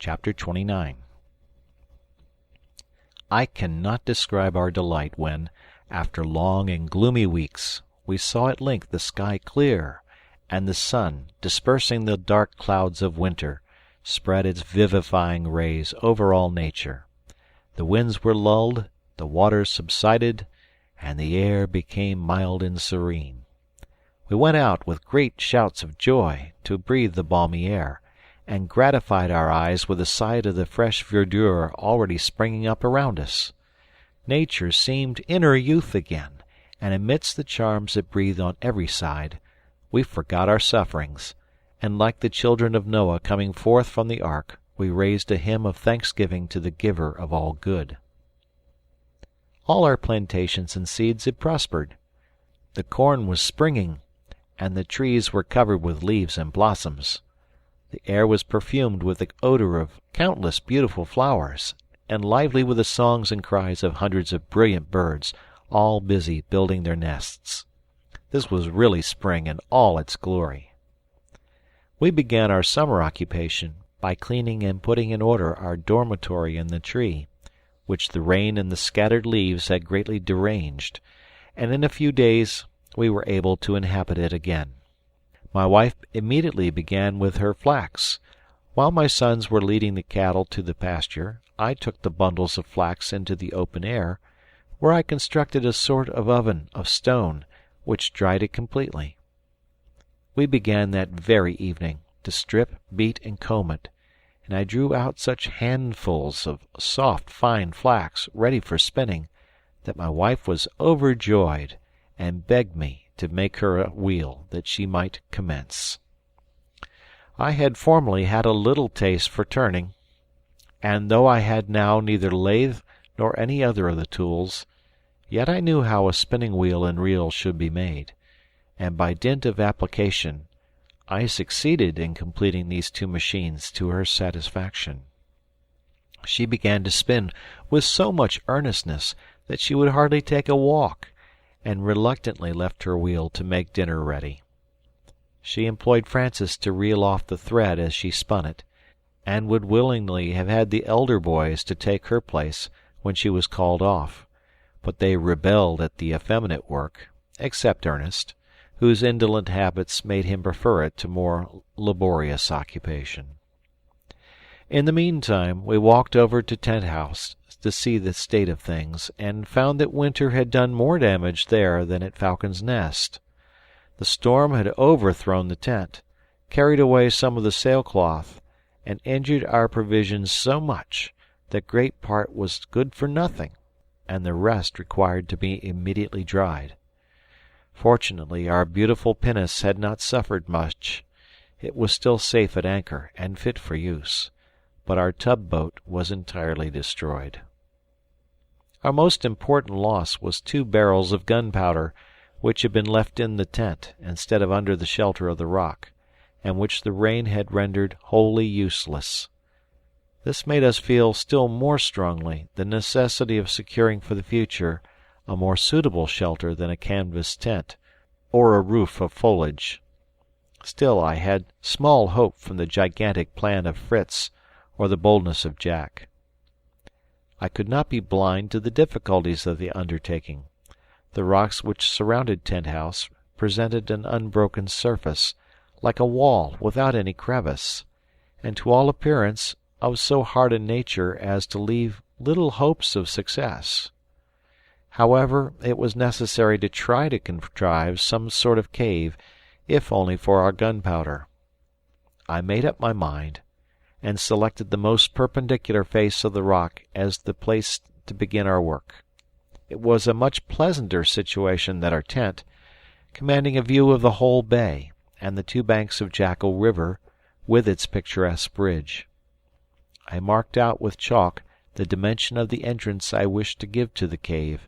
Chapter 29. I cannot describe our delight when, after long and gloomy weeks, we saw at length the sky clear, and the sun, dispersing the dark clouds of winter, spread its vivifying rays over all nature. The winds were lulled, the waters subsided, and the air became mild and serene. We went out with great shouts of joy to breathe the balmy air, and gratified our eyes with the sight of the fresh verdure already springing up around us. Nature seemed in her youth again, and amidst the charms it breathed on every side, we forgot our sufferings, and like the children of Noah coming forth from the ark, we raised a hymn of thanksgiving to the Giver of all good. All our plantations and seeds had prospered. The corn was springing, and the trees were covered with leaves and blossoms. The air was perfumed with the odor of countless beautiful flowers, and lively with the songs and cries of hundreds of brilliant birds, all busy building their nests. This was really spring in all its glory. We began our summer occupation by cleaning and putting in order our dormitory in the tree, which the rain and the scattered leaves had greatly deranged, and in a few days we were able to inhabit it again. My wife immediately began with her flax. While my sons were leading the cattle to the pasture, I took the bundles of flax into the open air, where I constructed a sort of oven of stone, which dried it completely. We began that very evening to strip, beat, and comb it, and I drew out such handfuls of soft, fine flax ready for spinning that my wife was overjoyed, and begged me to make her a wheel that she might commence. I had formerly had a little taste for turning, and though I had now neither lathe nor any other of the tools, yet I knew how a spinning wheel and reel should be made, and by dint of application I succeeded in completing these two machines to her satisfaction. She began to spin with so much earnestness that she would hardly take a walk, and reluctantly left her wheel to make dinner ready. She employed Francis to reel off the thread as she spun it, and would willingly have had the elder boys to take her place when she was called off, but they rebelled at the effeminate work, except Ernest, whose indolent habits made him prefer it to more laborious occupation. In the meantime we walked over to Tent House to see the state of things, and found that winter had done more damage there than at Falcon's Nest. The storm had overthrown the tent, carried away some of the sailcloth, and injured our provisions so much that great part was good for nothing, and the rest required to be immediately dried. Fortunately our beautiful pinnace had not suffered much. It was still safe at anchor and fit for use, but our tub-boat was entirely destroyed. Our most important loss was 2 barrels of gunpowder, which had been left in the tent instead of under the shelter of the rock, and which the rain had rendered wholly useless. This made us feel still more strongly the necessity of securing for the future a more suitable shelter than a canvas tent, or a roof of foliage. Still I had small hope from the gigantic plan of Fritz, or the boldness of Jack. I could not be blind to the difficulties of the undertaking. The rocks which surrounded Tent House presented an unbroken surface, like a wall without any crevice, and to all appearance of so hard a nature as to leave little hopes of success. However, it was necessary to try to contrive some sort of cave, if only for our gunpowder. I made up my mind, and selected the most perpendicular face of the rock as the place to begin our work. It was a much pleasanter situation than our tent, commanding a view of the whole bay, and the 2 banks of Jackal River, with its picturesque bridge. I marked out with chalk the dimension of the entrance I wished to give to the cave.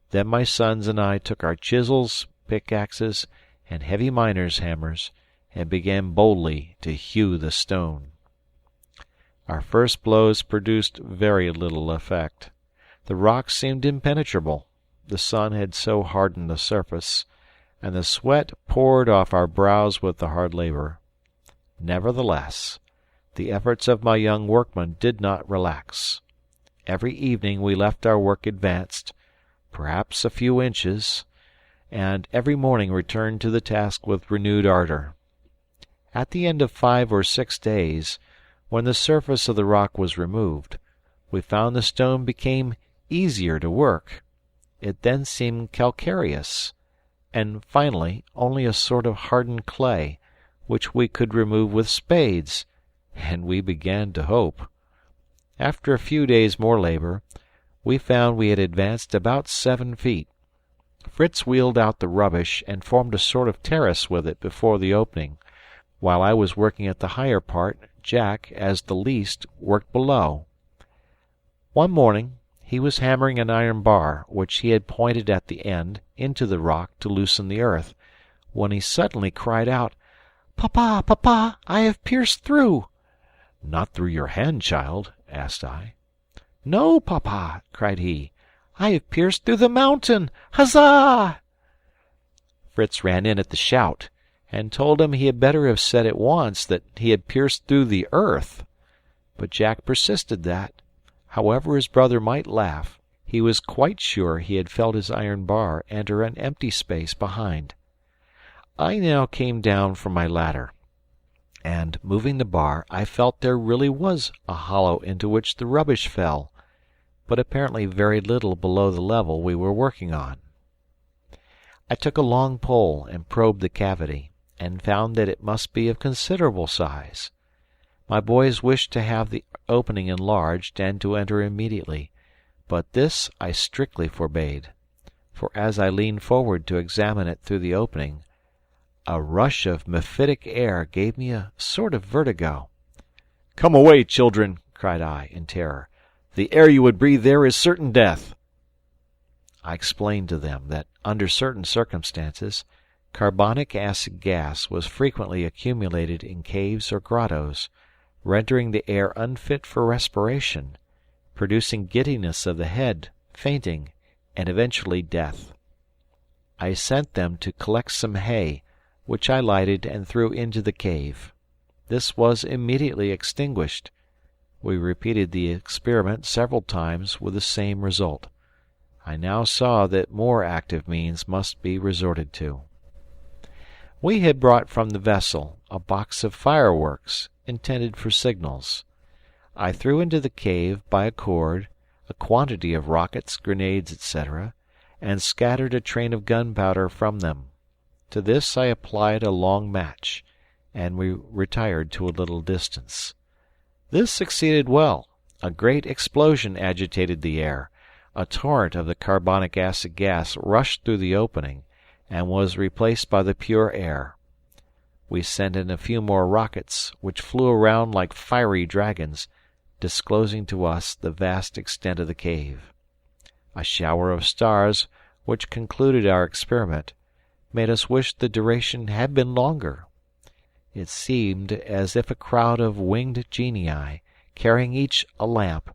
Then my sons and I took our chisels, pickaxes, and heavy miner's hammers, and began boldly to hew the stone. Our first blows produced very little effect. The rock seemed impenetrable, the sun had so hardened the surface, and the sweat poured off our brows with the hard labor. Nevertheless, The efforts of my young workmen did not relax. Every evening we left our work advanced, perhaps a few inches, and every morning returned to the task with renewed ardor. At the end of 5 or 6 days, when the surface of the rock was removed, we found the stone became easier to work. It then seemed calcareous, and finally only a sort of hardened clay, which we could remove with spades, and we began to hope. After a few days' more labor, we found we had advanced about 7 feet. Fritz wheeled out the rubbish and formed a sort of terrace with it before the opening, while I was working at the higher part. Jack, as the least, worked below. One morning he was hammering an iron bar, which he had pointed at the end, into the rock to loosen the earth, when he suddenly cried out, "Papa, papa, I have pierced through!" "Not through your hand, child?" asked I. "No, papa," cried he, "I have pierced through the mountain! Huzza!" Fritz ran in at the shout, and told him he had better have said at once that he had pierced through the earth. But Jack persisted that, however his brother might laugh, he was quite sure he had felt his iron bar enter an empty space behind. I now came down from my ladder, and, moving the bar, I felt there really was a hollow into which the rubbish fell, but apparently very little below the level we were working on. I took a long pole and probed the cavity, and found that it must be of considerable size. My boys wished to have the opening enlarged and to enter immediately, but this I strictly forbade, for as I leaned forward to examine it through the opening, a rush of mephitic air gave me a sort of vertigo. "Come away, children!" cried I, in terror. "The air you would breathe there is certain death." I explained to them that, under certain circumstances, carbonic acid gas was frequently accumulated in caves or grottos, rendering the air unfit for respiration, producing giddiness of the head, fainting, and eventually death. I sent them to collect some hay, which I lighted and threw into the cave. This was immediately extinguished. We repeated the experiment several times with the same result. I now saw that more active means must be resorted to. We had brought from the vessel a box of fireworks, intended for signals. I threw into the cave, by a cord, a quantity of rockets, grenades, etc., and scattered a train of gunpowder from them. To this I applied a long match, and we retired to a little distance. This succeeded well. A great explosion agitated the air. A torrent of the carbonic acid gas rushed through the opening, and was replaced by the pure air. We sent in a few more rockets, which flew around like fiery dragons, disclosing to us the vast extent of the cave. A shower of stars, which concluded our experiment, made us wish the duration had been longer. It seemed as if a crowd of winged genii, carrying each a lamp,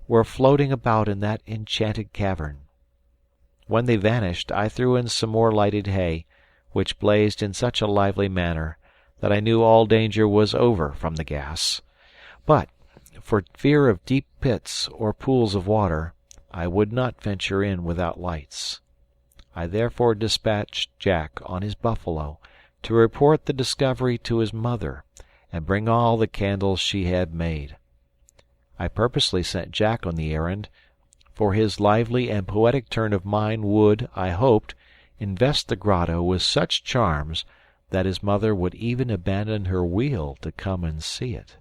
were floating about in that enchanted cavern. When they vanished, I threw in some more lighted hay, which blazed in such a lively manner that I knew all danger was over from the gas. But, for fear of deep pits or pools of water, I would not venture in without lights. I therefore dispatched Jack on his buffalo to report the discovery to his mother, and bring all the candles she had made. I purposely sent Jack on the errand, for his lively and poetic turn of mind would, I hoped, invest the grotto with such charms that his mother would even abandon her wheel to come and see it.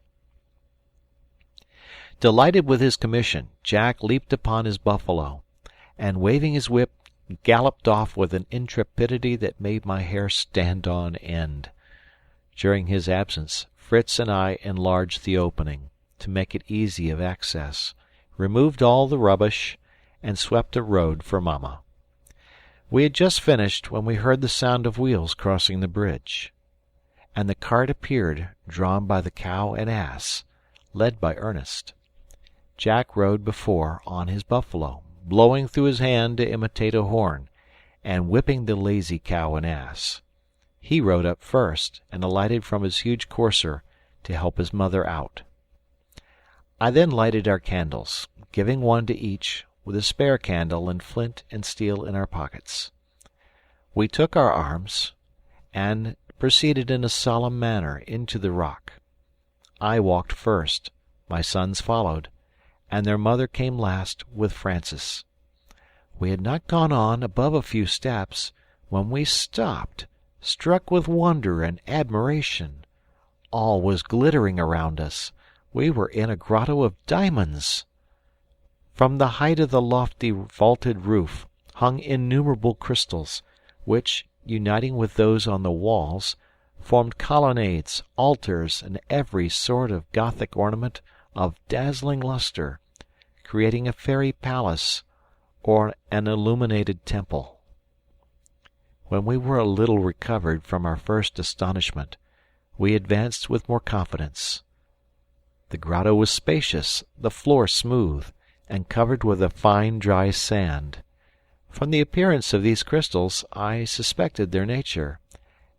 Delighted with his commission, Jack leaped upon his buffalo, and waving his whip, galloped off with an intrepidity that made my hair stand on end. During his absence, Fritz and I enlarged the opening, to make it easy of access, removed all the rubbish, and swept a road for Mamma. We had just finished when we heard the sound of wheels crossing the bridge, and the cart appeared, drawn by the cow and ass, led by Ernest. Jack rode before on his buffalo, blowing through his hand to imitate a horn, and whipping the lazy cow and ass. He rode up first, and alighted from his huge courser, to help his mother out. I then lighted our candles, giving one to each, with a spare candle and flint and steel in our pockets. We took our arms, and proceeded in a solemn manner into the rock. I walked first, my sons followed, and their mother came last with Francis. We had not gone on above a few steps when we stopped, struck with wonder and admiration. All was glittering around us. We were in a grotto of diamonds. From the height of the lofty vaulted roof hung innumerable crystals, which, uniting with those on the walls, formed colonnades, altars, and every sort of Gothic ornament of dazzling lustre, creating a fairy palace or an illuminated temple. When we were a little recovered from our first astonishment, we advanced with more confidence. The grotto was spacious, the floor smooth, and covered with a fine dry sand. From the appearance of these crystals I suspected their nature,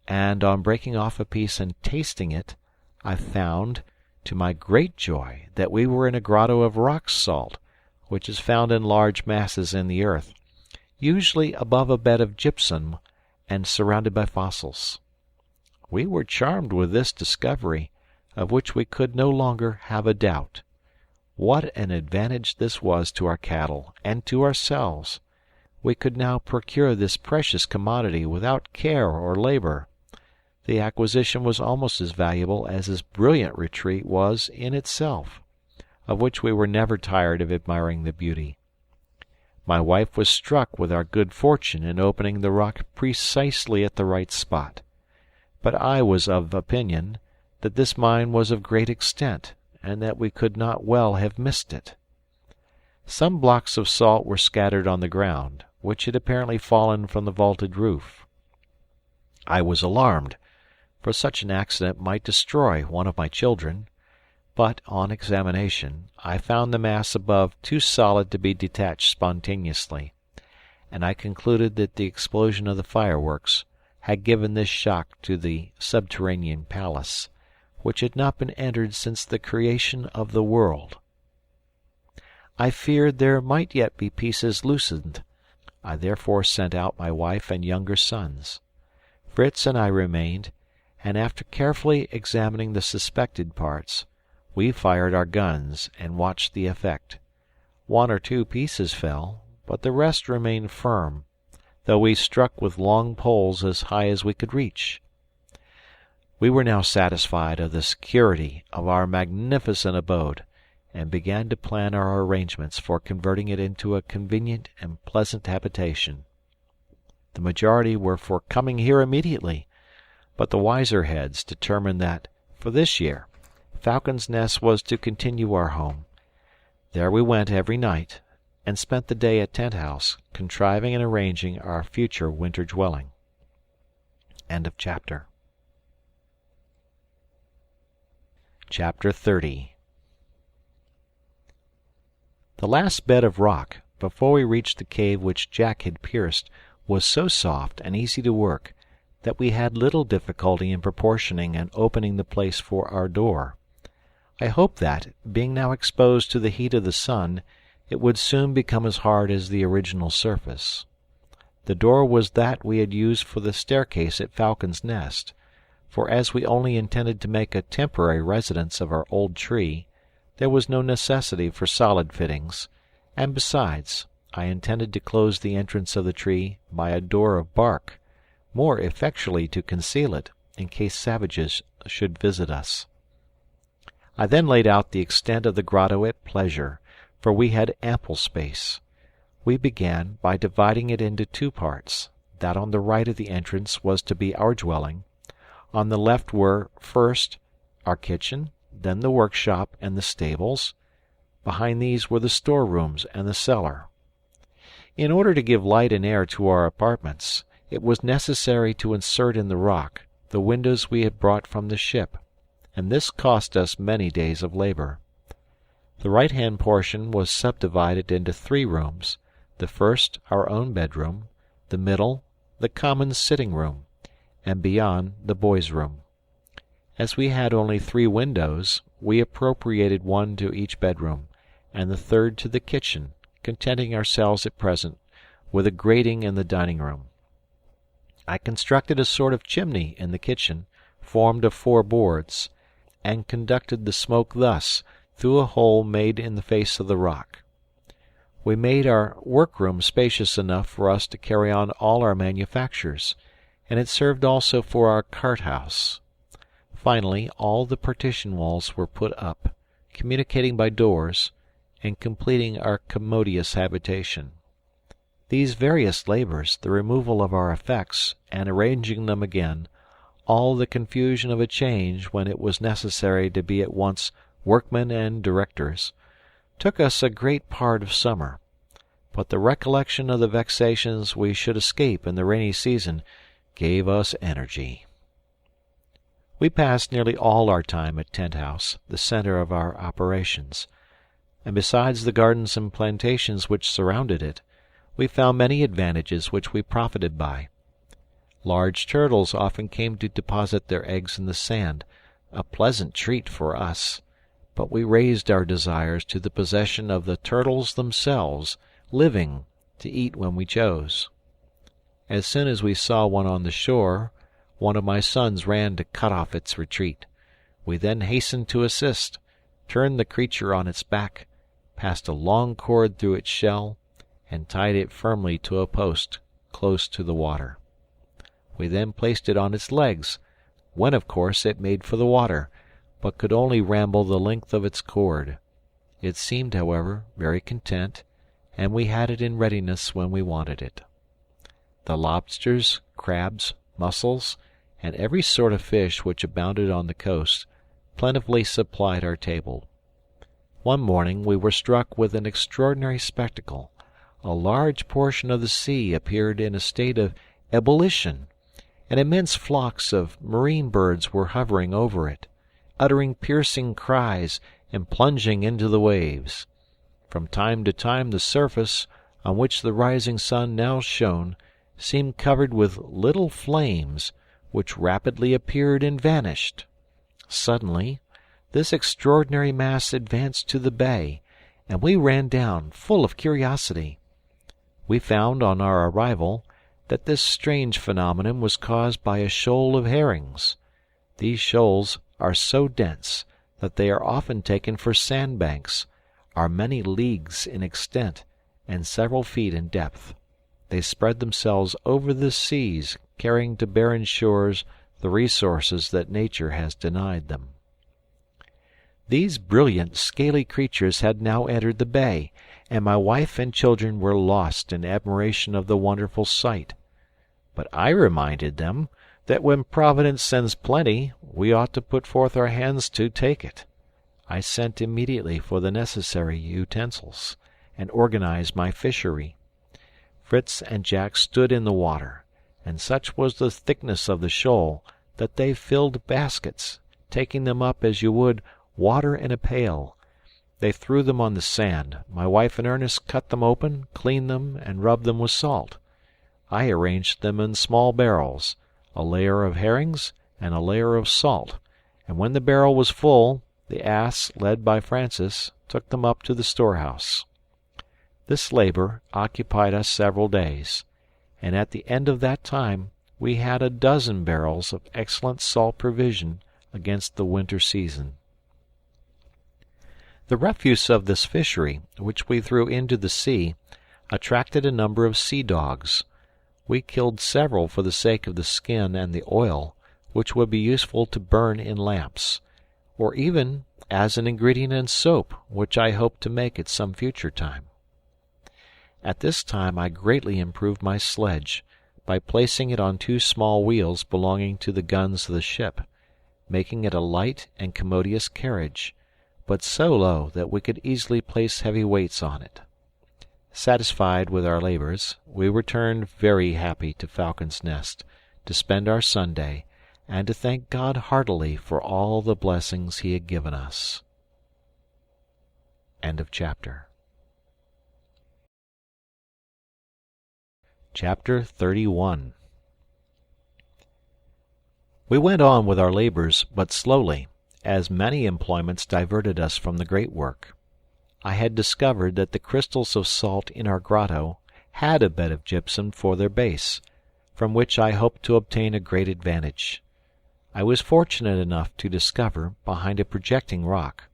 and on breaking off a piece and tasting it, I found, to my great joy, that we were in a grotto of rock salt, which is found in large masses in the earth, usually above a bed of gypsum and surrounded by fossils. We were charmed with this discovery, of which we could no longer have a doubt. What an advantage this was to our cattle and to ourselves! We could now procure this precious commodity without care or labor. The acquisition was almost as valuable as this brilliant retreat was in itself, of which we were never tired of admiring the beauty. My wife was struck with our good fortune in opening the rock precisely at the right spot, but I was of opinion that this mine was of great extent, and that we could not well have missed it. Some blocks of salt were scattered on the ground, which had apparently fallen from the vaulted roof. I was alarmed, for such an accident might destroy one of my children, but, on examination, I found the mass above too solid to be detached spontaneously, and I concluded that the explosion of the fireworks had given this shock to the subterranean palace, which had not been entered since the creation of the world. I feared there might yet be pieces loosened. I therefore sent out my wife and younger sons. Fritz and I remained, and after carefully examining the suspected parts, we fired our guns and watched the effect. One or two pieces fell, but the rest remained firm, though we struck with long poles as high as we could reach. We were now satisfied of the security of our magnificent abode, and began to plan our arrangements for converting it into a convenient and pleasant habitation. The majority were for coming here immediately, but the wiser heads determined that, for this year, Falcon's Nest was to continue our home. There we went every night, and spent the day at Tent House, contriving and arranging our future winter dwelling. End of chapter. Chapter 30. The last bed of rock, before we reached the cave which Jack had pierced, was so soft and easy to work that we had little difficulty in proportioning and opening the place for our door. I hoped that, being now exposed to the heat of the sun, it would soon become as hard as the original surface. The door was that we had used for the staircase at Falcon's Nest, for as we only intended to make a temporary residence of our old tree, there was no necessity for solid fittings, and besides, I intended to close the entrance of the tree by a door of bark, more effectually to conceal it, in case savages should visit us. I then laid out the extent of the grotto at pleasure, for we had ample space. We began by dividing it into two parts. That on the right of the entrance was to be our dwelling. On the left were, first, our kitchen, then the workshop and the stables. Behind these were the storerooms and the cellar. In order to give light and air to our apartments, it was necessary to insert in the rock the windows we had brought from the ship, and this cost us many days of labor. The right-hand portion was subdivided into 3 rooms, the first our own bedroom, the middle the common sitting-room, and beyond the boys' room. As we had only 3 windows, we appropriated one to each bedroom, and the third to the kitchen, contenting ourselves at present with a grating in the dining room. I constructed a sort of chimney in the kitchen, formed of 4 boards, and conducted the smoke thus through a hole made in the face of the rock. We made our workroom spacious enough for us to carry on all our manufactures, and it served also for our cart-house. Finally, all the partition walls were put up, communicating by doors, and completing our commodious habitation. These various labours, the removal of our effects, and arranging them again, all the confusion of a change when it was necessary to be at once workmen and directors, took us a great part of summer, but the recollection of the vexations we should escape in the rainy season gave us energy. We passed nearly all our time at Tent House, the centre of our operations, and besides the gardens and plantations which surrounded it, we found many advantages which we profited by. Large turtles often came to deposit their eggs in the sand, a pleasant treat for us, but we raised our desires to the possession of the turtles themselves, living, to eat when we chose. As soon as we saw one on the shore, one of my sons ran to cut off its retreat. We then hastened to assist, turned the creature on its back, passed a long cord through its shell, and tied it firmly to a post close to the water. We then placed it on its legs, when of course it made for the water, but could only ramble the length of its cord. It seemed, however, very content, and we had it in readiness when we wanted it. The lobsters, crabs, mussels, and every sort of fish which abounded on the coast plentifully supplied our table. One morning we were struck with an extraordinary spectacle. A large portion of the sea appeared in a state of ebullition, and immense flocks of marine birds were hovering over it, uttering piercing cries and plunging into the waves. From time to time the surface, on which the rising sun now shone, seemed covered with little flames, which rapidly appeared and vanished. Suddenly, this extraordinary mass advanced to the bay, and we ran down, full of curiosity. We found, on our arrival, that this strange phenomenon was caused by a shoal of herrings. These shoals are so dense that they are often taken for sandbanks, are many leagues in extent, and several feet in depth. They spread themselves over the seas, carrying to barren shores the resources that nature has denied them. These brilliant, scaly creatures had now entered the bay, and my wife and children were lost in admiration of the wonderful sight. But I reminded them that when Providence sends plenty, we ought to put forth our hands to take it. I sent immediately for the necessary utensils, and organized my fishery. Fritz and Jack stood in the water, and such was the thickness of the shoal that they filled baskets, taking them up as you would water in a pail. They threw them on the sand. My wife and Ernest cut them open, cleaned them, and rubbed them with salt. I arranged them in small barrels, a layer of herrings and a layer of salt, and when the barrel was full, the ass, led by Francis, took them up to the storehouse. This labor occupied us several days, and at the end of that time we had 12 barrels of excellent salt provision against the winter season. The refuse of this fishery, which we threw into the sea, attracted a number of sea dogs. We killed several for the sake of the skin and the oil, which would be useful to burn in lamps, or even as an ingredient in soap, which I hope to make at some future time. At this time I greatly improved my sledge, by placing it on 2 small wheels belonging to the guns of the ship, making it a light and commodious carriage, but so low that we could easily place heavy weights on it. Satisfied with our labors, we returned very happy to Falcon's Nest, to spend our Sunday, and to thank God heartily for all the blessings he had given us. End of chapter. Chapter 31. We went on with our labours, but slowly, as many employments diverted us from the great work. I had discovered that the crystals of salt in our grotto had a bed of gypsum for their base, from which I hoped to obtain a great advantage. I was fortunate enough to discover, behind a projecting rock,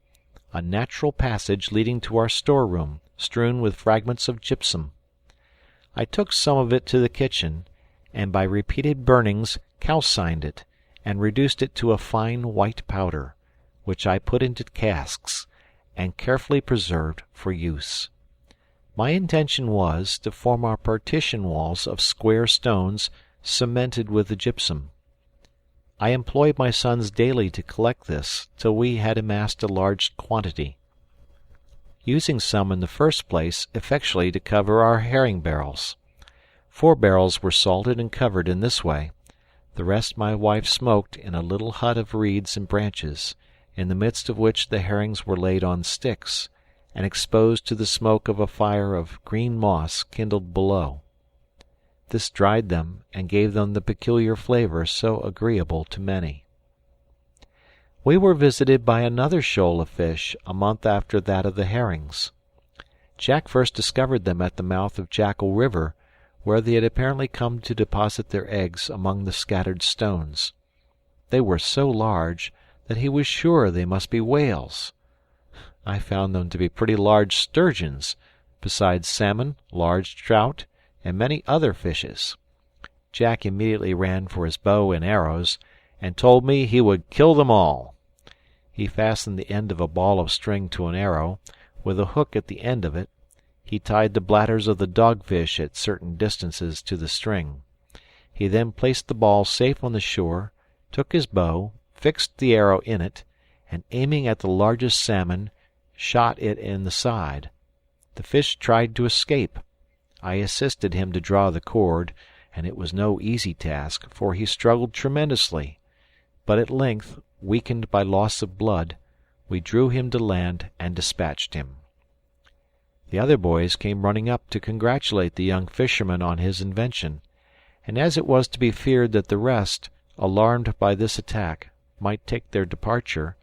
a natural passage leading to our storeroom, strewn with fragments of gypsum. I took some of it to the kitchen, and by repeated burnings calcined it, and reduced it to a fine white powder, which I put into casks, and carefully preserved for use. My intention was to form our partition walls of square stones cemented with the gypsum. I employed my sons daily to collect this, till we had amassed a large quantity, using some in the first place effectually to cover our herring barrels. 4 barrels were salted and covered in this way. The rest my wife smoked in a little hut of reeds and branches, in the midst of which the herrings were laid on sticks, and exposed to the smoke of a fire of green moss kindled below. This dried them, and gave them the peculiar flavour so agreeable to many. We were visited by another shoal of fish a month after that of the herrings. Jack first discovered them at the mouth of Jackal River, where they had apparently come to deposit their eggs among the scattered stones. They were so large that he was sure they must be whales. I found them to be pretty large sturgeons, besides salmon, large trout, and many other fishes. Jack immediately ran for his bow and arrows, and told me he would kill them all. He fastened the end of a ball of string to an arrow, with a hook at the end of it. He tied the bladders of the dogfish at certain distances to the string. He then placed the ball safe on the shore, took his bow, fixed the arrow in it, and aiming at the largest salmon, shot it in the side. The fish tried to escape. I assisted him to draw the cord, and it was no easy task, for he struggled tremendously. But at length, weakened by loss of blood, we drew him to land and dispatched him. The other boys came running up to congratulate the young fisherman on his invention, and as it was to be feared that the rest, alarmed by this attack, might take their departure,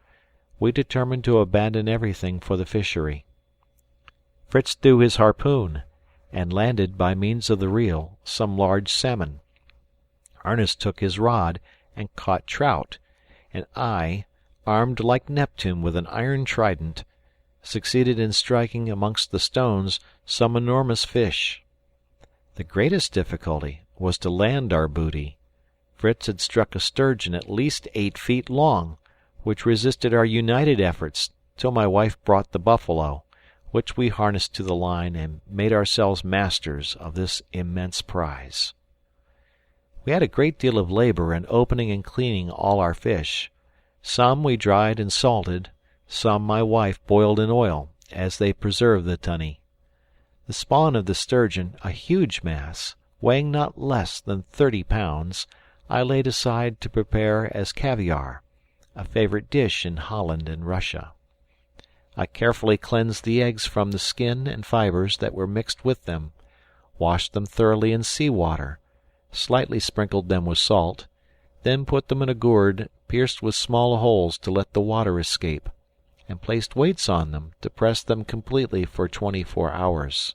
we determined to abandon everything for the fishery. Fritz threw his harpoon, and landed, by means of the reel, some large salmon. Ernest took his rod and caught trout, and I, armed like Neptune with an iron trident, succeeded in striking amongst the stones some enormous fish. The greatest difficulty was to land our booty. Fritz had struck a sturgeon at least 8 feet long, which resisted our united efforts till my wife brought the buffalo, which we harnessed to the line and made ourselves masters of this immense prize. We had a great deal of labour in opening and cleaning all our fish. Some we dried and salted, some my wife boiled in oil, as they preserve the tunny. The spawn of the sturgeon, a huge mass, weighing not less than 30 pounds, I laid aside to prepare as caviare, a favourite dish in Holland and Russia. I carefully cleansed the eggs from the skin and fibres that were mixed with them, washed them thoroughly in sea water, slightly sprinkled them with salt, then put them in a gourd pierced with small holes to let the water escape, and placed weights on them to press them completely for 24 hours.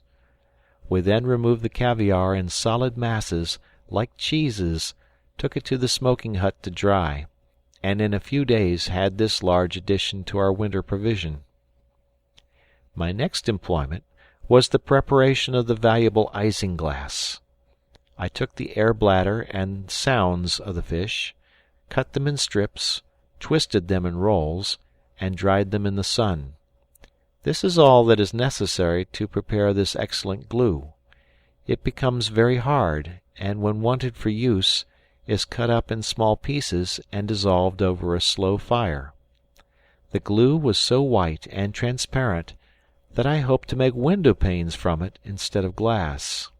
We then removed the caviare in solid masses, like cheeses, took it to the smoking hut to dry, and in a few days had this large addition to our winter provision. My next employment was the preparation of the valuable isinglass. I took the air bladder and sounds of the fish, cut them in strips, twisted them in rolls, and dried them in the sun. This is all that is necessary to prepare this excellent glue. It becomes very hard, and when wanted for use, is cut up in small pieces and dissolved over a slow fire. The glue was so white and transparent that I hoped to make window panes from it instead of glass.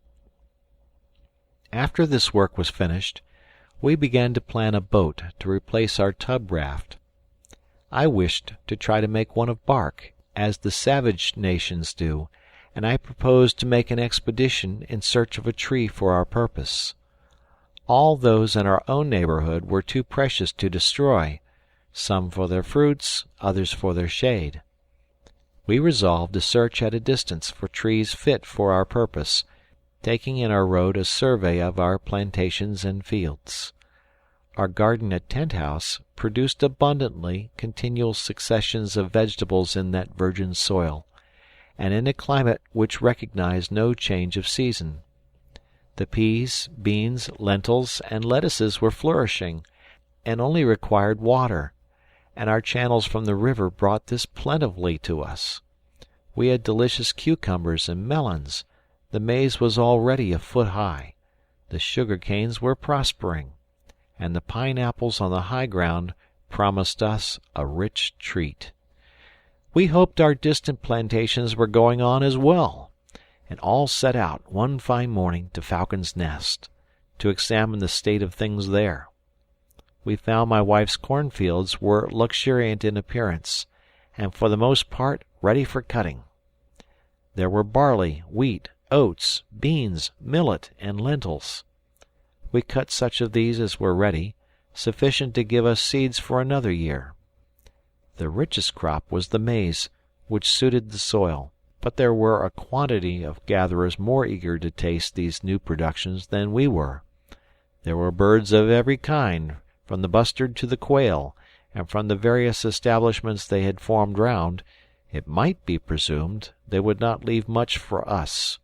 After this work was finished, we began to plan a boat to replace our tub raft. I wished to try to make one of bark, as the savage nations do, and I proposed to make an expedition in search of a tree for our purpose. All those in our own neighborhood were too precious to destroy, some for their fruits, others for their shade. We resolved to search at a distance for trees fit for our purpose, taking in our road a survey of our plantations and fields. Our garden at Tent House produced abundantly continual successions of vegetables in that virgin soil, and in a climate which recognized no change of season. The peas, beans, lentils, and lettuces were flourishing, and only required water, and our channels from the river brought this plentifully to us. We had delicious cucumbers and melons. The maize was already a foot high. The sugar canes were prospering, and the pineapples on the high ground promised us a rich treat. We hoped our distant plantations were going on as well, and all set out one fine morning to Falcon's Nest, to examine the state of things there. We found my wife's cornfields were luxuriant in appearance, and for the most part ready for cutting. There were barley, wheat, oats, beans, millet, and lentils. We cut such of these as were ready, sufficient to give us seeds for another year. The richest crop was the maize, which suited the soil, but there were a quantity of gatherers more eager to taste these new productions than we were. There were birds of every kind, from the bustard to the quail, and from the various establishments they had formed round, it might be presumed they would not leave much for us.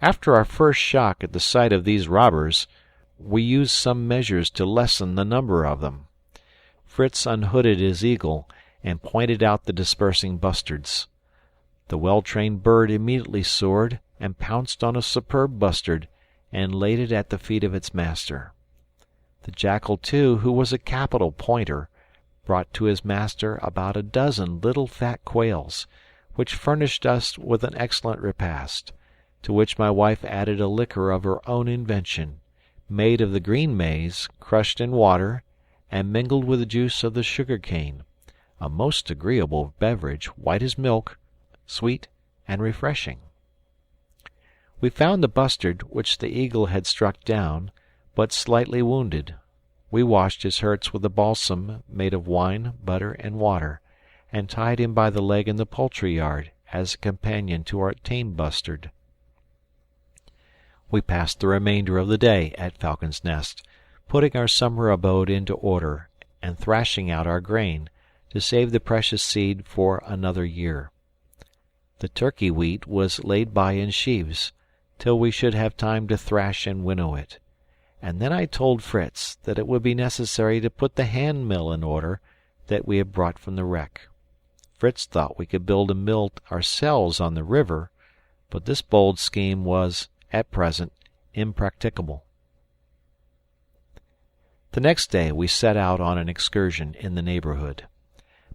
After our first shock at the sight of these robbers, we used some measures to lessen the number of them. Fritz unhooded his eagle, and pointed out the dispersing bustards. The well-trained bird immediately soared, and pounced on a superb bustard, and laid it at the feet of its master. The jackal, too, who was a capital pointer, brought to his master about a dozen little fat quails, which furnished us with an excellent repast, to which my wife added a liquor of her own invention, made of the green maize, crushed in water, and mingled with the juice of the sugar cane, a most agreeable beverage, white as milk, sweet and refreshing. We found the bustard, which the eagle had struck down, but slightly wounded. We washed his hurts with a balsam made of wine, butter, and water, and tied him by the leg in the poultry yard as a companion to our tame bustard. We passed the remainder of the day at Falcon's Nest, putting our summer abode into order, and thrashing out our grain, to save the precious seed for another year. The turkey wheat was laid by in sheaves, till we should have time to thrash and winnow it, and then I told Fritz that it would be necessary to put the hand mill in order that we had brought from the wreck. Fritz thought we could build a mill ourselves on the river, but this bold scheme was, at present, impracticable. The next day we set out on an excursion in the neighborhood.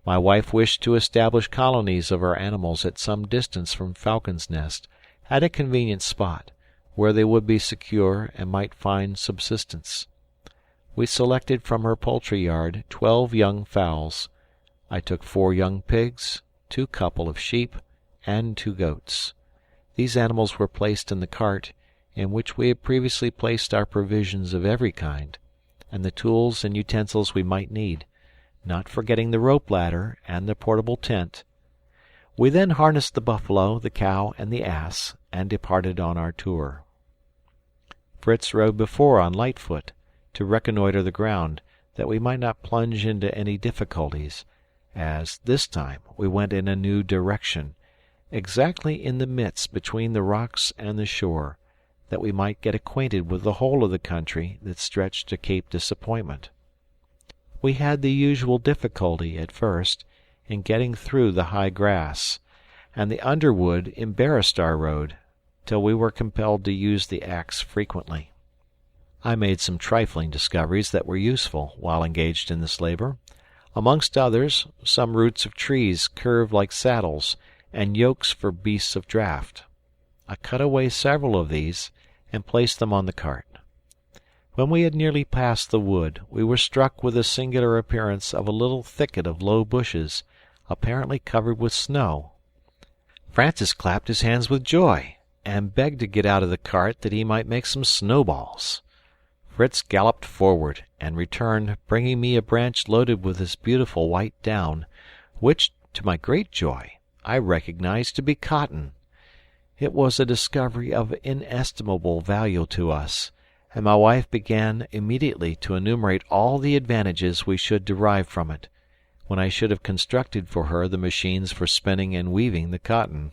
My wife wished to establish colonies of our animals at some distance from Falcon's Nest, at a convenient spot, where they would be secure and might find subsistence. We selected from her poultry yard 12 young fowls. I took 4 young pigs, 2 couple of sheep, and 2 goats. These animals were placed in the cart, in which we had previously placed our provisions of every kind, and the tools and utensils we might need, not forgetting the rope ladder and the portable tent. We then harnessed the buffalo, the cow, and the ass, and departed on our tour. Fritz rode before on Lightfoot, to reconnoitre the ground, that we might not plunge into any difficulties, as, this time, we went in a new direction, exactly in the midst between the rocks and the shore, that we might get acquainted with the whole of the country that stretched to Cape Disappointment. We had the usual difficulty, at first, in getting through the high grass, and the underwood embarrassed our road, till we were compelled to use the axe frequently. I made some trifling discoveries that were useful while engaged in this labor. Amongst others, some roots of trees curved like saddles, and yokes for beasts of draught. I cut away several of these, and placed them on the cart. When we had nearly passed the wood, we were struck with the singular appearance of a little thicket of low bushes, apparently covered with snow. Francis clapped his hands with joy, and begged to get out of the cart that he might make some snowballs. Fritz galloped forward, and returned, bringing me a branch loaded with this beautiful white down, which, to my great joy, I recognized to be cotton. It was a discovery of inestimable value to us, and my wife began immediately to enumerate all the advantages we should derive from it, when I should have constructed for her the machines for spinning and weaving the cotton.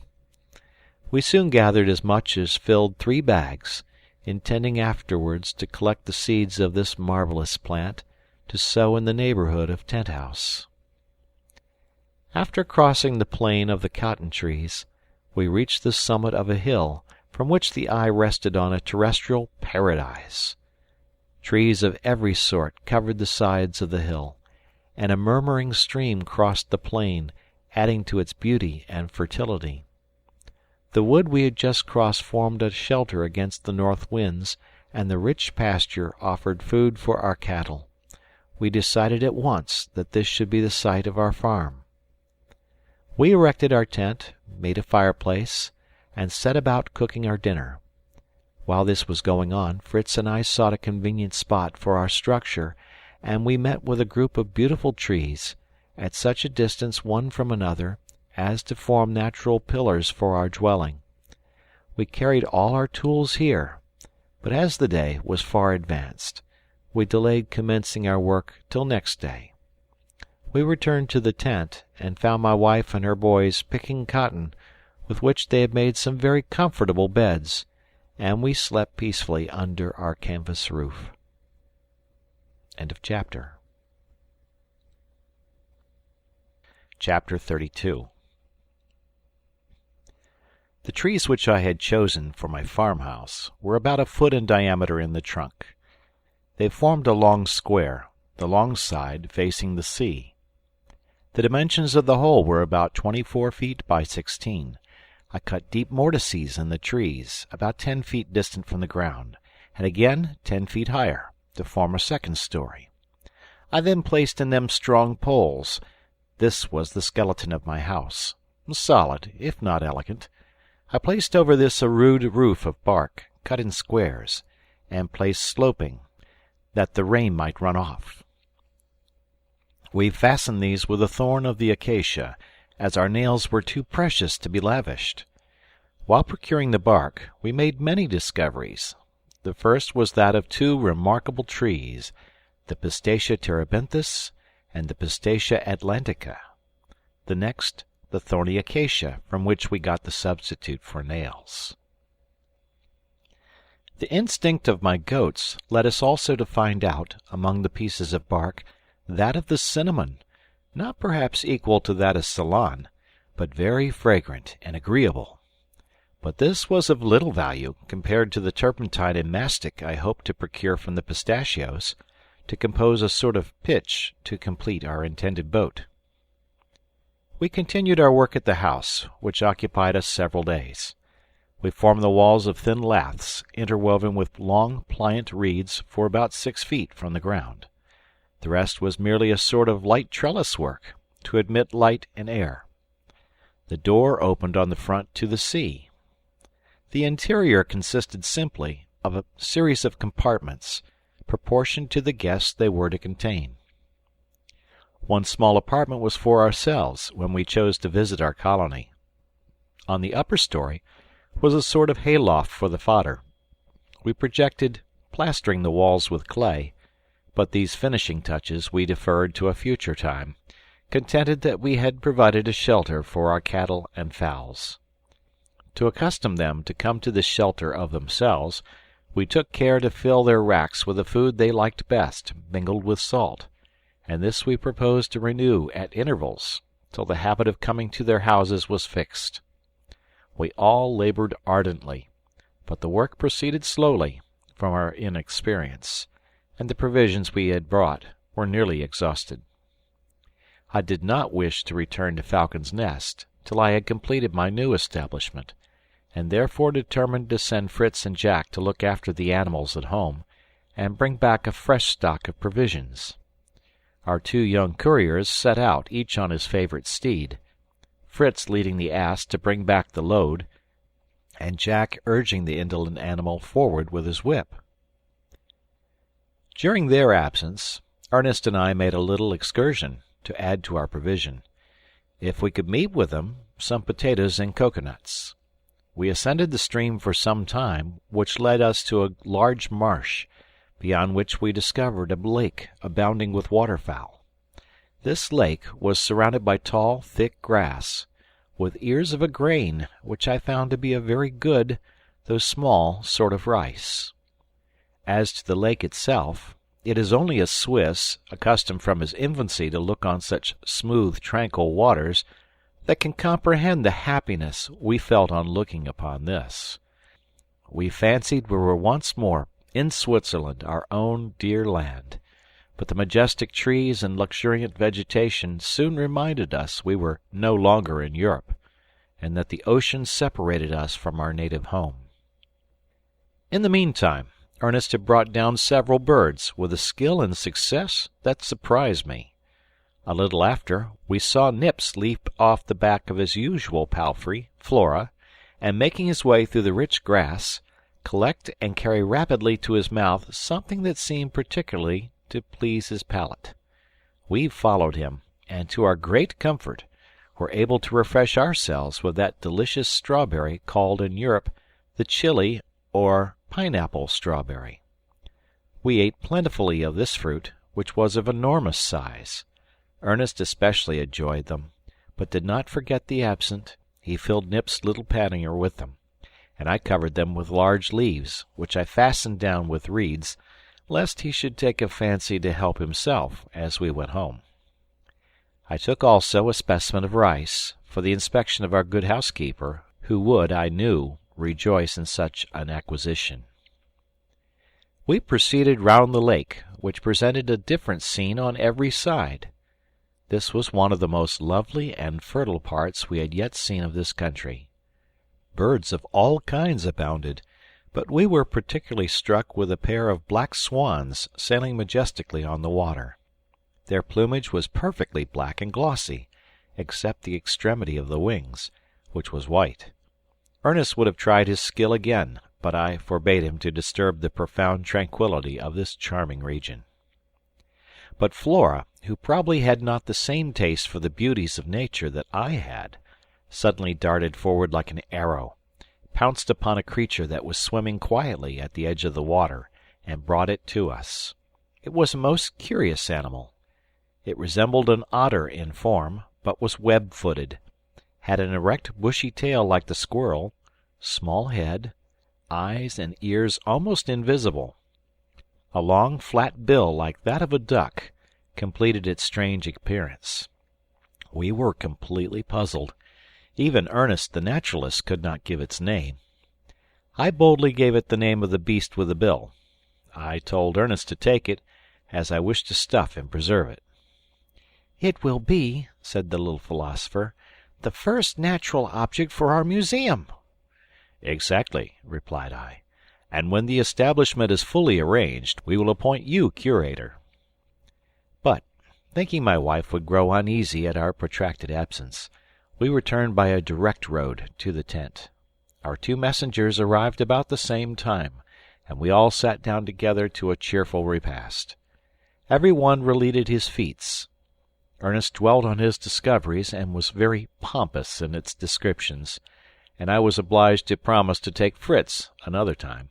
We soon gathered as much as filled 3 bags, intending afterwards to collect the seeds of this marvellous plant, to sow in the neighbourhood of Tent House. After crossing the plain of the cotton trees, we reached the summit of a hill, from which the eye rested on a terrestrial paradise. Trees of every sort covered the sides of the hill, and a murmuring stream crossed the plain, adding to its beauty and fertility. The wood we had just crossed formed a shelter against the north winds, and the rich pasture offered food for our cattle. We decided at once that this should be the site of our farm. We erected our tent, made a fireplace, and set about cooking our dinner. While this was going on, Fritz and I sought a convenient spot for our structure, and we met with a group of beautiful trees, at such a distance one from another as to form natural pillars for our dwelling. We carried all our tools here, but as the day was far advanced, we delayed commencing our work till next day. We returned to the tent, and found my wife and her boys picking cotton, with which they had made some very comfortable beds, and we slept peacefully under our canvas roof. End of chapter. Chapter 32. The trees which I had chosen for my farmhouse were about a foot in diameter in the trunk. They formed a long square, the long side facing the sea. The dimensions of the whole were about 24 feet by 16. I cut deep mortices in the trees, about 10 feet distant from the ground, and again 10 feet higher, to form a second story. I then placed in them strong poles. This was the skeleton of my house, solid, if not elegant. I placed over this a rude roof of bark, cut in squares, and placed sloping, that the rain might run off. We fastened these with a thorn of the acacia, as our nails were too precious to be lavished. While procuring the bark, we made many discoveries. The first was that of 2 remarkable trees, the Pistacia terebinthus and the Pistacia atlantica. The next, the thorny acacia, from which we got the substitute for nails. The instinct of my goats led us also to find out, among the pieces of bark, that of the cinnamon, not perhaps equal to that of Ceylon, but very fragrant and agreeable. But this was of little value compared to the turpentine and mastic I hoped to procure from the pistachios, to compose a sort of pitch to complete our intended boat. We continued our work at the house, which occupied us several days. We formed the walls of thin laths, interwoven with long, pliant reeds for about 6 feet from the ground. The rest was merely a sort of light trellis work, to admit light and air. The door opened on the front to the sea. The interior consisted simply of a series of compartments, proportioned to the guests they were to contain. One small apartment was for ourselves, when we chose to visit our colony. On the upper story was a sort of hayloft for the fodder. We projected plastering the walls with clay, but these finishing touches we deferred to a future time, contented that we had provided a shelter for our cattle and fowls. To accustom them to come to this shelter of themselves, we took care to fill their racks with the food they liked best, mingled with salt, and this we proposed to renew at intervals, till the habit of coming to their houses was fixed. We all labored ardently, but the work proceeded slowly, from our inexperience, and the provisions we had brought were nearly exhausted. I did not wish to return to Falcon's Nest till I had completed my new establishment, and therefore determined to send Fritz and Jack to look after the animals at home, and bring back a fresh stock of provisions. Our 2 young couriers set out, each on his favorite steed, Fritz leading the ass to bring back the load, and Jack urging the indolent animal forward with his whip. During their absence, Ernest and I made a little excursion to add to our provision. If we could meet with them, some potatoes and coconuts. We ascended the stream for some time, which led us to a large marsh, beyond which we discovered a lake abounding with waterfowl. This lake was surrounded by tall, thick grass, with ears of a grain which I found to be a very good, though small, sort of rice. As to the lake itself, it is only a Swiss, accustomed from his infancy to look on such smooth, tranquil waters, that can comprehend the happiness we felt on looking upon this. We fancied we were once more in Switzerland, our own dear land, but the majestic trees and luxuriant vegetation soon reminded us we were no longer in Europe, and that the ocean separated us from our native home. In the meantime, Ernest had brought down several birds with a skill and success that surprised me. A little after, we saw Nips leap off the back of his usual palfrey, Flora, and making his way through the rich grass, collect and carry rapidly to his mouth something that seemed particularly to please his palate. We followed him, and to our great comfort, were able to refresh ourselves with that delicious strawberry called in Europe the chili or pineapple strawberry. We ate plentifully of this fruit, which was of enormous size. Ernest especially enjoyed them, but did not forget the absent. He filled Nip's little pannier with them, and I covered them with large leaves, which I fastened down with reeds, lest he should take a fancy to help himself as we went home. I took also a specimen of rice, for the inspection of our good housekeeper, who would, I knew, rejoice in such an acquisition. We proceeded round the lake, which presented a different scene on every side. This was one of the most lovely and fertile parts we had yet seen of this country. Birds of all kinds abounded, but we were particularly struck with a pair of black swans sailing majestically on the water. Their plumage was perfectly black and glossy, except the extremity of the wings, which was white. Ernest would have tried his skill again, but I forbade him to disturb the profound tranquillity of this charming region. But Flora, who probably had not the same taste for the beauties of nature that I had, suddenly darted forward like an arrow, pounced upon a creature that was swimming quietly at the edge of the water, and brought it to us. It was a most curious animal. It resembled an otter in form, but was web-footed, had an erect bushy tail like the squirrel, small head, eyes and ears almost invisible. A long flat bill like that of a duck completed its strange appearance. We were completely puzzled. Even Ernest the naturalist could not give its name. I boldly gave it the name of the beast with the bill. I told Ernest to take it, as I wished to stuff and preserve it. "It will be," said the little philosopher, "the first natural object for our museum." "Exactly," replied I. "And when the establishment is fully arranged, we will appoint you curator." But, thinking my wife would grow uneasy at our protracted absence, we returned by a direct road to the tent. Our two messengers arrived about the same time, and we all sat down together to a cheerful repast. Every one related his feats. Ernest dwelt on his discoveries, and was very pompous in its descriptions, and I was obliged to promise to take Fritz another time.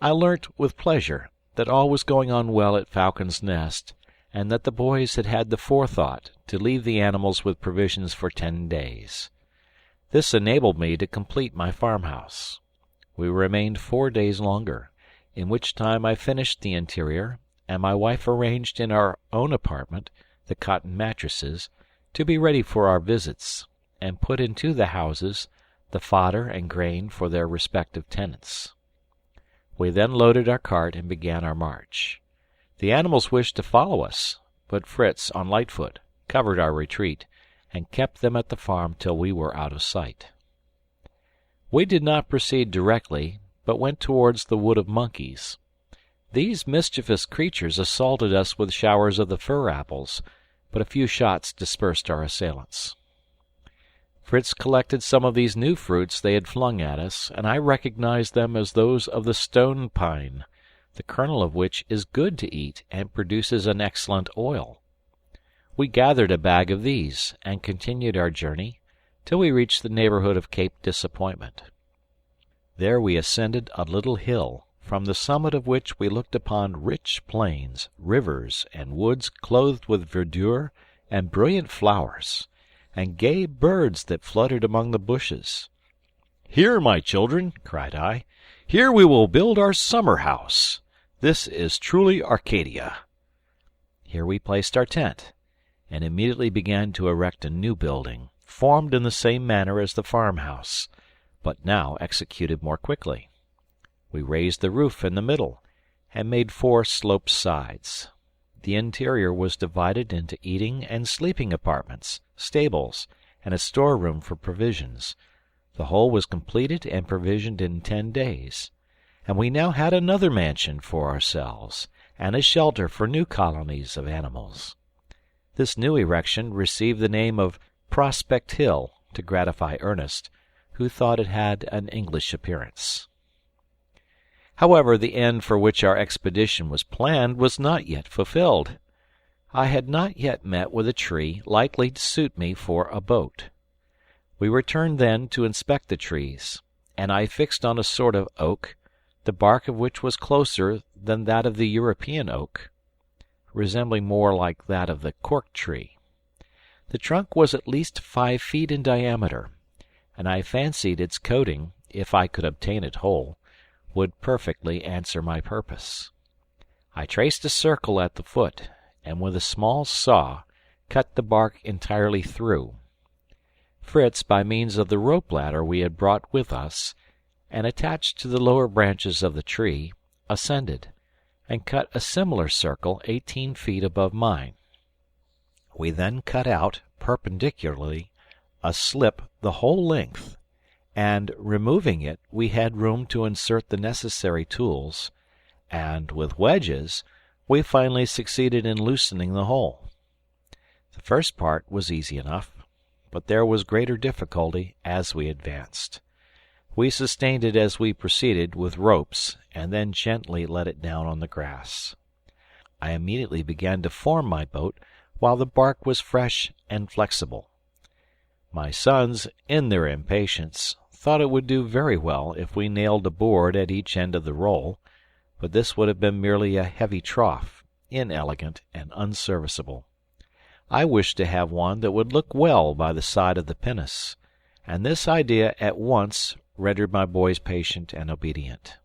I learnt with pleasure that all was going on well at Falcon's Nest, and that the boys had had the forethought to leave the animals with provisions for 10 days. This enabled me to complete my farmhouse. We remained 4 days longer, in which time I finished the interior, and my wife arranged in our own apartment the cotton mattresses, to be ready for our visits, and put into the houses the fodder and grain for their respective tenants. We then loaded our cart and began our march. The animals wished to follow us, but Fritz, on Lightfoot, covered our retreat, and kept them at the farm till we were out of sight. We did not proceed directly, but went towards the wood of monkeys. These mischievous creatures assaulted us with showers of the fir apples, but a few shots dispersed our assailants. Fritz collected some of these new fruits they had flung at us, and I recognized them as those of the stone pine, the kernel of which is good to eat and produces an excellent oil. We gathered a bag of these, and continued our journey till we reached the neighborhood of Cape Disappointment. There we ascended a little hill, from the summit of which we looked upon rich plains, rivers, and woods clothed with verdure and brilliant flowers, and gay birds that fluttered among the bushes. "Here, my children," cried I, "here we will build our summer house. This is truly Arcadia." Here we placed our tent, and immediately began to erect a new building, formed in the same manner as the farmhouse, but now executed more quickly. We raised the roof in the middle, and made 4 sloped sides. The interior was divided into eating and sleeping apartments, stables, and a storeroom for provisions. The whole was completed and provisioned in 10 days, and we now had another mansion for ourselves, and a shelter for new colonies of animals. This new erection received the name of Prospect Hill, to gratify Ernest, who thought it had an English appearance. However, the end for which our expedition was planned was not yet fulfilled. I had not yet met with a tree likely to suit me for a boat. We returned then to inspect the trees, and I fixed on a sort of oak, the bark of which was closer than that of the European oak, resembling more like that of the cork tree. The trunk was at least 5 feet in diameter, and I fancied its coating, if I could obtain it whole, would perfectly answer my purpose. I traced a circle at the foot, and with a small saw cut the bark entirely through. Fritz, by means of the rope ladder we had brought with us, and attached to the lower branches of the tree, ascended, and cut a similar circle 18 feet above mine. We then cut out, perpendicularly, a slip the whole length, and, removing it, we had room to insert the necessary tools, and, with wedges, we finally succeeded in loosening the whole. The first part was easy enough, but there was greater difficulty as we advanced. We sustained it as we proceeded with ropes, and then gently let it down on the grass. I immediately began to form my boat while the bark was fresh and flexible. My sons, in their impatience, thought it would do very well if we nailed a board at each end of the roll, but this would have been merely a heavy trough, inelegant and unserviceable. I wished to have one that would look well by the side of the pinnace, and this idea at once rendered my boys patient and obedient.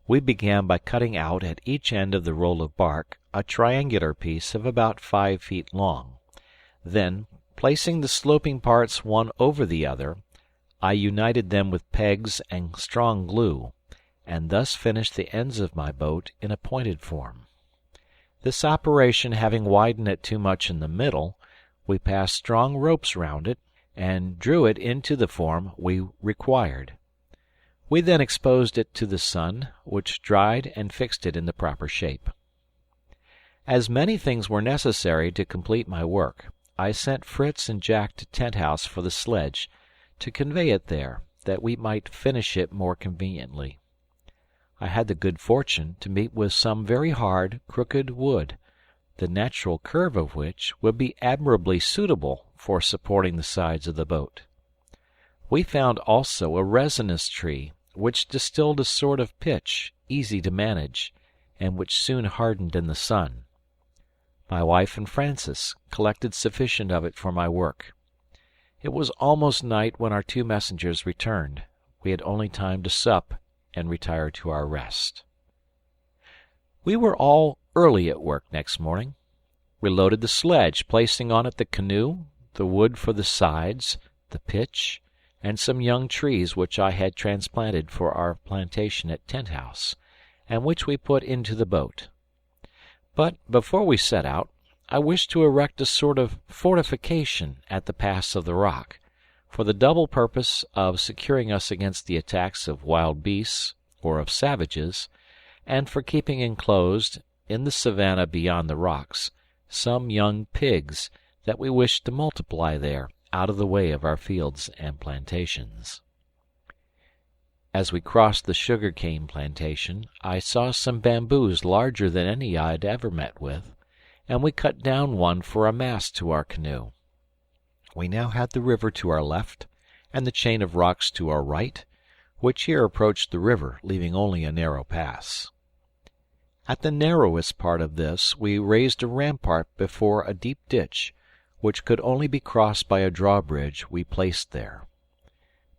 We began by cutting out at each end of the roll of bark a triangular piece of about 5 feet long. Then, placing the sloping parts one over the other, I united them with pegs and strong glue, and thus finished the ends of my boat in a pointed form. This operation having widened it too much in the middle, we passed strong ropes round it, and drew it into the form we required. We then exposed it to the sun, which dried and fixed it in the proper shape. As many things were necessary to complete my work, I sent Fritz and Jack to Tent House for the sledge, to convey it there, that we might finish it more conveniently. I had the good fortune to meet with some very hard, crooked wood, the natural curve of which would be admirably suitable for supporting the sides of the boat. We found also a resinous tree, which distilled a sort of pitch, easy to manage, and which soon hardened in the sun. My wife and Francis collected sufficient of it for my work. It was almost night when our 2 messengers returned. We had only time to sup and retire to our rest. We were all early at work next morning. We loaded the sledge, placing on it the canoe, the wood for the sides, the pitch, and some young trees which I had transplanted for our plantation at Tent House, and which we put into the boat. But before we set out, I wished to erect a sort of fortification at the pass of the rock, for the double purpose of securing us against the attacks of wild beasts or of savages, and for keeping enclosed, in the savannah beyond the rocks, some young pigs that we wished to multiply there, out of the way of our fields and plantations. As we crossed the sugar-cane plantation, I saw some bamboos larger than any I had ever met with, and we cut down one for a mast to our canoe. We now had the river to our left, and the chain of rocks to our right, which here approached the river, leaving only a narrow pass. At the narrowest part of this we raised a rampart before a deep ditch, which could only be crossed by a drawbridge we placed there.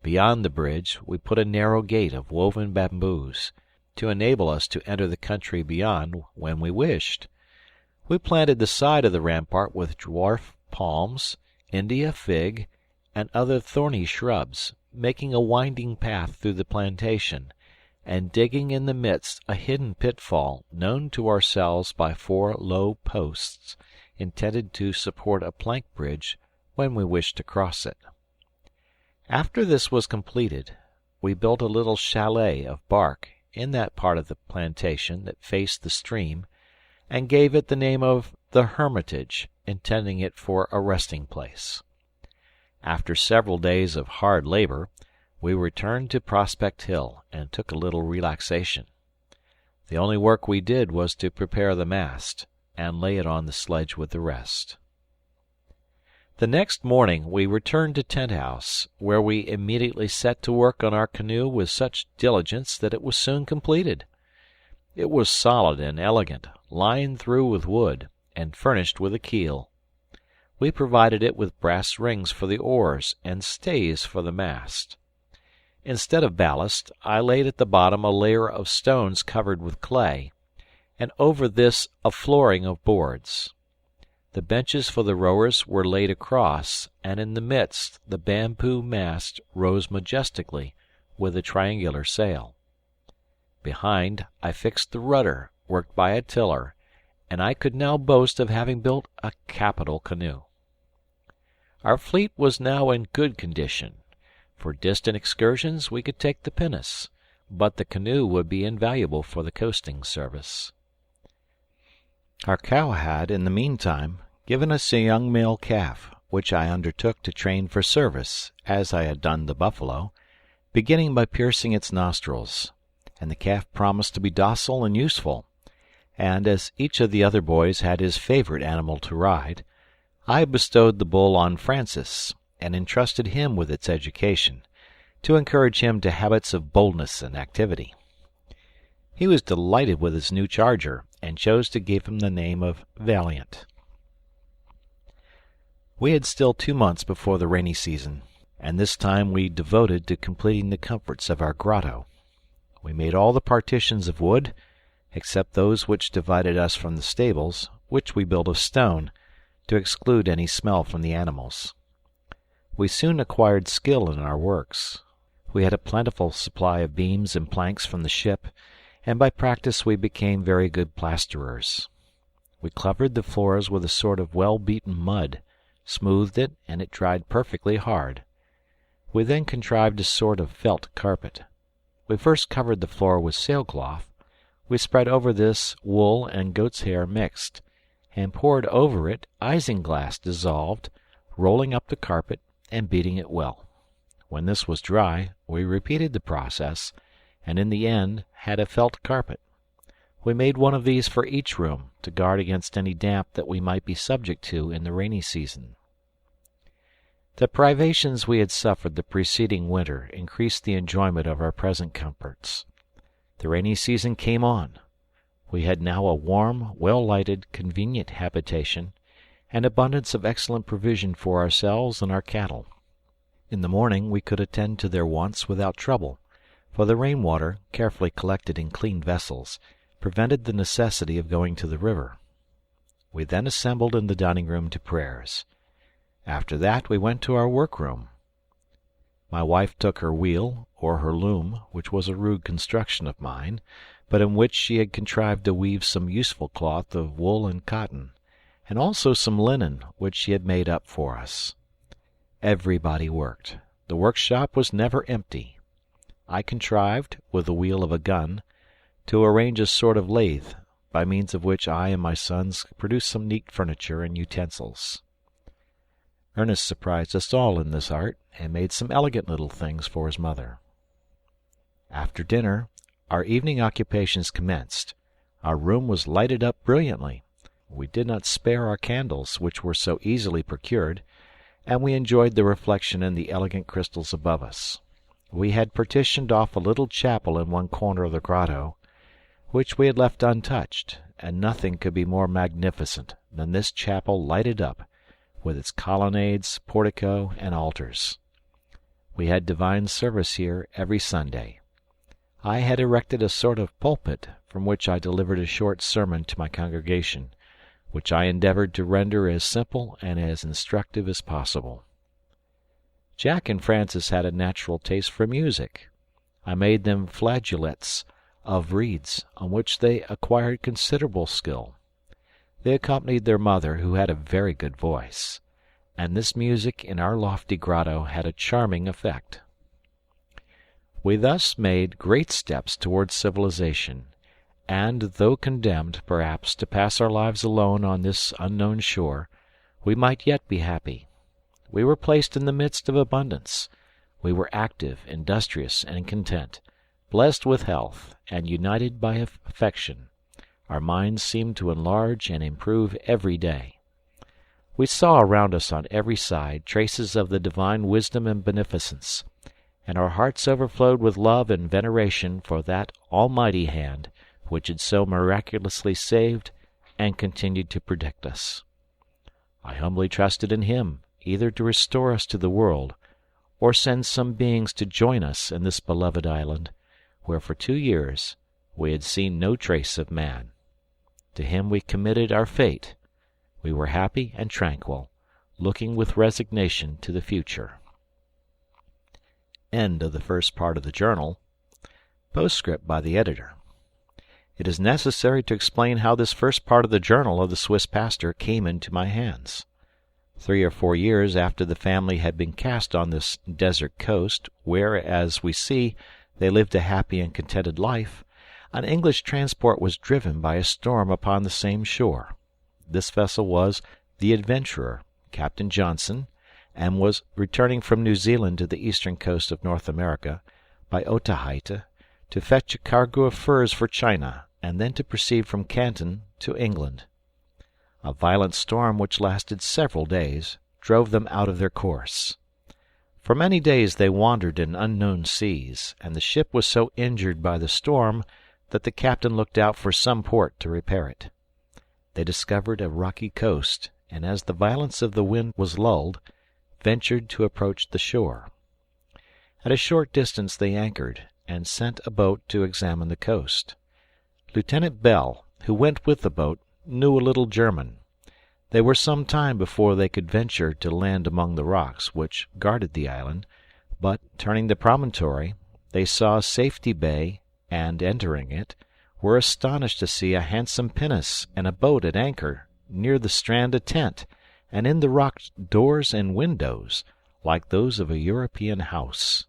Beyond the bridge we put a narrow gate of woven bamboos, to enable us to enter the country beyond when we wished. We planted the side of the rampart with dwarf palms, India fig, and other thorny shrubs, making a winding path through the plantation, and digging in the midst a hidden pitfall known to ourselves by 4 low posts, intended to support a plank bridge when we wished to cross it. After this was completed, we built a little chalet of bark in that part of the plantation that faced the stream, and gave it the name of the Hermitage, intending it for a resting place. After several days of hard labor, we returned to Prospect Hill and took a little relaxation. The only work we did was to prepare the mast, and lay it on the sledge with the rest. The next morning we returned to Tent House, where we immediately set to work on our canoe with such diligence that it was soon completed. It was solid and elegant, lined through with wood, and furnished with a keel. We provided it with brass rings for the oars and stays for the mast. Instead of ballast, I laid at the bottom a layer of stones covered with clay, and over this a flooring of boards. The benches for the rowers were laid across, and in the midst the bamboo mast rose majestically, with a triangular sail. Behind I fixed the rudder, worked by a tiller, and I could now boast of having built a capital canoe. Our fleet was now in good condition. For distant excursions we could take the pinnace, but the canoe would be invaluable for the coasting service. Our cow had, in the meantime, given us a young male calf, which I undertook to train for service, as I had done the buffalo, beginning by piercing its nostrils, and the calf promised to be docile and useful, and as each of the other boys had his favorite animal to ride, I bestowed the bull on Francis, and entrusted him with its education, to encourage him to habits of boldness and activity. He was delighted with his new charger, and chose to give him the name of Valiant. We had still 2 months before the rainy season, and this time we devoted to completing the comforts of our grotto. We made all the partitions of wood, except those which divided us from the stables, which we built of stone, to exclude any smell from the animals. We soon acquired skill in our works. We had a plentiful supply of beams and planks from the ship, and by practice we became very good plasterers. We covered the floors with a sort of well-beaten mud, smoothed it, and it dried perfectly hard. We then contrived a sort of felt carpet. We first covered the floor with sailcloth. We spread over this wool and goat's hair mixed, and poured over it isinglass dissolved, rolling up the carpet and beating it well. When this was dry, we repeated the process, and in the end had a felt carpet. We made one of these for each room, to guard against any damp that we might be subject to in the rainy season. The privations we had suffered the preceding winter increased the enjoyment of our present comforts. The rainy season came on. We had now a warm, well-lighted, convenient habitation, and abundance of excellent provision for ourselves and our cattle. In the morning we could attend to their wants without trouble, for the rain-water, carefully collected in clean vessels, prevented the necessity of going to the river. We then assembled in the dining-room to prayers. After that we went to our workroom. My wife took her wheel, or her loom, which was a rude construction of mine, but in which she had contrived to weave some useful cloth of wool and cotton, and also some linen, which she had made up for us. Everybody worked. The workshop was never empty. I contrived, with the wheel of a gun, to arrange a sort of lathe, by means of which I and my sons produced some neat furniture and utensils. Ernest surprised us all in this art, and made some elegant little things for his mother. After dinner, our evening occupations commenced. Our room was lighted up brilliantly. We did not spare our candles, which were so easily procured, and we enjoyed the reflection in the elegant crystals above us. We had partitioned off a little chapel in one corner of the grotto, which we had left untouched, and nothing could be more magnificent than this chapel lighted up, with its colonnades, portico, and altars. We had divine service here every Sunday. I had erected a sort of pulpit, from which I delivered a short sermon to my congregation, which I endeavored to render as simple and as instructive as possible. Jack and Francis had a natural taste for music. I made them flageolets of reeds, on which they acquired considerable skill. They accompanied their mother, who had a very good voice, and this music in our lofty grotto had a charming effect. We thus made great steps towards civilization, and though condemned, perhaps, to pass our lives alone on this unknown shore, we might yet be happy. We were placed in the midst of abundance. We were active, industrious, and content, blessed with health, and united by affection. Our minds seemed to enlarge and improve every day. We saw around us on every side traces of the divine wisdom and beneficence, and our hearts overflowed with love and veneration for that almighty hand which had so miraculously saved and continued to protect us. I humbly trusted in Him either to restore us to the world, or send some beings to join us in this beloved island, where for 2 years we had seen no trace of man. To Him we committed our fate. We were happy and tranquil, looking with resignation to the future. End of the first part of the journal. Postscript by the editor. It is necessary to explain how this first part of the journal of the Swiss pastor came into my hands. 3 or 4 years after the family had been cast on this desert coast, where, as we see, they lived a happy and contented life, an English transport was driven by a storm upon the same shore. This vessel was the Adventurer, Captain Johnson, and was returning from New Zealand to the eastern coast of North America by Otaheite to fetch a cargo of furs for China, and then to proceed from Canton to England. A violent storm, which lasted several days, drove them out of their course. For many days they wandered in unknown seas, and the ship was so injured by the storm that the captain looked out for some port to repair it. They discovered a rocky coast, and as the violence of the wind was lulled, ventured to approach the shore. At a short distance they anchored, and sent a boat to examine the coast. Lieutenant Bell, who went with the boat, knew a little German. They were some time before they could venture to land among the rocks which guarded the island, but, turning the promontory, they saw Safety Bay, and, entering it, were astonished to see a handsome pinnace and a boat at anchor, near the strand a tent, and in the rock doors and windows, like those of a European house.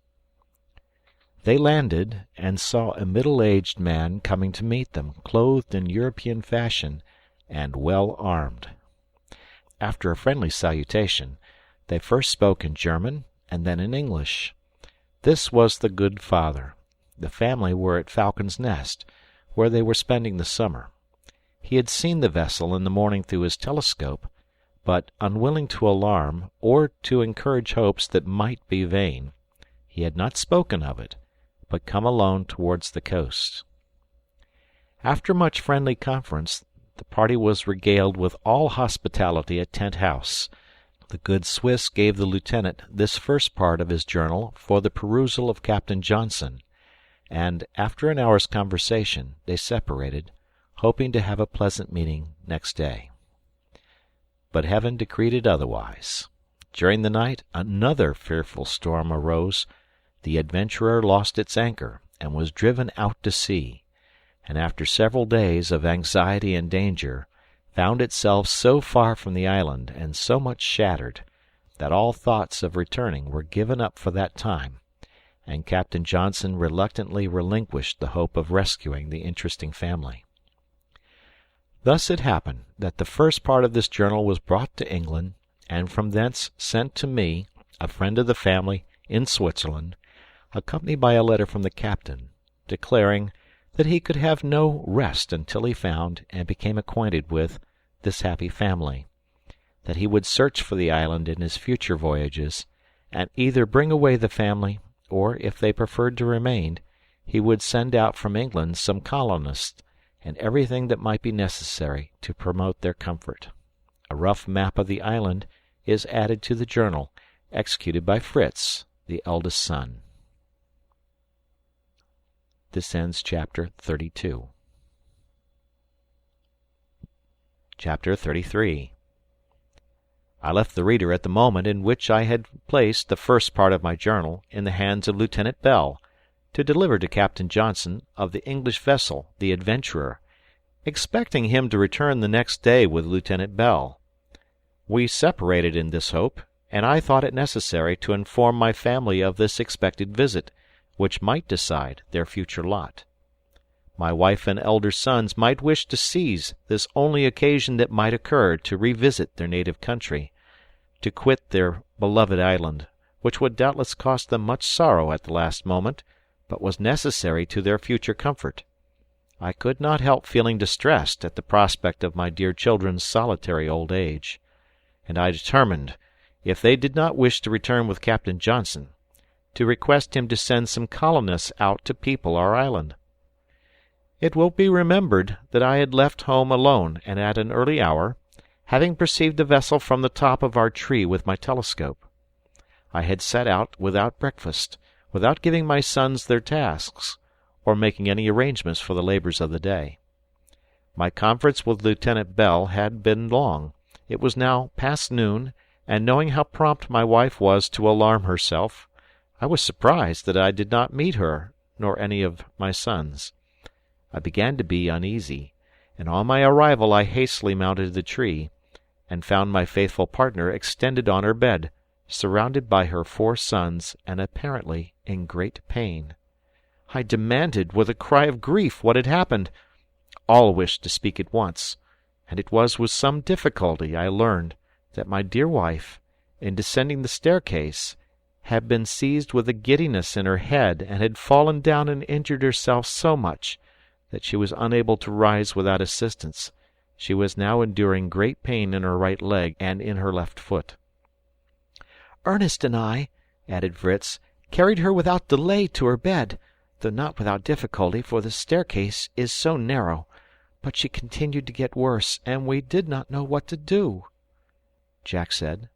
They landed, and saw a middle-aged man coming to meet them, clothed in European fashion, and well armed. After a friendly salutation, they first spoke in German, and then in English. This was the good father. The family were at Falcon's Nest, where they were spending the summer. He had seen the vessel in the morning through his telescope, but, unwilling to alarm, or to encourage hopes that might be vain, he had not spoken of it, but come alone towards the coast. After much friendly conference, the party was regaled with all hospitality at Tent House. The good Swiss gave the lieutenant this first part of his journal for the perusal of Captain Johnson, and, after an hour's conversation, they separated, hoping to have a pleasant meeting next day. But heaven decreed it otherwise. During the night another fearful storm arose. The Adventurer lost its anchor, and was driven out to sea, and after several days of anxiety and danger, found itself so far from the island, and so much shattered, that all thoughts of returning were given up for that time, and Captain Johnson reluctantly relinquished the hope of rescuing the interesting family. Thus it happened that the first part of this journal was brought to England, and from thence sent to me, a friend of the family, in Switzerland, accompanied by a letter from the captain, declaring that he could have no rest until he found and became acquainted with this happy family, that he would search for the island in his future voyages, and either bring away the family, or, if they preferred to remain, he would send out from England some colonists, and everything that might be necessary to promote their comfort. A rough map of the island is added to the journal, executed by Fritz, the eldest son. This ends chapter 32. Chapter 33. I left the reader at the moment in which I had placed the first part of my journal in the hands of Lieutenant Bell, to deliver to Captain Johnson of the English vessel, the Adventurer, expecting him to return the next day with Lieutenant Bell. We separated in this hope, and I thought it necessary to inform my family of this expected visit, which might decide their future lot. My wife and elder sons might wish to seize this only occasion that might occur to revisit their native country, to quit their beloved island, which would doubtless cost them much sorrow at the last moment, but was necessary to their future comfort. I could not help feeling distressed at the prospect of my dear children's solitary old age, and I determined, if they did not wish to return with Captain Johnson, to request him to send some colonists out to people our island. It will be remembered that I had left home alone and at an early hour, having perceived the vessel from the top of our tree with my telescope. I had set out without breakfast, without giving my sons their tasks, or making any arrangements for the labors of the day. My conference with Lieutenant Bell had been long. It was now past noon, and knowing how prompt my wife was to alarm herself, I was surprised that I did not meet her, nor any of my sons. I began to be uneasy, and on my arrival I hastily mounted the tree, and found my faithful partner extended on her bed, surrounded by her 4 sons, and apparently in great pain. I demanded, with a cry of grief, what had happened. All wished to speak at once, and it was with some difficulty I learned that my dear wife, in descending the staircase, had been seized with a giddiness in her head, and had fallen down and injured herself so much that she was unable to rise without assistance. She was now enduring great pain in her right leg and in her left foot. "Ernest and I," added Fritz, "carried her without delay to her bed, though not without difficulty, for the staircase is so narrow. But she continued to get worse, and we did not know what to do." Jack said,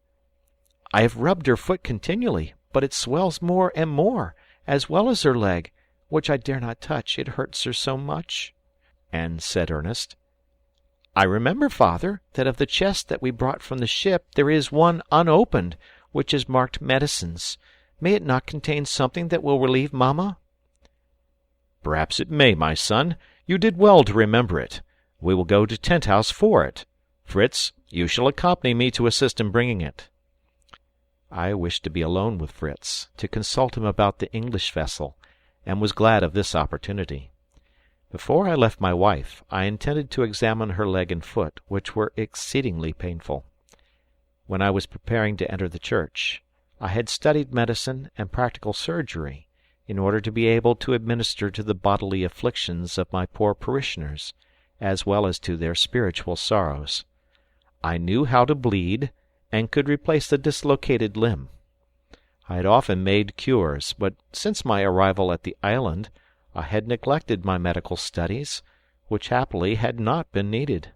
"I have rubbed her foot continually, but it swells more and more, as well as her leg, which I dare not touch, it hurts her so much." And said Ernest, "I remember, father, that of the chest that we brought from the ship there is one unopened, which is marked medicines. May it not contain something that will relieve mamma?" "Perhaps it may, my son. You did well to remember it. We will go to Tent House for it. Fritz, you shall accompany me to assist in bringing it." I wished to be alone with Fritz, to consult him about the English vessel, and was glad of this opportunity. Before I left my wife, I intended to examine her leg and foot, which were exceedingly painful. When I was preparing to enter the church, I had studied medicine and practical surgery, in order to be able to administer to the bodily afflictions of my poor parishioners, as well as to their spiritual sorrows. I knew how to bleed, and could replace the dislocated limb. I had often made cures, but since my arrival at the island I had neglected my medical studies, which happily had not been needed.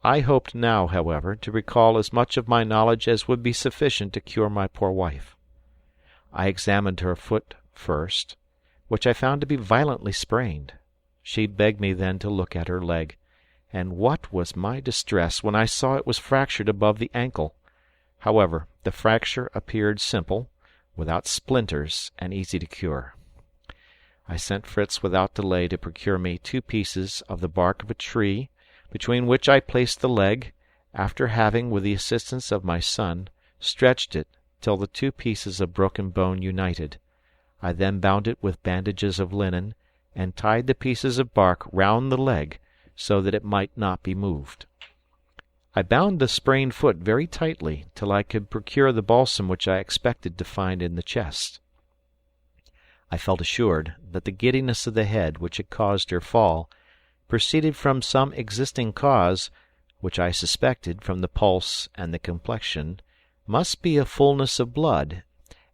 I hoped now, however, to recall as much of my knowledge as would be sufficient to cure my poor wife. I examined her foot first, which I found to be violently sprained. She begged me then to look at her leg, and what was my distress when I saw it was fractured above the ankle. However, the fracture appeared simple, without splinters, and easy to cure. I sent Fritz without delay to procure me 2 pieces of the bark of a tree, between which I placed the leg, after having, with the assistance of my son, stretched it till the 2 pieces of broken bone united. I then bound it with bandages of linen, and tied the pieces of bark round the leg, so that it might not be moved. I bound the sprained foot very tightly till I could procure the balsam which I expected to find in the chest. I felt assured that the giddiness of the head which had caused her fall proceeded from some existing cause, which I suspected, from the pulse and the complexion, must be a fullness of blood,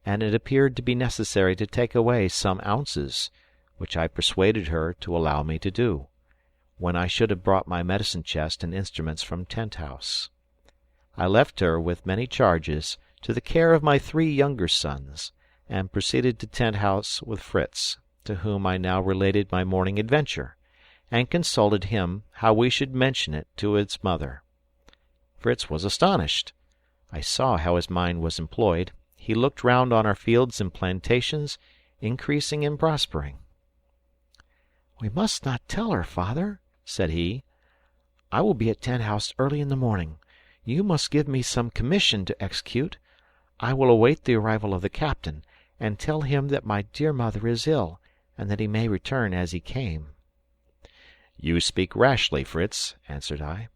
and it appeared to be necessary to take away some ounces, which I persuaded her to allow me to do, when I should have brought my medicine chest and instruments from Tent-house. I left her, with many charges, to the care of my 3 younger sons, and proceeded to Tent-house with Fritz, to whom I now related my morning adventure, and consulted him how we should mention it to its mother. Fritz was astonished. I saw how his mind was employed. He looked round on our fields and plantations, increasing and prospering. "We must not tell her, father," said he. "I will be at Tent-house early in the morning. You must give me some commission to execute. I will await the arrival of the captain, and tell him that my dear mother is ill, and that he may return as he came." "You speak rashly, Fritz," answered I.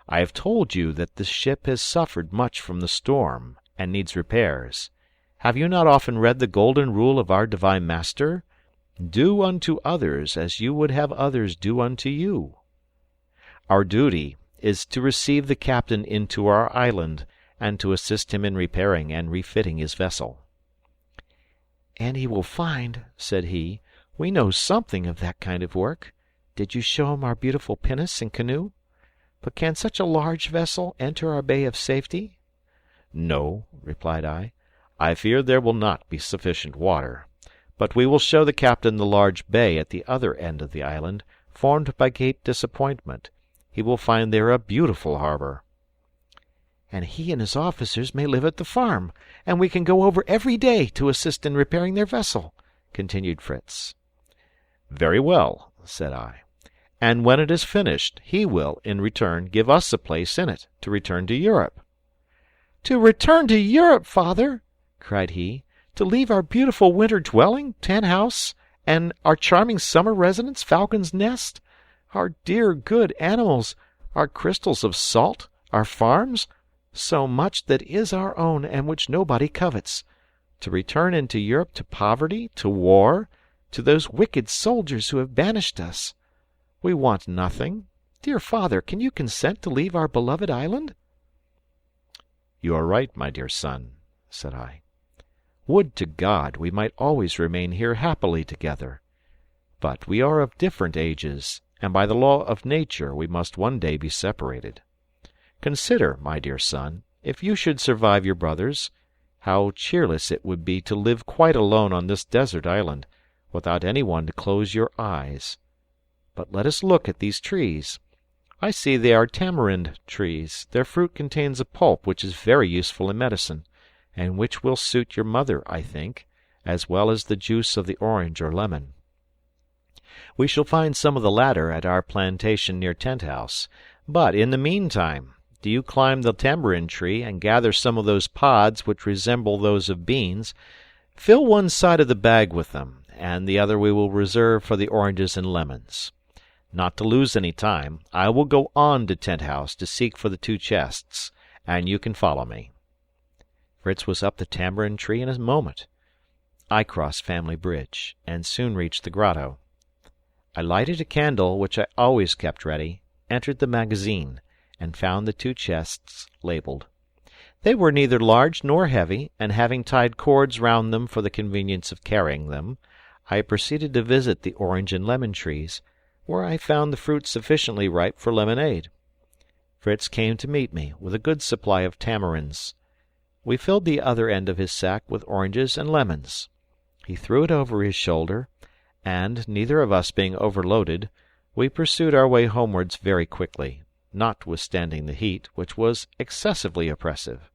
"I have told you that this ship has suffered much from the storm, and needs repairs. Have you not often read the golden rule of our divine Master? Do unto others as you would have others do unto you. Our duty is to receive the captain into our island, and to assist him in repairing and refitting his vessel." "And he will find," said he, "we know something of that kind of work. Did you show him our beautiful pinnace and canoe? But can such a large vessel enter our bay of safety?" "No," replied I. "I fear there will not be sufficient water. But we will show the captain the large bay at the other end of the island, formed by Cape Disappointment. He will find there a beautiful harbor." "And he and his officers may live at the farm, and we can go over every day to assist in repairing their vessel," continued Fritz. "Very well," said I. "And when it is finished, he will, in return, give us a place in it, to return to Europe." "To return to Europe, father!" cried he. "To leave our beautiful winter dwelling, Tent-house, and our charming summer residence, Falcon's Nest, our dear good animals, our crystals of salt, our farms, so much that is our own and which nobody covets, to return into Europe to poverty, to war, to those wicked soldiers who have banished us. We want nothing. Dear father, can you consent to leave our beloved island?" "You are right, my dear son," said I. "Would to God we might always remain here happily together. But we are of different ages, and by the law of nature we must one day be separated. Consider, my dear son, if you should survive your brothers, how cheerless it would be to live quite alone on this desert island, without any one to close your eyes. But let us look at these trees. I see they are tamarind trees. Their fruit contains a pulp which is very useful in medicine, and which will suit your mother, I think, as well as the juice of the orange or lemon. We shall find some of the latter at our plantation near Tent-house. But in the meantime, do you climb the tamarind tree and gather some of those pods which resemble those of beans. Fill one side of the bag with them, and the other we will reserve for the oranges and lemons. Not to lose any time, I will go on to Tent-house to seek for the 2 chests, and you can follow me." Fritz was up the tamarind tree in a moment. I crossed Family Bridge, and soon reached the grotto. I lighted a candle, which I always kept ready, entered the magazine, and found the 2 chests labelled. They were neither large nor heavy, and having tied cords round them for the convenience of carrying them, I proceeded to visit the orange and lemon trees, where I found the fruit sufficiently ripe for lemonade. Fritz came to meet me, with a good supply of tamarinds. We filled the other end of his sack with oranges and lemons. He threw it over his shoulder, and, neither of us being overloaded, we pursued our way homewards very quickly, notwithstanding the heat, which was excessively oppressive,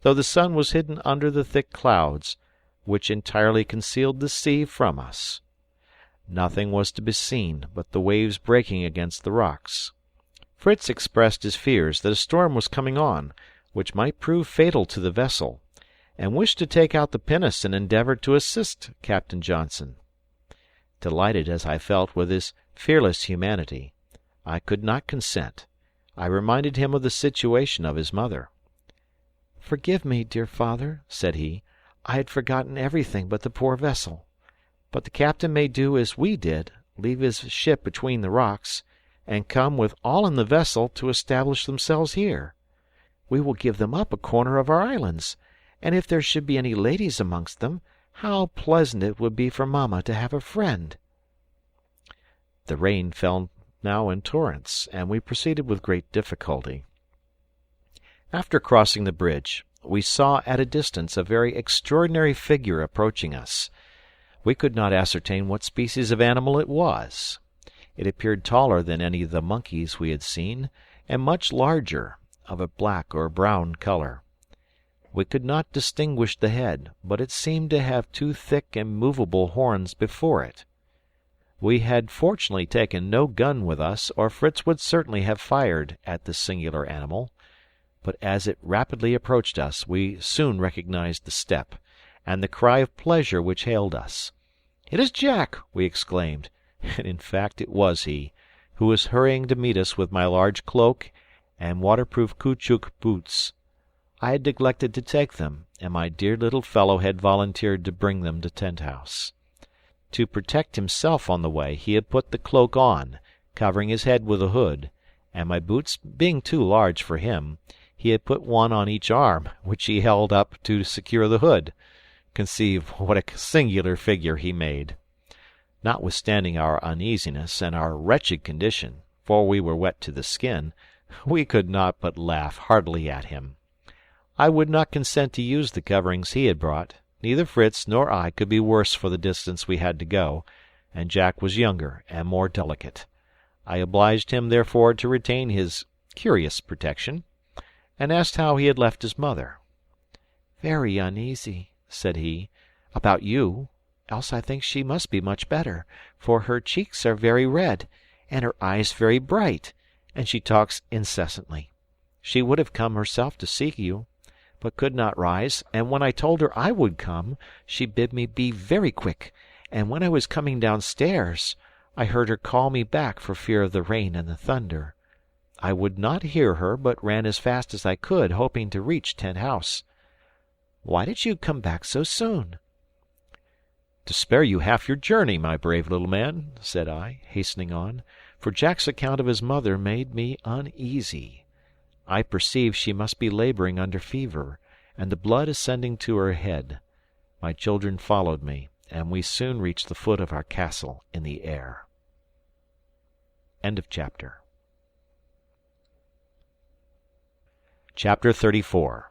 though the sun was hidden under the thick clouds, which entirely concealed the sea from us. Nothing was to be seen but the waves breaking against the rocks. Fritz expressed his fears that a storm was coming on, which might prove fatal to the vessel, and wished to take out the pinnace and endeavour to assist Captain Johnson. Delighted as I felt with his fearless humanity, I could not consent. I reminded him of the situation of his mother. "Forgive me, dear father," said he. "I had forgotten everything but the poor vessel. But the captain may do as we did, leave his ship between the rocks, and come with all in the vessel to establish themselves here. We will give them up a corner of our islands, and if there should be any ladies amongst them, how pleasant it would be for mamma to have a friend." The rain fell now in torrents, and we proceeded with great difficulty. After crossing the bridge, we saw at a distance a very extraordinary figure approaching us. We could not ascertain what species of animal it was. It appeared taller than any of the monkeys we had seen, and much larger, of a black or brown color. We could not distinguish the head, but it seemed to have two thick and movable horns before it. We had fortunately taken no gun with us, or Fritz would certainly have fired at this singular animal. But as it rapidly approached us, we soon recognized the step, and the cry of pleasure which hailed us. "It is Jack!" we exclaimed, and in fact it was he, who was hurrying to meet us with my large cloak and waterproof caoutchouc boots. I had neglected to take them, and my dear little fellow had volunteered to bring them to Tent House. To protect himself on the way, he had put the cloak on, covering his head with a hood, and my boots being too large for him, he had put one on each arm, which he held up to secure the hood. Conceive what a singular figure he made. Notwithstanding our uneasiness and our wretched condition, for we were wet to the skin, we could not but laugh heartily at him. I would not consent to use the coverings he had brought. Neither Fritz nor I could be worse for the distance we had to go, and Jack was younger and more delicate. I obliged him, therefore, to retain his curious protection, and asked how he had left his mother. "Very uneasy," said he, "about you, else I think she must be much better, for her cheeks are very red, and her eyes very bright, and she talks incessantly. She would have come herself to see you, but could not rise, and when I told her I would come, she bid me be very quick, and when I was coming downstairs, I heard her call me back for fear of the rain and the thunder. I would not hear her, but ran as fast as I could, hoping to reach Tent House. Why did you come back so soon?" "To spare you half your journey, my brave little man," said I, hastening on, for Jack's account of his mother made me uneasy. I perceived she must be labouring under fever, and the blood ascending to her head. My children followed me, and we soon reached the foot of our castle in the air. End of chapter. Chapter 34.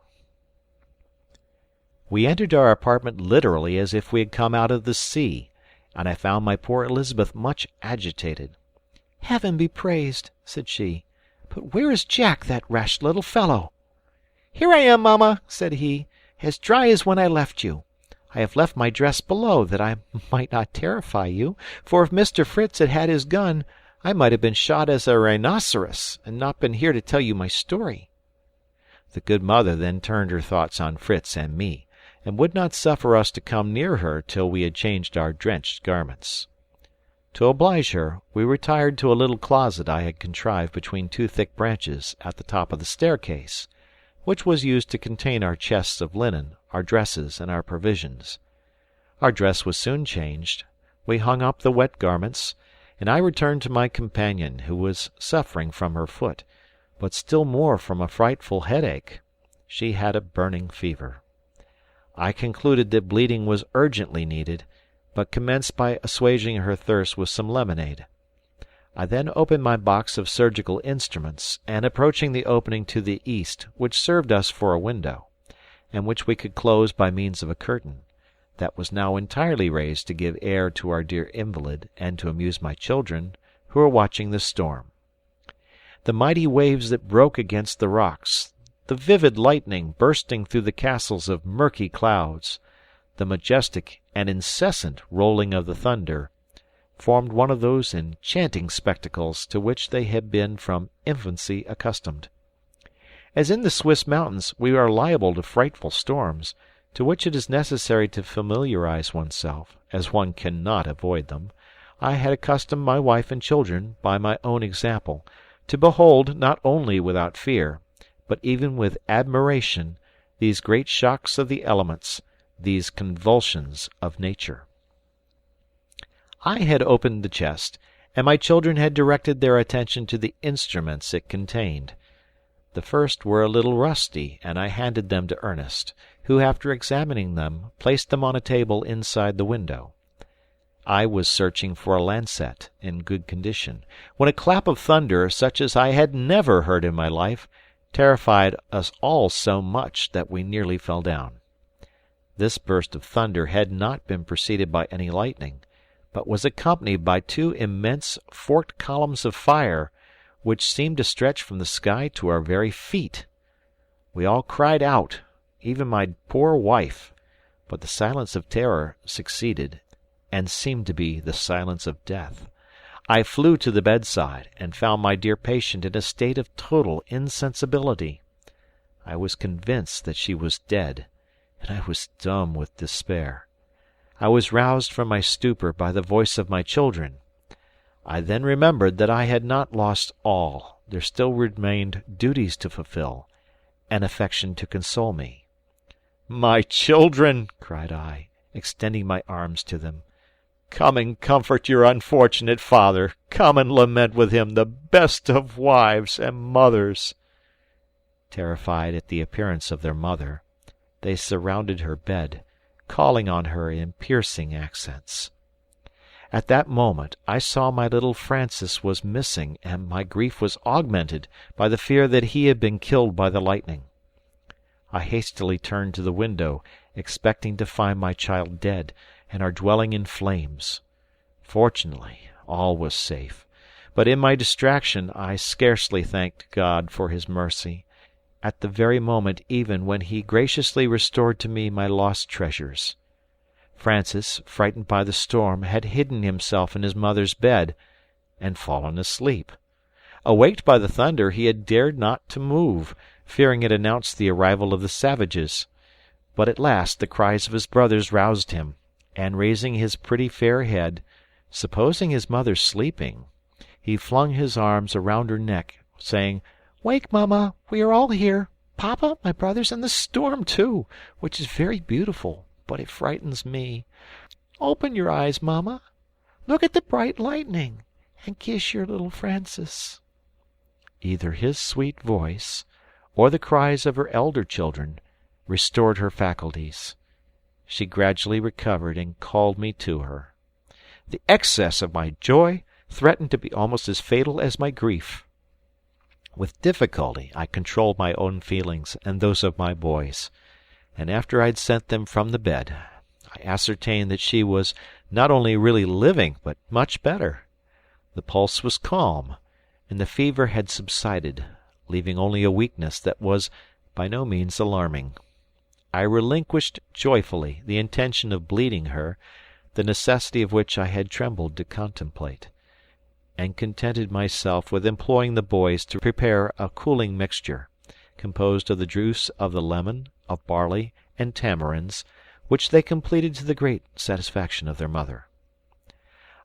We entered our apartment literally as if we had come out of the sea, and I found my poor Elizabeth much agitated. "Heaven be praised," said she. "But where is Jack, that rash little fellow?" "Here I am, mamma," said he, "as dry as when I left you. I have left my dress below, that I might not terrify you, for if Mr. Fritz had had his gun, I might have been shot as a rhinoceros, and not been here to tell you my story." The good mother then turned her thoughts on Fritz and me, and would not suffer us to come near her till we had changed our drenched garments. To oblige her, we retired to a little closet I had contrived between two thick branches at the top of the staircase, which was used to contain our chests of linen, our dresses, and our provisions. Our dress was soon changed. We hung up the wet garments, and I returned to my companion, who was suffering from her foot, but still more from a frightful headache. She had a burning fever. I concluded that bleeding was urgently needed, but commenced by assuaging her thirst with some lemonade. I then opened my box of surgical instruments, and approaching the opening to the east, which served us for a window, and which we could close by means of a curtain, that was now entirely raised to give air to our dear invalid and to amuse my children, who were watching the storm. The mighty waves that broke against the rocks, the vivid lightning bursting through the castles of murky clouds, the majestic and incessant rolling of the thunder, formed one of those enchanting spectacles to which they had been from infancy accustomed. As in the Swiss mountains we are liable to frightful storms, to which it is necessary to familiarize oneself, as one cannot avoid them, I had accustomed my wife and children, by my own example, to behold, not only without fear, but even with admiration, these great shocks of the elements, these convulsions of nature. I had opened the chest, and my children had directed their attention to the instruments it contained. The first were a little rusty, and I handed them to Ernest, who, after examining them, placed them on a table inside the window. I was searching for a lancet in good condition, when a clap of thunder, such as I had never heard in my life, terrified us all so much that we nearly fell down. This burst of thunder had not been preceded by any lightning, but was accompanied by two immense forked columns of fire, which seemed to stretch from the sky to our very feet. We all cried out, even my poor wife, but the silence of terror succeeded, and seemed to be the silence of death. I flew to the bedside, and found my dear patient in a state of total insensibility. I was convinced that she was dead, and I was dumb with despair. I was roused from my stupor by the voice of my children. I then remembered that I had not lost all. There still remained duties to fulfill, and affection to console me. "My children!" cried I, extending my arms to them. "Come and comfort your unfortunate father. Come and lament with him, the best of wives and mothers." Terrified at the appearance of their mother, they surrounded her bed, calling on her in piercing accents. At that moment I saw my little Francis was missing, and my grief was augmented by the fear that he had been killed by the lightning. I hastily turned to the window, expecting to find my child dead, and our dwelling in flames. Fortunately, all was safe, but in my distraction I scarcely thanked God for his mercy, at the very moment even when he graciously restored to me my lost treasures. Francis, frightened by the storm, had hidden himself in his mother's bed, and fallen asleep. Awaked by the thunder, he had dared not to move, fearing it announced the arrival of the savages. But at last the cries of his brothers roused him, and raising his pretty fair head, supposing his mother sleeping, he flung his arms around her neck, saying, "Wake, mamma, we are all here, papa, my brothers, and the storm too, which is very beautiful, but it frightens me. Open your eyes, mamma. Look at the bright lightning, and kiss your little Francis." Either his sweet voice, or the cries of her elder children, restored her faculties. She gradually recovered and called me to her. The excess of my joy threatened to be almost as fatal as my grief. With difficulty I controlled my own feelings and those of my boys, and after I had sent them from the bed, I ascertained that she was not only really living, but much better. The pulse was calm, and the fever had subsided, leaving only a weakness that was by no means alarming. I relinquished joyfully the intention of bleeding her, the necessity of which I had trembled to contemplate, and contented myself with employing the boys to prepare a cooling mixture, composed of the juice of the lemon, of barley, and tamarinds, which they completed to the great satisfaction of their mother.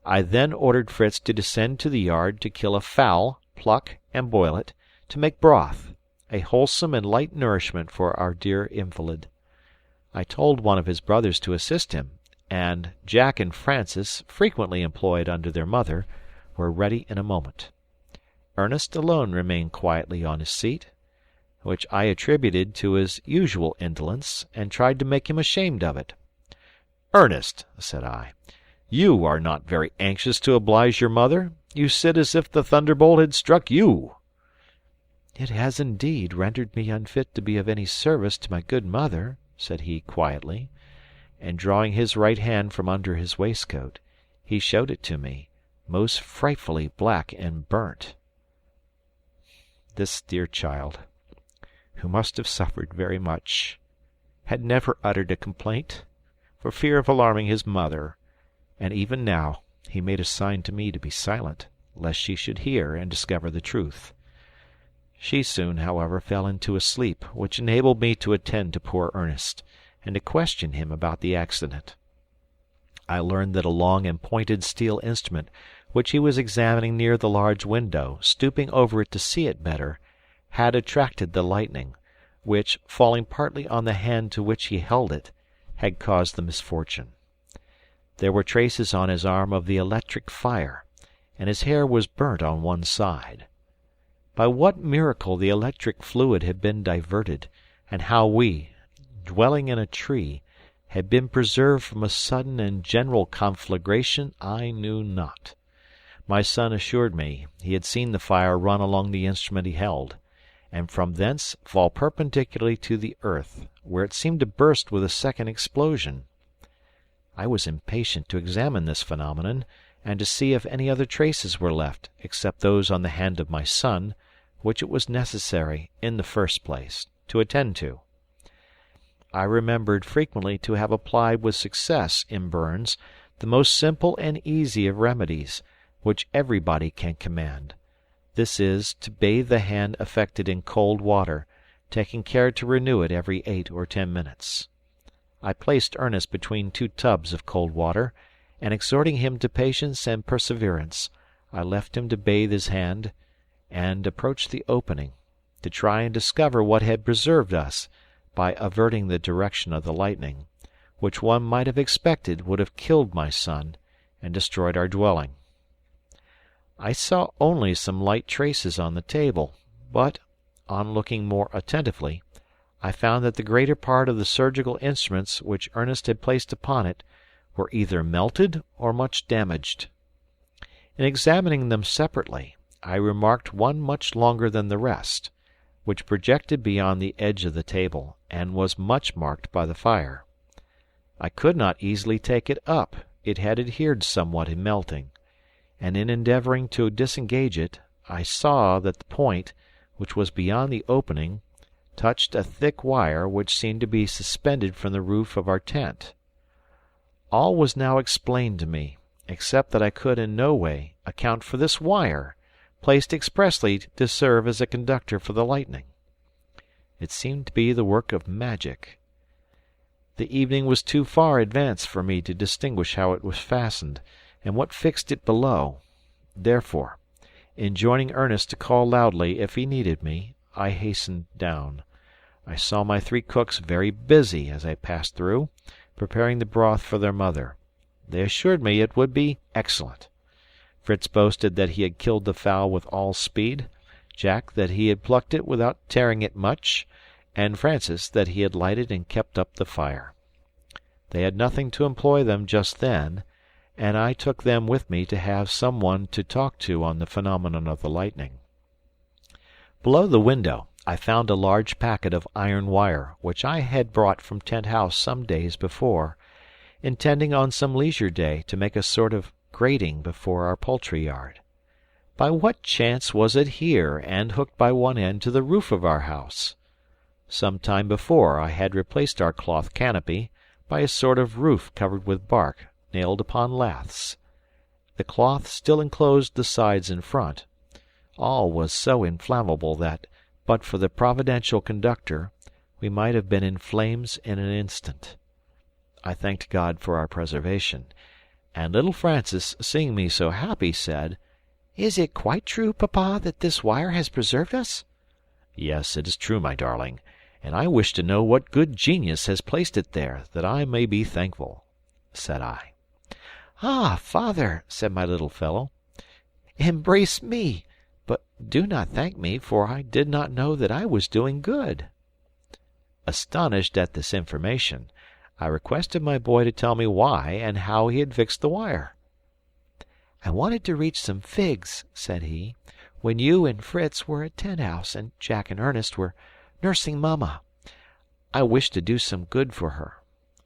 I then ordered Fritz to descend to the yard to kill a fowl, pluck, and boil it, to make broth, a wholesome and light nourishment for our dear invalid. I told one of his brothers to assist him, and Jack and Francis, frequently employed under their mother, were ready in a moment. Ernest alone remained quietly on his seat, which I attributed to his usual indolence, and tried to make him ashamed of it. "Ernest," said I, "you are not very anxious to oblige your mother. You sit as if the thunderbolt had struck you." "It has indeed rendered me unfit to be of any service to my good mother," said he quietly, and drawing his right hand from under his waistcoat, he showed it to me, most frightfully black and burnt. This dear child, who must have suffered very much, had never uttered a complaint, for fear of alarming his mother, and even now he made a sign to me to be silent, lest she should hear and discover the truth. She soon, however, fell into a sleep, which enabled me to attend to poor Ernest, and to question him about the accident. I learned that a long and pointed steel instrument, which he was examining near the large window, stooping over it to see it better, had attracted the lightning, which, falling partly on the hand to which he held it, had caused the misfortune. There were traces on his arm of the electric fire, and his hair was burnt on one side. By what miracle the electric fluid had been diverted, and how we, dwelling in a tree, had been preserved from a sudden and general conflagration, I knew not. My son assured me he had seen the fire run along the instrument he held, and from thence fall perpendicularly to the earth, where it seemed to burst with a second explosion. I was impatient to examine this phenomenon, and to see if any other traces were left, except those on the hand of my son, which it was necessary, in the first place, to attend to. I remembered frequently to have applied with success, in burns, the most simple and easy of remedies, which everybody can command. This is, to bathe the hand affected in cold water, taking care to renew it every 8 or 10 minutes. I placed Ernest between 2 tubs of cold water, and exhorting him to patience and perseverance, I left him to bathe his hand, and approached the opening, to try and discover what had preserved us, by averting the direction of the lightning, which one might have expected would have killed my son, and destroyed our dwelling. I saw only some light traces on the table, but, on looking more attentively, I found that the greater part of the surgical instruments which Ernest had placed upon it were either melted or much damaged. In examining them separately, I remarked one much longer than the rest, which projected beyond the edge of the table, and was much marked by the fire. I could not easily take it up, it had adhered somewhat in melting, and in endeavouring to disengage it, I saw that the point, which was beyond the opening, touched a thick wire which seemed to be suspended from the roof of our tent. All was now explained to me, except that I could in no way account for this wire, placed expressly to serve as a conductor for the lightning. It seemed to be the work of magic. The evening was too far advanced for me to distinguish how it was fastened, and what fixed it below. Therefore, enjoining Ernest to call loudly if he needed me, I hastened down. I saw my 3 cooks very busy as I passed through, preparing the broth for their mother. They assured me it would be excellent. Fritz boasted that he had killed the fowl with all speed, Jack that he had plucked it without tearing it much, and Francis that he had lighted and kept up the fire. They had nothing to employ them just then, and I took them with me to have some one to talk to on the phenomenon of the lightning. Below the window I found a large packet of iron wire, which I had brought from Tent House some days before, intending on some leisure day to make a sort of grating before our poultry yard. By what chance was it here, and hooked by one end to the roof of our house? Some time before I had replaced our cloth canopy by a sort of roof covered with bark, nailed upon laths. The cloth still enclosed the sides and front. All was so inflammable that, but for the providential conductor, we might have been in flames in an instant. I thanked God for our preservation, and little Francis, seeing me so happy, said, "Is it quite true, Papa, that this wire has preserved us?" "Yes, it is true, my darling, and I wish to know what good genius has placed it there, that I may be thankful," said I. "Ah, Father," said my little fellow, "embrace me, but do not thank me, for I did not know that I was doing good." Astonished at this information, I requested my boy to tell me why and how he had fixed the wire. "I wanted to reach some figs," said he, "when you and Fritz were at Tent House, and Jack and Ernest were nursing Mamma. I wished to do some good for her.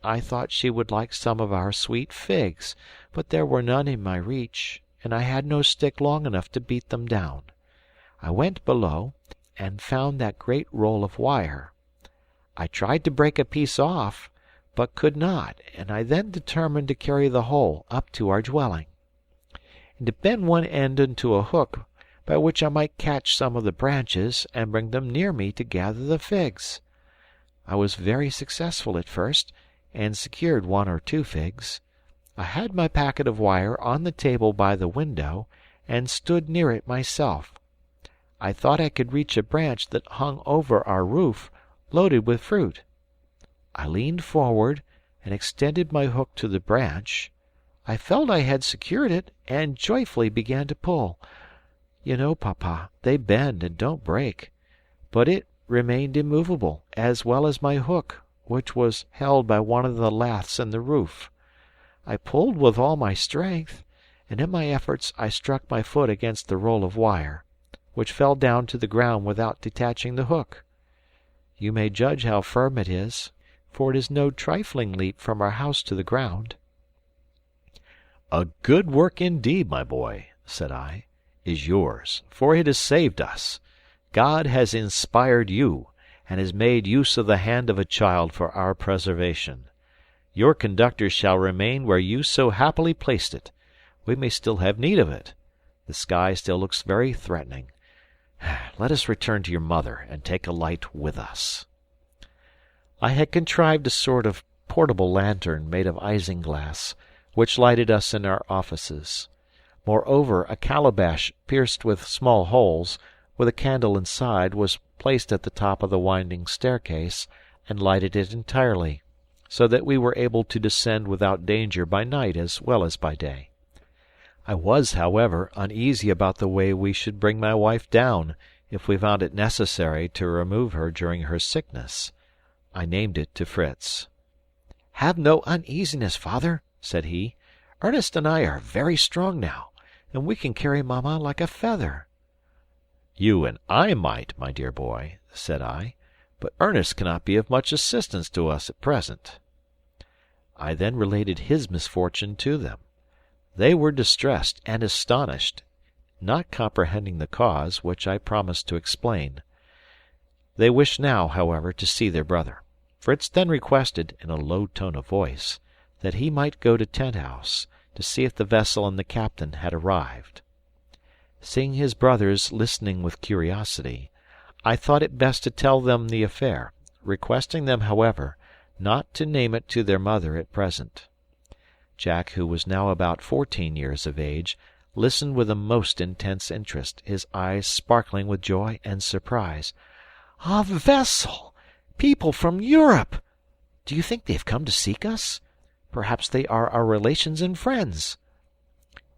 I thought she would like some of our sweet figs, but there were none in my reach, and I had no stick long enough to beat them down. I went below, and found that great roll of wire. I tried to break a piece off, but could not, and I then determined to carry the whole up to our dwelling, and to bend one end into a hook, by which I might catch some of the branches and bring them near me to gather the figs. I was very successful at first, and secured 1 or 2 figs. I had my packet of wire on the table by the window, and stood near it myself. I thought I could reach a branch that hung over our roof, loaded with fruit. I leaned forward, and extended my hook to the branch. I felt I had secured it, and joyfully began to pull. You know, Papa, they bend and don't break. But it remained immovable, as well as my hook, which was held by one of the laths in the roof. I pulled with all my strength, and in my efforts I struck my foot against the roll of wire, which fell down to the ground without detaching the hook. You may judge how firm it is, for it is no trifling leap from our house to the ground. A good work indeed, my boy, said I, is yours, for it has saved us. God has inspired you, and has made use of the hand of a child for our preservation. Your conductor shall remain where you so happily placed it. We may still have need of it. The sky still looks very threatening. Let us return to your mother, and take a light with us. I had contrived a sort of portable lantern made of isinglass, which lighted us in our offices. Moreover, a calabash pierced with small holes, with a candle inside, was placed at the top of the winding staircase, and lighted it entirely, so that we were able to descend without danger by night as well as by day. I was, however, uneasy about the way we should bring my wife down, if we found it necessary to remove her during her sickness. I named it to Fritz. "Have no uneasiness, father," said he. "Ernest and I are very strong now, and we can carry Mamma like a feather." "You and I might, my dear boy," said I, "but Ernest cannot be of much assistance to us at present." I then related his misfortune to them. They were distressed and astonished, not comprehending the cause, which I promised to explain. They wished now, however, to see their brother. Fritz then requested, in a low tone of voice, that he might go to Tent-House, to see if the vessel and the captain had arrived. Seeing his brothers listening with curiosity, I thought it best to tell them the affair, requesting them, however, not to name it to their mother at present. Jack, who was now about 14 years of age, listened with a most intense interest, his eyes sparkling with joy and surprise. "A vessel! People from Europe! Do you think they've come to seek us? Perhaps they are our relations and friends."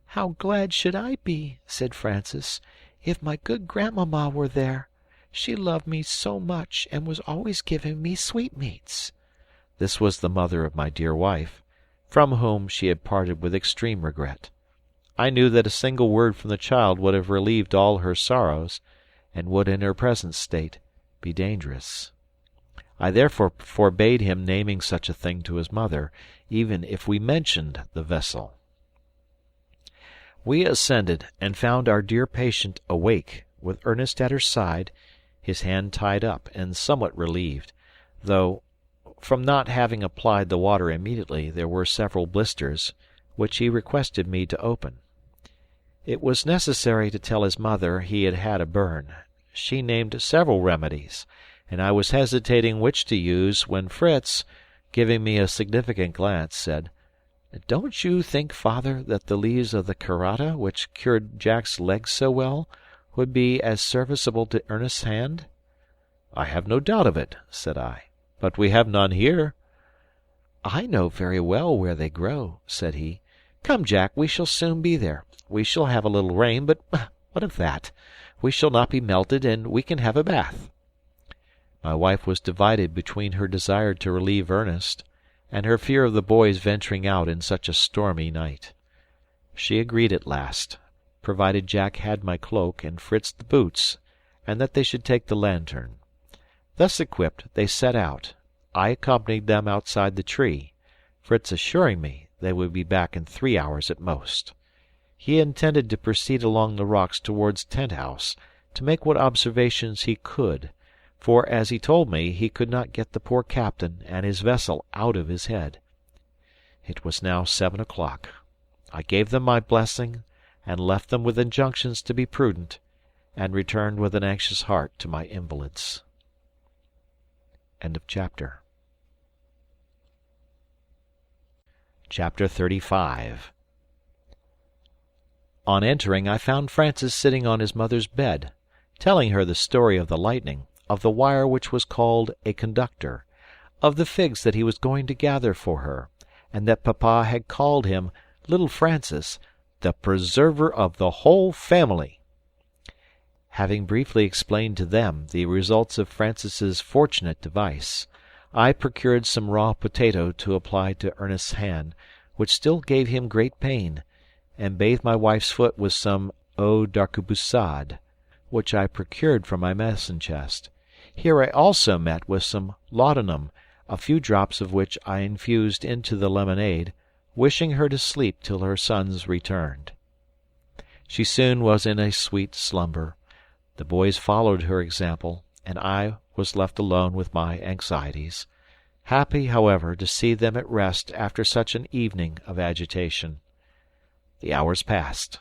"How glad should I be," said Francis, "if my good grandmamma were there. She loved me so much, and was always giving me sweetmeats." This was the mother of my dear wife, from whom she had parted with extreme regret. I knew that a single word from the child would have relieved all her sorrows, and would in her present state be dangerous. I therefore forbade him naming such a thing to his mother, even if we mentioned the vessel. We ascended, and found our dear patient awake, with Ernest at her side, his hand tied up, and somewhat relieved, though, from not having applied the water immediately, there were several blisters, which he requested me to open. It was necessary to tell his mother he had had a burn. She named several remedies, and I was hesitating which to use, when Fritz, giving me a significant glance, said, "Don't you think, father, that the leaves of the karata, which cured Jack's leg so well, would be as serviceable to Ernest's hand?" "I have no doubt of it," said I, "but we have none here." "I know very well where they grow," said he. "Come, Jack, we shall soon be there. We shall have a little rain, but what of that? We shall not be melted, and we can have a bath." My wife was divided between her desire to relieve Ernest, and her fear of the boys venturing out in such a stormy night. She agreed at last, provided Jack had my cloak and Fritz the boots, and that they should take the lantern. Thus equipped, they set out. I accompanied them outside the tree, Fritz assuring me they would be back in 3 hours at most. He intended to proceed along the rocks towards Tent-House, to make what observations he could, for, as he told me, he could not get the poor captain and his vessel out of his head. It was now 7 o'clock. I gave them my blessing, and left them with injunctions to be prudent, and returned with an anxious heart to my invalids. End of chapter. Chapter 35. On entering, I found Francis sitting on his mother's bed, telling her the story of the lightning, of the wire which was called a conductor, of the figs that he was going to gather for her, and that papa had called him little Francis, the preserver of the whole family." Having briefly explained to them the results of Francis's fortunate device, I procured some raw potato to apply to Ernest's hand, which still gave him great pain, and bathed my wife's foot with some eau d'arquebusade, which I procured from my medicine chest. Here I also met with some laudanum, a few drops of which I infused into the lemonade, wishing her to sleep till her sons returned. She soon was in a sweet slumber. The boys followed her example, and I was left alone with my anxieties, happy, however, to see them at rest after such an evening of agitation. The hours passed.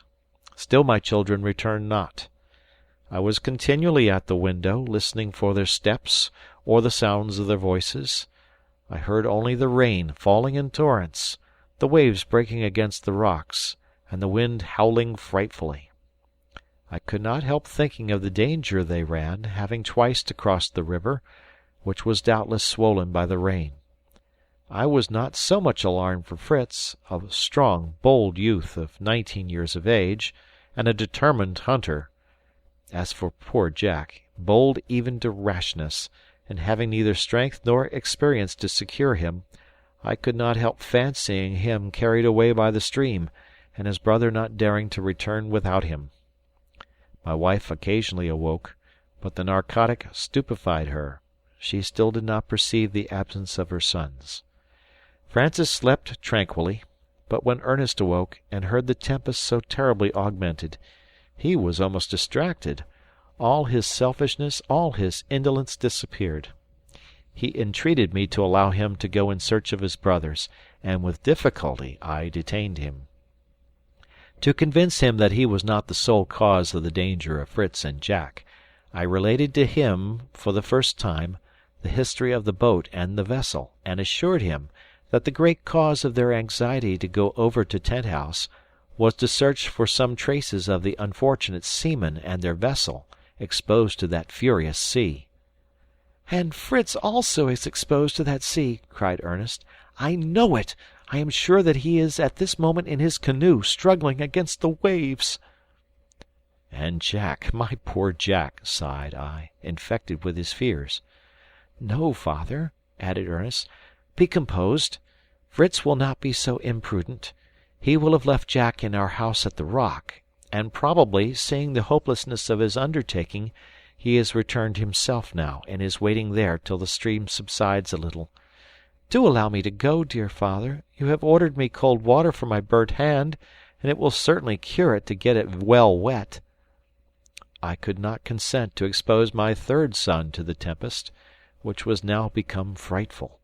Still my children returned not. I was continually at the window, listening for their steps or the sounds of their voices. I heard only the rain falling in torrents, the waves breaking against the rocks, and the wind howling frightfully. I could not help thinking of the danger they ran, having twice to cross the river, which was doubtless swollen by the rain. I was not so much alarmed for Fritz, a strong, bold youth of 19 years of age, and a determined hunter. As for poor Jack, bold even to rashness, and having neither strength nor experience to secure him, I could not help fancying him carried away by the stream, and his brother not daring to return without him. My wife occasionally awoke, but the narcotic stupefied her. She still did not perceive the absence of her sons. Francis slept tranquilly, but when Ernest awoke, and heard the tempest so terribly augmented, he was almost distracted. All his selfishness, all his indolence disappeared. He entreated me to allow him to go in search of his brothers, and with difficulty I detained him. To convince him that he was not the sole cause of the danger of Fritz and Jack, I related to him, for the first time, the history of the boat and the vessel, and assured him that the great cause of their anxiety to go over to Tent-House was to search for some traces of the unfortunate seamen and their vessel, exposed to that furious sea. "And Fritz also is exposed to that sea," cried Ernest. "I know it. I am sure that he is at this moment in his canoe, struggling against the waves." "And Jack, my poor Jack," sighed I, infected with his fears. "No, father," added Ernest. "Be composed. Fritz will not be so imprudent. He will have left Jack in our house at the rock, and probably, seeing the hopelessness of his undertaking, he has returned himself now, and is waiting there till the stream subsides a little. Do allow me to go, dear father. You have ordered me cold water for my burnt hand, and it will certainly cure it to get it well wet." I could not consent to expose my third son to the tempest, which was now become frightful.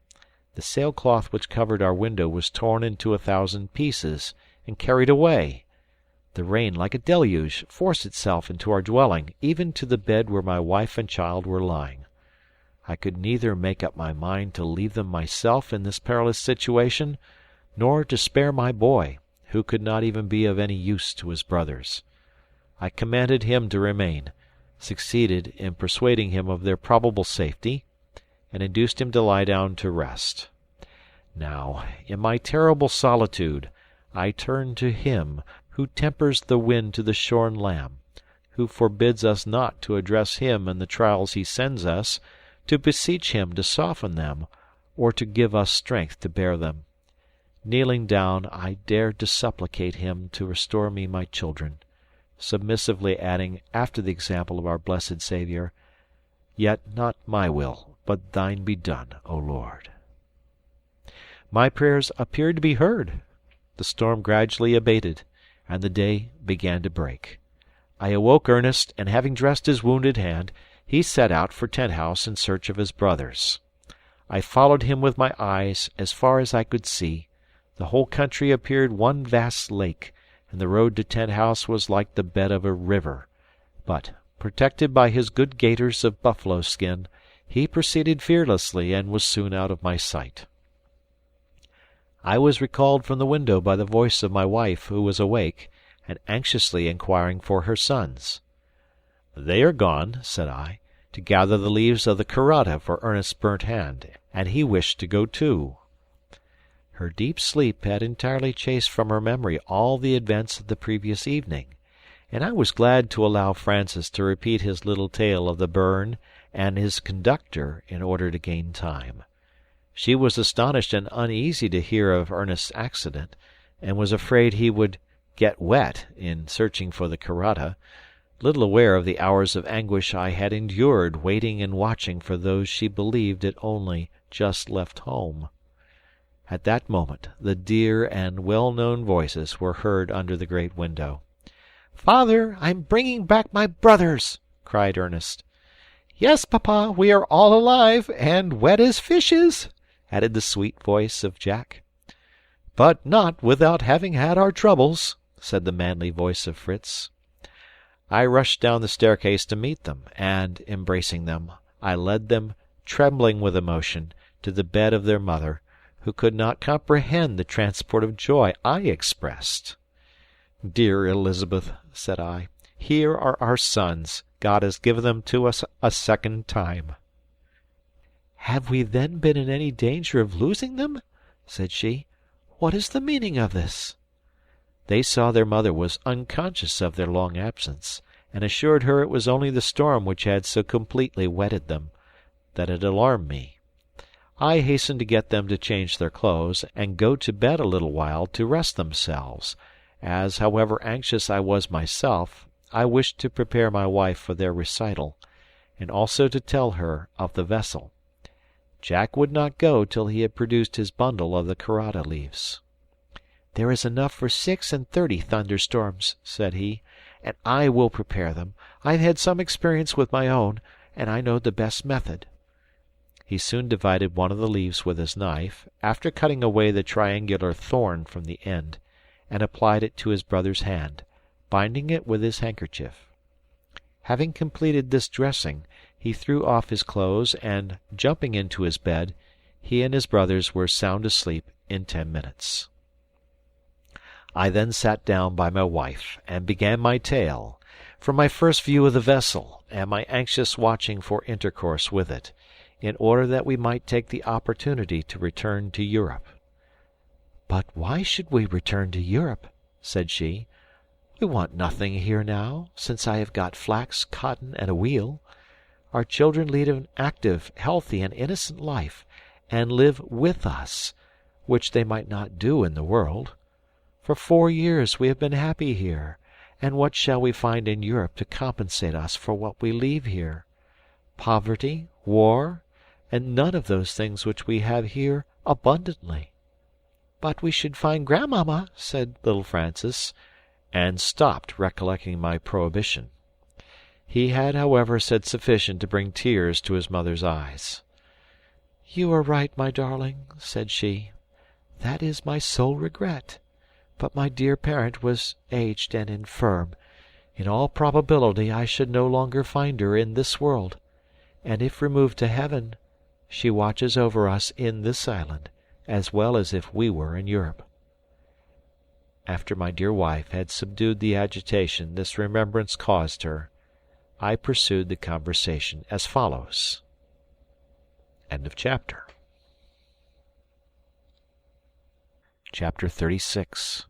The sailcloth which covered our window was torn into 1,000 pieces, and carried away. The rain, like a deluge, forced itself into our dwelling, even to the bed where my wife and child were lying. I could neither make up my mind to leave them myself in this perilous situation, nor to spare my boy, who could not even be of any use to his brothers. I commanded him to remain, succeeded in persuading him of their probable safety, and induced him to lie down to rest. Now, in my terrible solitude, I turn to Him who tempers the wind to the shorn lamb, who forbids us not to address Him in the trials He sends us, to beseech Him to soften them, or to give us strength to bear them. Kneeling down, I dared to supplicate Him to restore me my children, submissively adding, after the example of our blessed Saviour, "Yet not my will, but thine be done, O Lord." My prayers appeared to be heard. The storm gradually abated, and the day began to break. I awoke Ernest, and having dressed his wounded hand, he set out for Tent-House in search of his brothers. I followed him with my eyes as far as I could see. The whole country appeared one vast lake, and the road to Tent-House was like the bed of a river. But, protected by his good gaiters of buffalo skin, he proceeded fearlessly and was soon out of my sight. I was recalled from the window by the voice of my wife, who was awake, and anxiously inquiring for her sons. "They are gone," said I, "to gather the leaves of the carrata for Ernest's burnt hand, and he wished to go too." Her deep sleep had entirely chased from her memory all the events of the previous evening, and I was glad to allow Francis to repeat his little tale of the burn and his conductor in order to gain time. She was astonished and uneasy to hear of Ernest's accident, and was afraid he would get wet in searching for the Karata, little aware of the hours of anguish I had endured waiting and watching for those she believed had only just left home. At that moment the dear and well-known voices were heard under the great window. "Father, I'm bringing back my brothers!" cried Ernest. "Yes, Papa, we are all alive, and wet as fishes," added the sweet voice of Jack. "But not without having had our troubles," said the manly voice of Fritz. I rushed down the staircase to meet them, and, embracing them, I led them, trembling with emotion, to the bed of their mother, who could not comprehend the transport of joy I expressed. "Dear Elizabeth," said I, "here are our sons. God has given them to us a second time." "Have we then been in any danger of losing them?" said she. "What is the meaning of this?" They saw their mother was unconscious of their long absence, and assured her it was only the storm which had so completely wetted them, that it alarmed me. I hastened to get them to change their clothes, and go to bed a little while to rest themselves, as, however anxious I was myself, I wished to prepare my wife for their recital, and also to tell her of the vessel. Jack would not go till he had produced his bundle of the Karata leaves. "There is enough for 36 thunderstorms," said he, "and I will prepare them. I have had some experience with my own, and I know the best method." He soon divided one of the leaves with his knife, after cutting away the triangular thorn from the end, and applied it to his brother's hand, binding it with his handkerchief. Having completed this dressing, he threw off his clothes, and, jumping into his bed, he and his brothers were sound asleep in 10 minutes. I then sat down by my wife, and began my tale, from my first view of the vessel, and my anxious watching for intercourse with it, in order that we might take the opportunity to return to Europe. "But why should we return to Europe?" said she. "We want nothing here now, since I have got flax, cotton, and a wheel. Our children lead an active, healthy, and innocent life, and live with us, which they might not do in the world. For 4 years we have been happy here, and what shall we find in Europe to compensate us for what we leave here? Poverty, war, and none of those things which we have here abundantly." "But we should find grandmamma," said little Francis, and stopped, recollecting my prohibition. He had, however, said sufficient to bring tears to his mother's eyes. "You are right, my darling," said she. "That is my sole regret. But my dear parent was aged and infirm. In all probability I should no longer find her in this world, and if removed to heaven, she watches over us in this island, as well as if we were in Europe." After my dear wife had subdued the agitation this remembrance caused her, I pursued the conversation as follows. End of chapter. Chapter 36.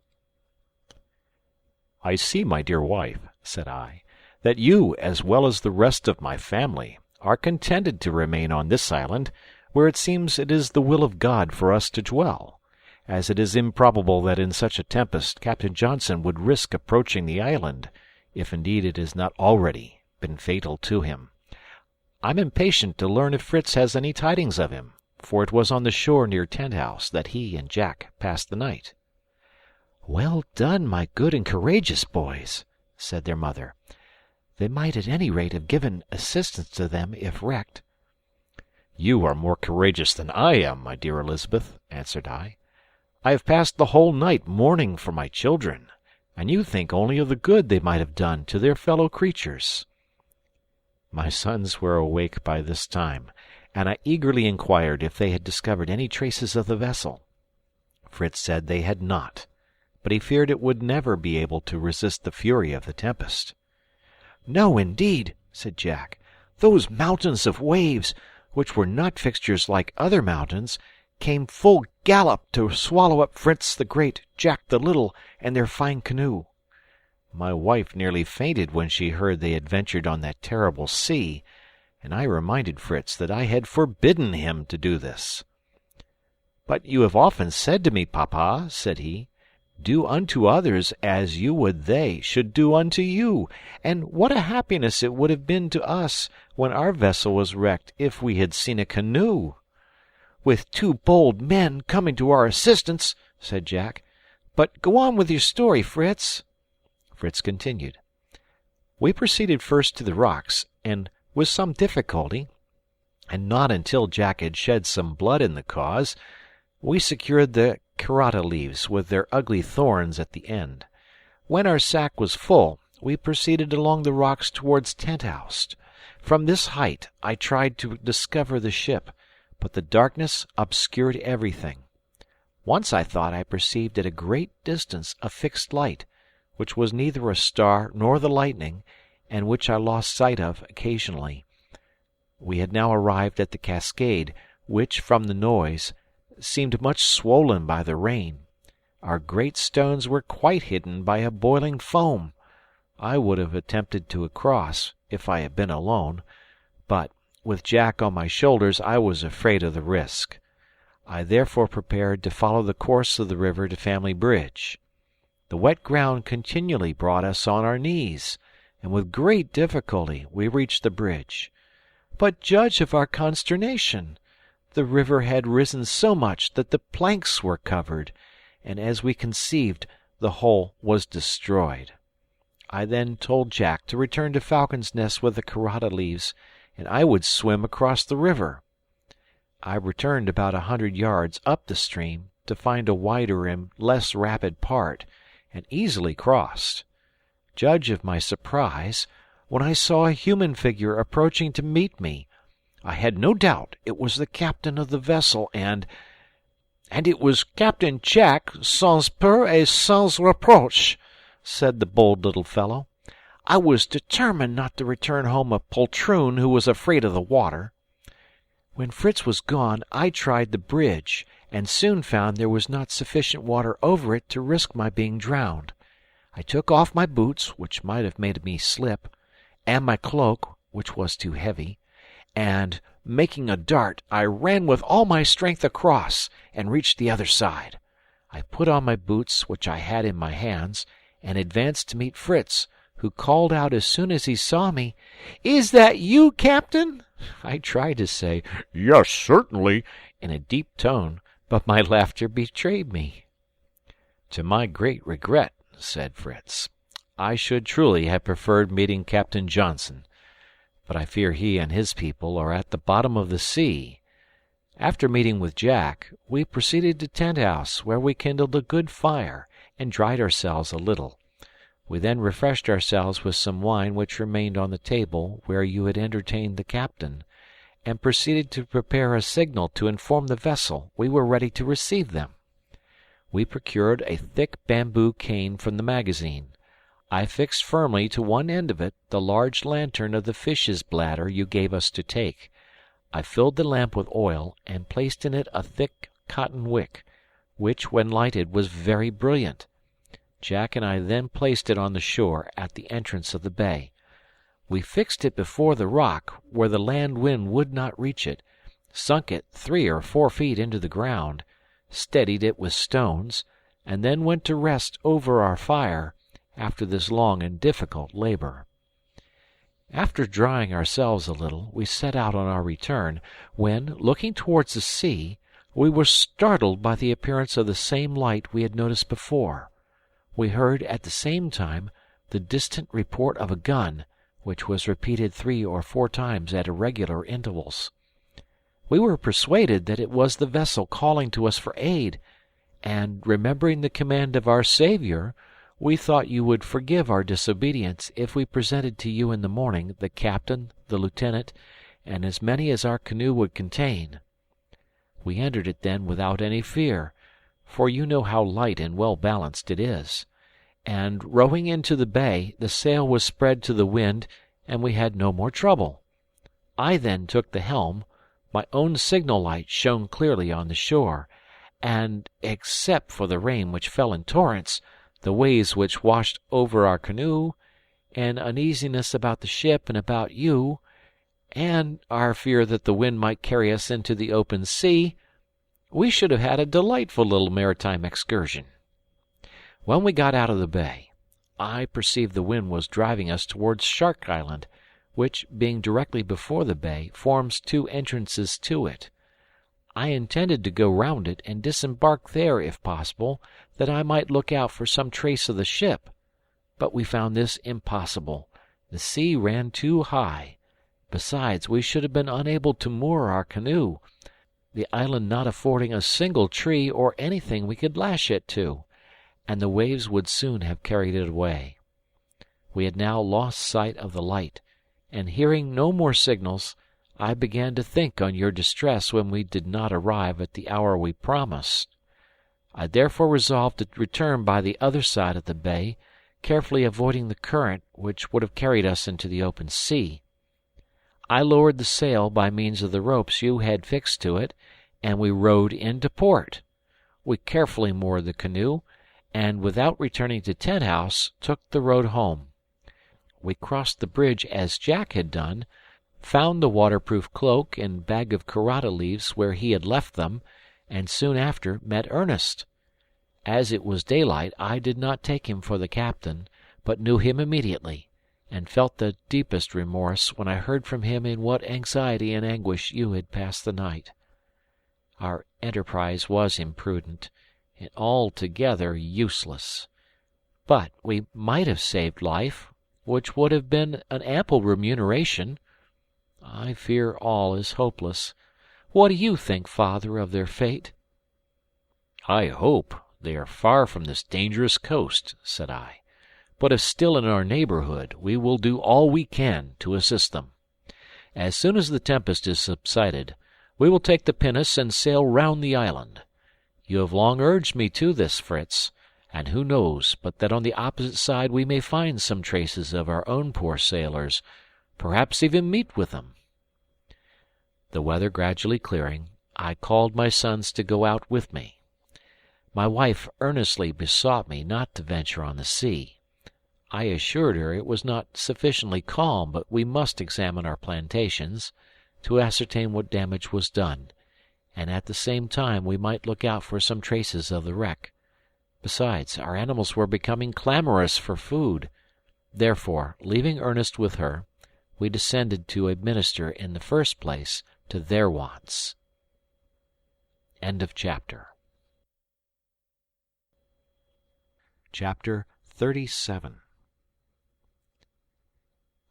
"I see, my dear wife," said I, "that you, as well as the rest of my family, are contented to remain on this island, where it seems it is the will of God for us to dwell, as it is improbable that in such a tempest Captain Johnson would risk approaching the island, if indeed it has not already been fatal to him. I'm impatient to learn if Fritz has any tidings of him, for it was on the shore near Tent House that he and Jack passed the night." "Well done, my good and courageous boys," said their mother. "They might at any rate have given assistance to them if wrecked." "You are more courageous than I am, my dear Elizabeth," answered I. "I have passed the whole night mourning for my children, and you think only of the good they might have done to their fellow creatures." My sons were awake by this time, and I eagerly inquired if they had discovered any traces of the vessel. Fritz said they had not, but he feared it would never be able to resist the fury of the tempest. "No, indeed," said Jack. "Those mountains of waves, which were not fixtures like other mountains, came full gallop to swallow up Fritz the Great, Jack the Little, and their fine canoe. My wife nearly fainted when she heard they had ventured on that terrible sea, and I reminded Fritz that I had forbidden him to do this. "But you have often said to me, Papa," said he, "do unto others as you would they should do unto you, and what a happiness it would have been to us when our vessel was wrecked if we had seen a canoe!" "With 2 bold men coming to our assistance," said Jack. "But go on with your story, Fritz." Fritz continued. "We proceeded first to the rocks, and with some difficulty, and not until Jack had shed some blood in the cause, we secured the carrata leaves with their ugly thorns at the end. When our sack was full, we proceeded along the rocks towards Tent House. From this height I tried to discover the ship, but the darkness obscured everything. Once I thought I perceived at a great distance a fixed light, which was neither a star nor the lightning, and which I lost sight of occasionally. We had now arrived at the cascade, which, from the noise, seemed much swollen by the rain. Our great stones were quite hidden by a boiling foam. I would have attempted to cross, if I had been alone, but, with Jack on my shoulders, I was afraid of the risk. I therefore prepared to follow the course of the river to Family Bridge. The wet ground continually brought us on our knees, and with great difficulty we reached the bridge. But judge of our consternation! The river had risen so much that the planks were covered, and as we conceived, the whole was destroyed. I then told Jack to return to Falcon's Nest with the carrata leaves, and I would swim across the river. I returned about 100 yards up the stream to find a wider and less rapid part, and easily crossed. Judge of my surprise when I saw a human figure approaching to meet me. I had no doubt it was the captain of the vessel, and it was Captain Jack, sans peur et sans reproche, said the bold little fellow. I was determined not to return home a poltroon who was afraid of the water. When Fritz was gone, I tried the bridge, and soon found there was not sufficient water over it to risk my being drowned. I took off my boots, which might have made me slip, and my cloak, which was too heavy, and, making a dart, I ran with all my strength across, and reached the other side. I put on my boots, which I had in my hands, and advanced to meet Fritz, who called out as soon as he saw me, "Is that you, Captain?" I tried to say, "Yes, certainly," in a deep tone, but my laughter betrayed me. "To my great regret," said Fritz, "I should truly have preferred meeting Captain Johnson, but I fear he and his people are at the bottom of the sea." After meeting with Jack, we proceeded to Tent House, where we kindled a good fire and dried ourselves a little. We then refreshed ourselves with some wine which remained on the table where you had entertained the captain, and proceeded to prepare a signal to inform the vessel we were ready to receive them. We procured a thick bamboo cane from the magazine. I fixed firmly to one end of it the large lantern of the fish's bladder you gave us to take. I filled the lamp with oil, and placed in it a thick cotton wick, which, when lighted, was very brilliant. Jack and I then placed it on the shore at the entrance of the bay. We fixed it before the rock, where the land wind would not reach it, sunk it 3 or 4 feet into the ground, steadied it with stones, and then went to rest over our fire after this long and difficult labor. After drying ourselves a little, we set out on our return, when, looking towards the sea, we were startled by the appearance of the same light we had noticed before. We heard at the same time the distant report of a gun, which was repeated 3 or 4 times at irregular intervals. We were persuaded that it was the vessel calling to us for aid, and, remembering the command of our Saviour, we thought you would forgive our disobedience if we presented to you in the morning the captain, the lieutenant, and as many as our canoe would contain. We entered it then without any fear, for you know how light and well balanced it is, and, rowing into the bay, the sail was spread to the wind, and we had no more trouble. I then took the helm, My own signal light shone clearly on the shore, and, except for the rain which fell in torrents, the waves which washed over our canoe, and uneasiness about the ship and about you, and our fear that the wind might carry us into the open sea, we should have had a delightful little maritime excursion. When we got out of the bay, I perceived the wind was driving us towards Shark Island, which, being directly before the bay, forms two entrances to it. I intended to go round it and disembark there if possible, that I might look out for some trace of the ship. But we found this impossible. The sea ran too high. Besides, we should have been unable to moor our canoe, the island not affording a single tree or anything we could lash it to, and the waves would soon have carried it away. We had now lost sight of the light, and hearing no more signals, I began to think on your distress when we did not arrive at the hour we promised. I therefore resolved to return by the other side of the bay, carefully avoiding the current which would have carried us into the open sea. I lowered the sail by means of the ropes you had fixed to it, and we rowed into port. We carefully moored the canoe, and without returning to Tent House, took the road home. We crossed the bridge as Jack had done, found the waterproof cloak and bag of carrata leaves where he had left them, and soon after met Ernest. As it was daylight, I did not take him for the captain, but knew him immediately, and felt the deepest remorse when I heard from him in what anxiety and anguish you had passed the night. Our enterprise was imprudent, and altogether useless. But we might have saved life, which would have been an ample remuneration. I fear all is hopeless. What do you think, Father, of their fate?" "I hope they are far from this dangerous coast," said I. "But if still in our neighborhood, we will do all we can to assist them. As soon as the tempest is subsided, we will take the pinnace and sail round the island. You have long urged me to this, Fritz, and who knows but that on the opposite side we may find some traces of our own poor sailors, perhaps even meet with them." The weather gradually clearing, I called my sons to go out with me. My wife earnestly besought me not to venture on the sea. I assured her it was not sufficiently calm, but we must examine our plantations, to ascertain what damage was done, and at the same time we might look out for some traces of the wreck. Besides, our animals were becoming clamorous for food. Therefore, leaving Ernest with her, we descended to administer in the first place to their wants. End of chapter. Chapter 37.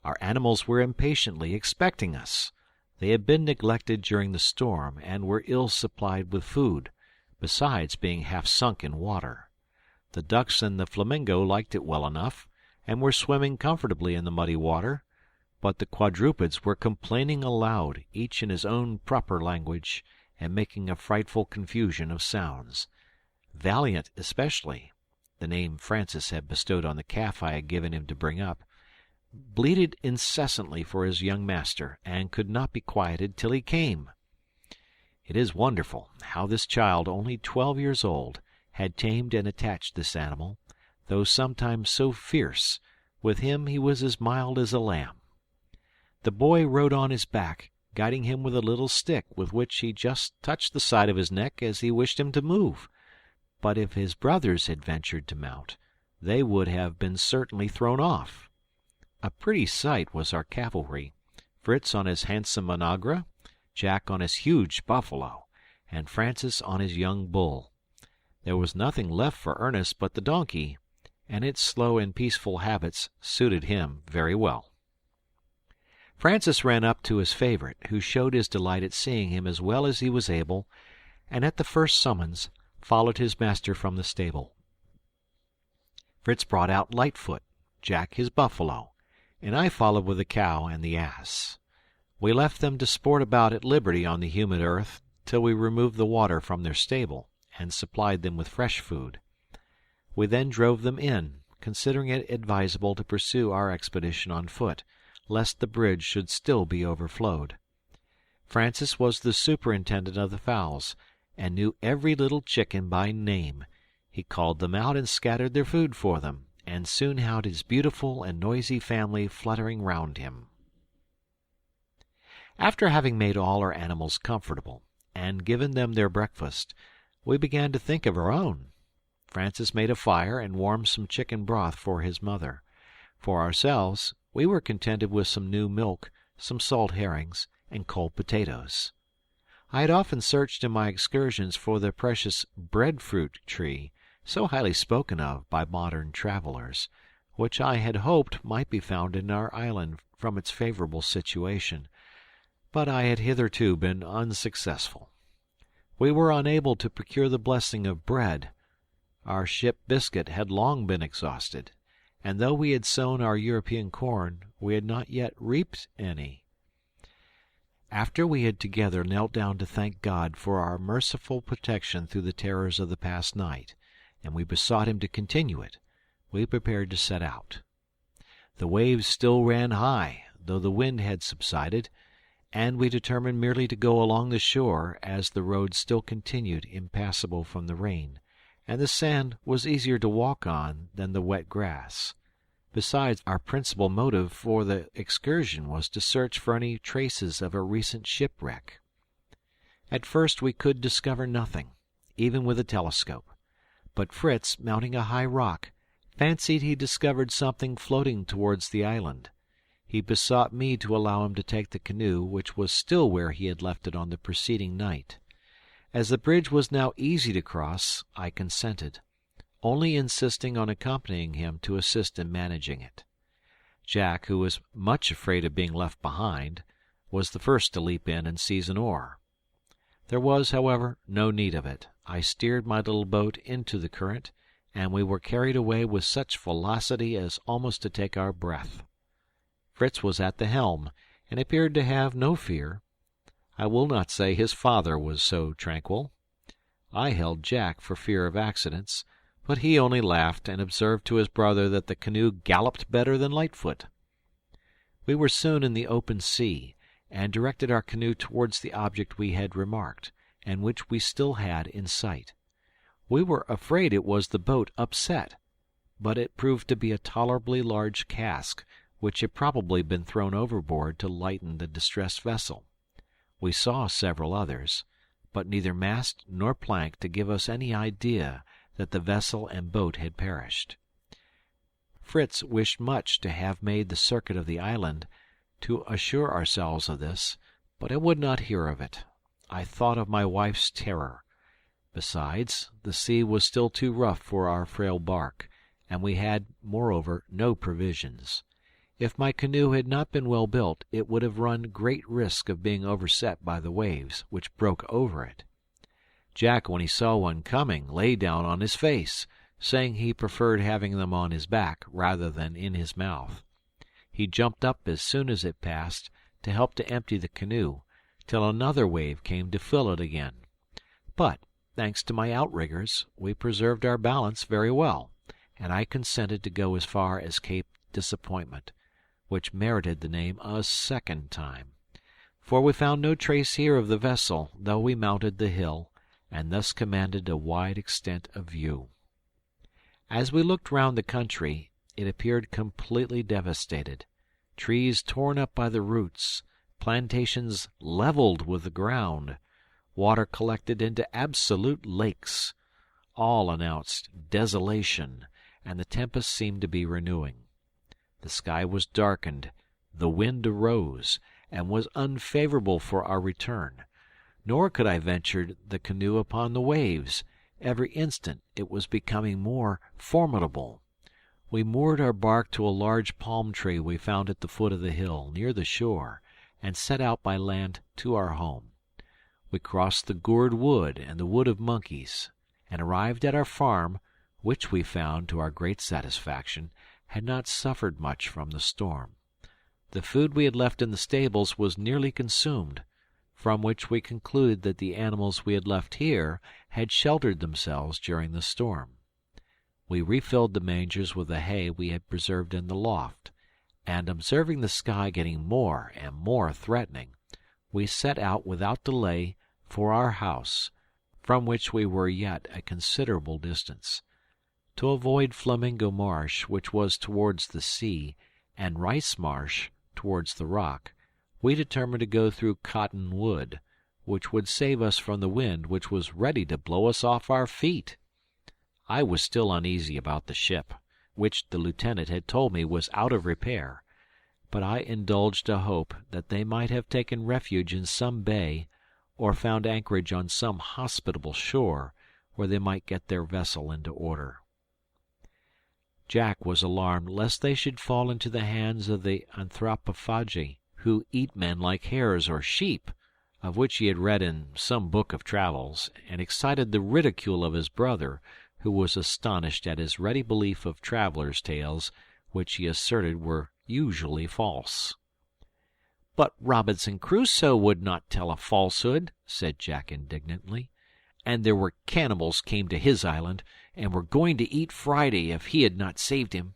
Our animals were impatiently expecting us. They had been neglected during the storm, and were ill supplied with food, besides being half sunk in water. The ducks and the flamingo liked it well enough, and were swimming comfortably in the muddy water, but the quadrupeds were complaining aloud, each in his own proper language, and making a frightful confusion of sounds. Valiant especially, the name Francis had bestowed on the calf I had given him to bring up, bleated incessantly for his young master, and could not be quieted till he came. It is wonderful how this child, only 12 years old, had tamed and attached this animal, though sometimes so fierce. With him he was as mild as a lamb. The boy rode on his back, guiding him with a little stick with which he just touched the side of his neck as he wished him to move. But if his brothers had ventured to mount, they would have been certainly thrown off. A pretty sight was our cavalry, Fritz on his handsome onagra, Jack on his huge buffalo, and Francis on his young bull. There was nothing left for Ernest but the donkey, and its slow and peaceful habits suited him very well. Francis ran up to his favourite, who showed his delight at seeing him as well as he was able, and at the first summons followed his master from the stable. Fritz brought out Lightfoot, Jack his buffalo, and I followed with the cow and the ass. We left them to sport about at liberty on the humid earth till we removed the water from their stable and supplied them with fresh food. We then drove them in, considering it advisable to pursue our expedition on foot, lest the bridge should still be overflowed. Francis was the superintendent of the fowls, and knew every little chicken by name. He called them out and scattered their food for them, and soon had his beautiful and noisy family fluttering round him. After having made all our animals comfortable, and given them their breakfast, we began to think of our own. Francis made a fire and warmed some chicken broth for his mother. For ourselves, we were contented with some new milk, some salt herrings, and cold potatoes. I had often searched in my excursions for the precious breadfruit tree, so highly spoken of by modern travellers, which I had hoped might be found in our island from its favourable situation, but I had hitherto been unsuccessful. We were unable to procure the blessing of bread. Our ship biscuit had long been exhausted, and though we had sown our European corn, we had not yet reaped any. After we had together knelt down to thank God for our merciful protection through the terrors of the past night, and we besought him to continue it, we prepared to set out. The waves still ran high, though the wind had subsided, and we determined merely to go along the shore, as the road still continued impassable from the rain, and the sand was easier to walk on than the wet grass. Besides, our principal motive for the excursion was to search for any traces of a recent shipwreck. At first we could discover nothing, even with a telescope, but Fritz, mounting a high rock, fancied he discovered something floating towards the island. He besought me to allow him to take the canoe, which was still where he had left it on the preceding night. As the bridge was now easy to cross, I consented, only insisting on accompanying him to assist in managing it. Jack, who was much afraid of being left behind, was the first to leap in and seize an oar. There was, however, no need of it. I steered my little boat into the current, and we were carried away with such velocity as almost to take our breath. Fritz was at the helm, and appeared to have no fear. I will not say his father was so tranquil. I held Jack for fear of accidents, but he only laughed and observed to his brother that the canoe galloped better than Lightfoot. We were soon in the open sea, and directed our canoe towards the object we had remarked, and which we still had in sight. We were afraid it was the boat upset, but it proved to be a tolerably large cask, which had probably been thrown overboard to lighten the distressed vessel. We saw several others, but neither mast nor plank to give us any idea that the vessel and boat had perished. Fritz wished much to have made the circuit of the island, to assure ourselves of this, but I would not hear of it. I thought of my wife's terror. Besides, the sea was still too rough for our frail bark, and we had, moreover, no provisions. If my canoe had not been well built, it would have run great risk of being overset by the waves, which broke over it. Jack, when he saw one coming, lay down on his face, saying he preferred having them on his back rather than in his mouth. He jumped up as soon as it passed to help to empty the canoe, till another wave came to fill it again. But, thanks to my outriggers, we preserved our balance very well, and I consented to go as far as Cape Disappointment, which merited the name a second time, for we found no trace here of the vessel, though we mounted the hill, and thus commanded a wide extent of view. As we looked round the country, it appeared completely devastated. Trees torn up by the roots, plantations levelled with the ground, water collected into absolute lakes, all announced desolation, and the tempest seemed to be renewing. The sky was darkened, the wind arose, and was unfavourable for our return, nor could I venture the canoe upon the waves. Every instant it was becoming more formidable. We moored our bark to a large palm tree we found at the foot of the hill, near the shore, and set out by land to our home. We crossed the Gourd Wood and the Wood of Monkeys, and arrived at our farm, which we found, to our great satisfaction, had not suffered much from the storm. The food we had left in the stables was nearly consumed, from which we concluded that the animals we had left here had sheltered themselves during the storm. We refilled the mangers with the hay we had preserved in the loft, and observing the sky getting more and more threatening, we set out without delay for our house, from which we were yet a considerable distance. To avoid Flamingo Marsh, which was towards the sea, and Rice Marsh, towards the rock, we determined to go through Cotton Wood, which would save us from the wind which was ready to blow us off our feet. I was still uneasy about the ship, which the lieutenant had told me was out of repair, but I indulged a hope that they might have taken refuge in some bay, or found anchorage on some hospitable shore, where they might get their vessel into order. Jack was alarmed lest they should fall into the hands of the anthropophagi, who eat men like hares or sheep, of which he had read in some book of travels, and excited the ridicule of his brother, who was astonished at his ready belief of travellers' tales, which he asserted were usually false. "But Robinson Crusoe would not tell a falsehood," said Jack indignantly. "And there were cannibals came to his island, and were going to eat Friday if he had not saved him."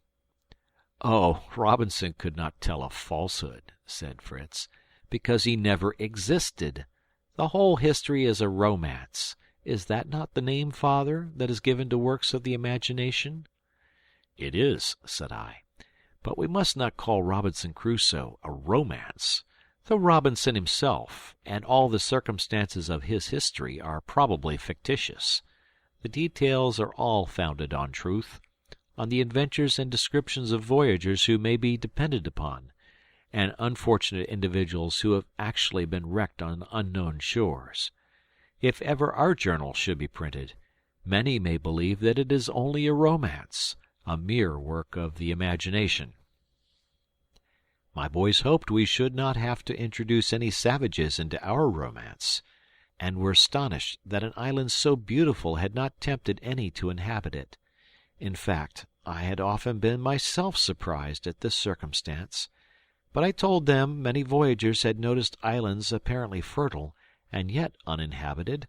"Oh, Robinson could not tell a falsehood," said Fritz, "because he never existed. The whole history is a romance. Is that not the name, father, that is given to works of the imagination?" "It is," said I. "But we must not call Robinson Crusoe a romance, though Robinson himself and all the circumstances of his history are probably fictitious. The details are all founded on truth, on the adventures and descriptions of voyagers who may be depended upon, and unfortunate individuals who have actually been wrecked on unknown shores. If ever our journal should be printed, many may believe that it is only a romance, a mere work of the imagination." My boys hoped we should not have to introduce any savages into our romance, and were astonished that an island so beautiful had not tempted any to inhabit it. In fact, I had often been myself surprised at this circumstance, but I told them many voyagers had noticed islands apparently fertile, and yet uninhabited.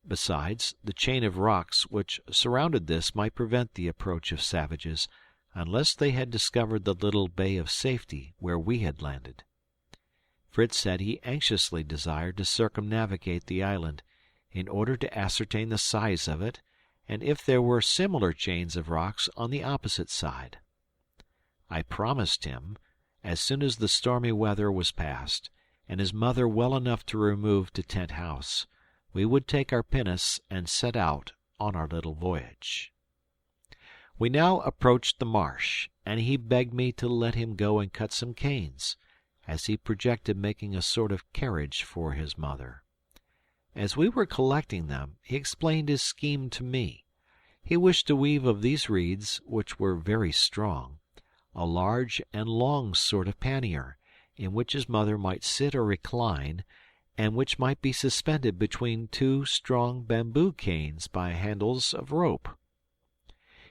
Besides, the chain of rocks which surrounded this might prevent the approach of savages, unless they had discovered the little bay of safety where we had landed. Fritz said he anxiously desired to circumnavigate the island, in order to ascertain the size of it, and if there were similar chains of rocks on the opposite side. I promised him, as soon as the stormy weather was past, and his mother well enough to remove to Tent House, we would take our pinnace and set out on our little voyage. We now approached the marsh, and he begged me to let him go and cut some canes, as he projected making a sort of carriage for his mother. As we were collecting them, he explained his scheme to me. He wished to weave of these reeds, which were very strong, a large and long sort of pannier, in which his mother might sit or recline, and which might be suspended between two strong bamboo canes by handles of rope.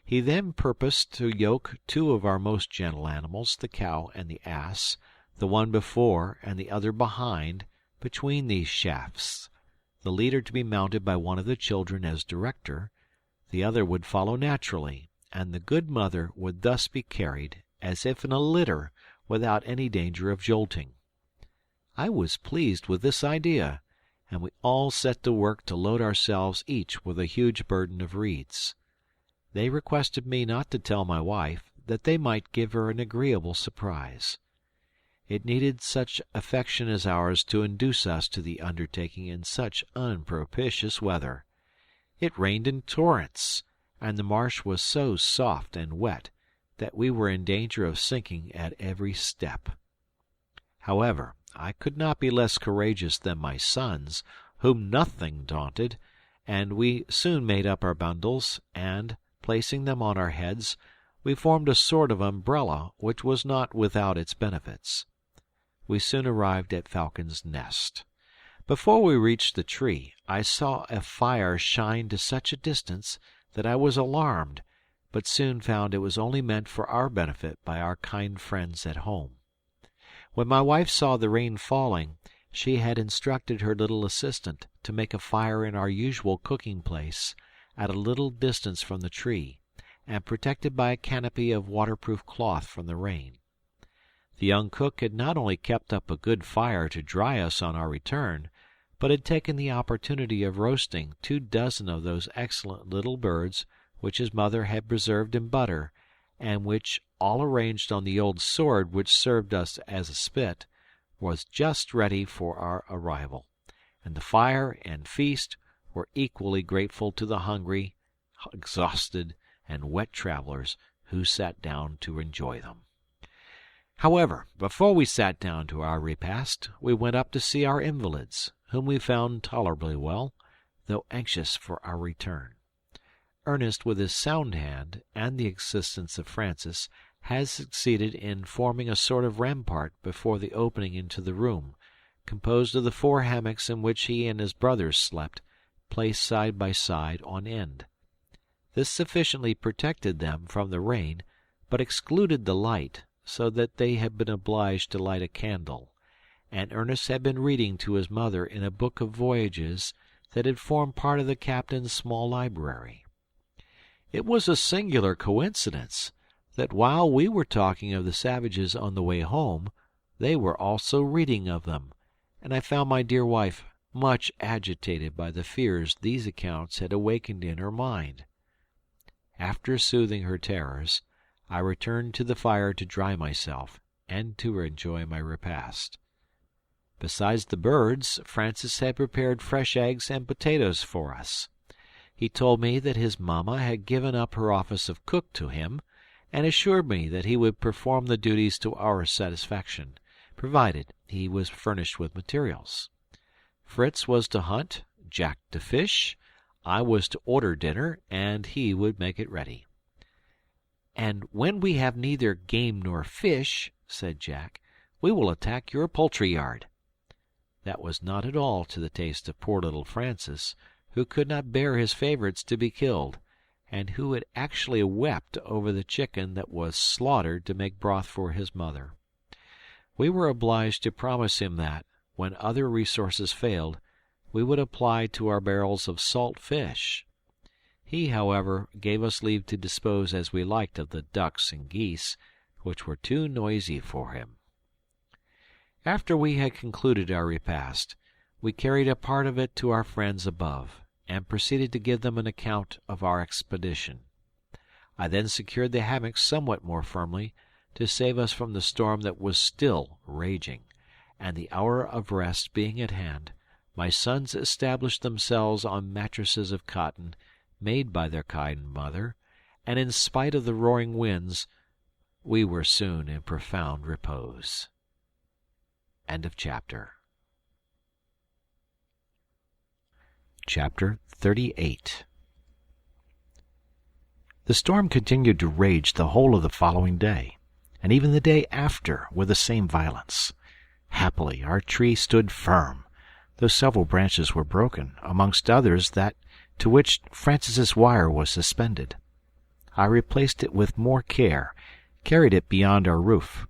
He then purposed to yoke two of our most gentle animals, the cow and the ass, the one before and the other behind, between these shafts, the leader to be mounted by one of the children as director. The other would follow naturally, and the good mother would thus be carried, as if in a litter, without any danger of jolting. I was pleased with this idea, and we all set to work to load ourselves each with a huge burden of reeds. They requested me not to tell my wife, that they might give her an agreeable surprise. It needed such affection as ours to induce us to the undertaking in such unpropitious weather. It rained in torrents, and the marsh was so soft and wet that we were in danger of sinking at every step. However, I could not be less courageous than my sons, whom nothing daunted, and we soon made up our bundles, and, placing them on our heads, we formed a sort of umbrella which was not without its benefits. We soon arrived at Falcon's Nest. Before we reached the tree, I saw a fire shine to such a distance that I was alarmed, but soon found it was only meant for our benefit by our kind friends at home. When my wife saw the rain falling, she had instructed her little assistant to make a fire in our usual cooking place, at a little distance from the tree, and protected by a canopy of waterproof cloth from the rain. The young cook had not only kept up a good fire to dry us on our return, but had taken the opportunity of roasting 24 of those excellent little birds which his mother had preserved in butter, and which, all arranged on the old sword which served us as a spit, was just ready for our arrival, and the fire and feast were equally grateful to the hungry, exhausted, and wet travelers who sat down to enjoy them. However, before we sat down to our repast, we went up to see our invalids, whom we found tolerably well, though anxious for our return. Ernest, with his sound hand and the assistance of Francis, has succeeded in forming a sort of rampart before the opening into the room, composed of the 4 hammocks in which he and his brothers slept, placed side by side on end. This sufficiently protected them from the rain, but excluded the light, so that they had been obliged to light a candle, and Ernest had been reading to his mother in a book of voyages that had formed part of the captain's small library. It was a singular coincidence that while we were talking of the savages on the way home, they were also reading of them, and I found my dear wife much agitated by the fears these accounts had awakened in her mind. After soothing her terrors, I returned to the fire to dry myself and to enjoy my repast. Besides the birds, Francis had prepared fresh eggs and potatoes for us. He told me that his mamma had given up her office of cook to him, and assured me that he would perform the duties to our satisfaction, provided he was furnished with materials. Fritz was to hunt, Jack to fish, I was to order dinner, and he would make it ready. "And when we have neither game nor fish," said Jack, "we will attack your poultry yard." That was not at all to the taste of poor little Francis, who could not bear his favourites to be killed, and who had actually wept over the chicken that was slaughtered to make broth for his mother. We were obliged to promise him that, when other resources failed, we would apply to our barrels of salt fish. He, however, gave us leave to dispose as we liked of the ducks and geese, which were too noisy for him. After we had concluded our repast, we carried a part of it to our friends above, and proceeded to give them an account of our expedition. I then secured the hammocks somewhat more firmly, to save us from the storm that was still raging, and the hour of rest being at hand, my sons established themselves on mattresses of cotton, made by their kind mother, and in spite of the roaring winds, we were soon in profound repose. End of chapter. Chapter 38. The storm continued to rage the whole of the following day, and even the day after with the same violence. Happily our tree stood firm, though several branches were broken, amongst others that to which Francis's wire was suspended. I replaced it with more care, carried it beyond our roof,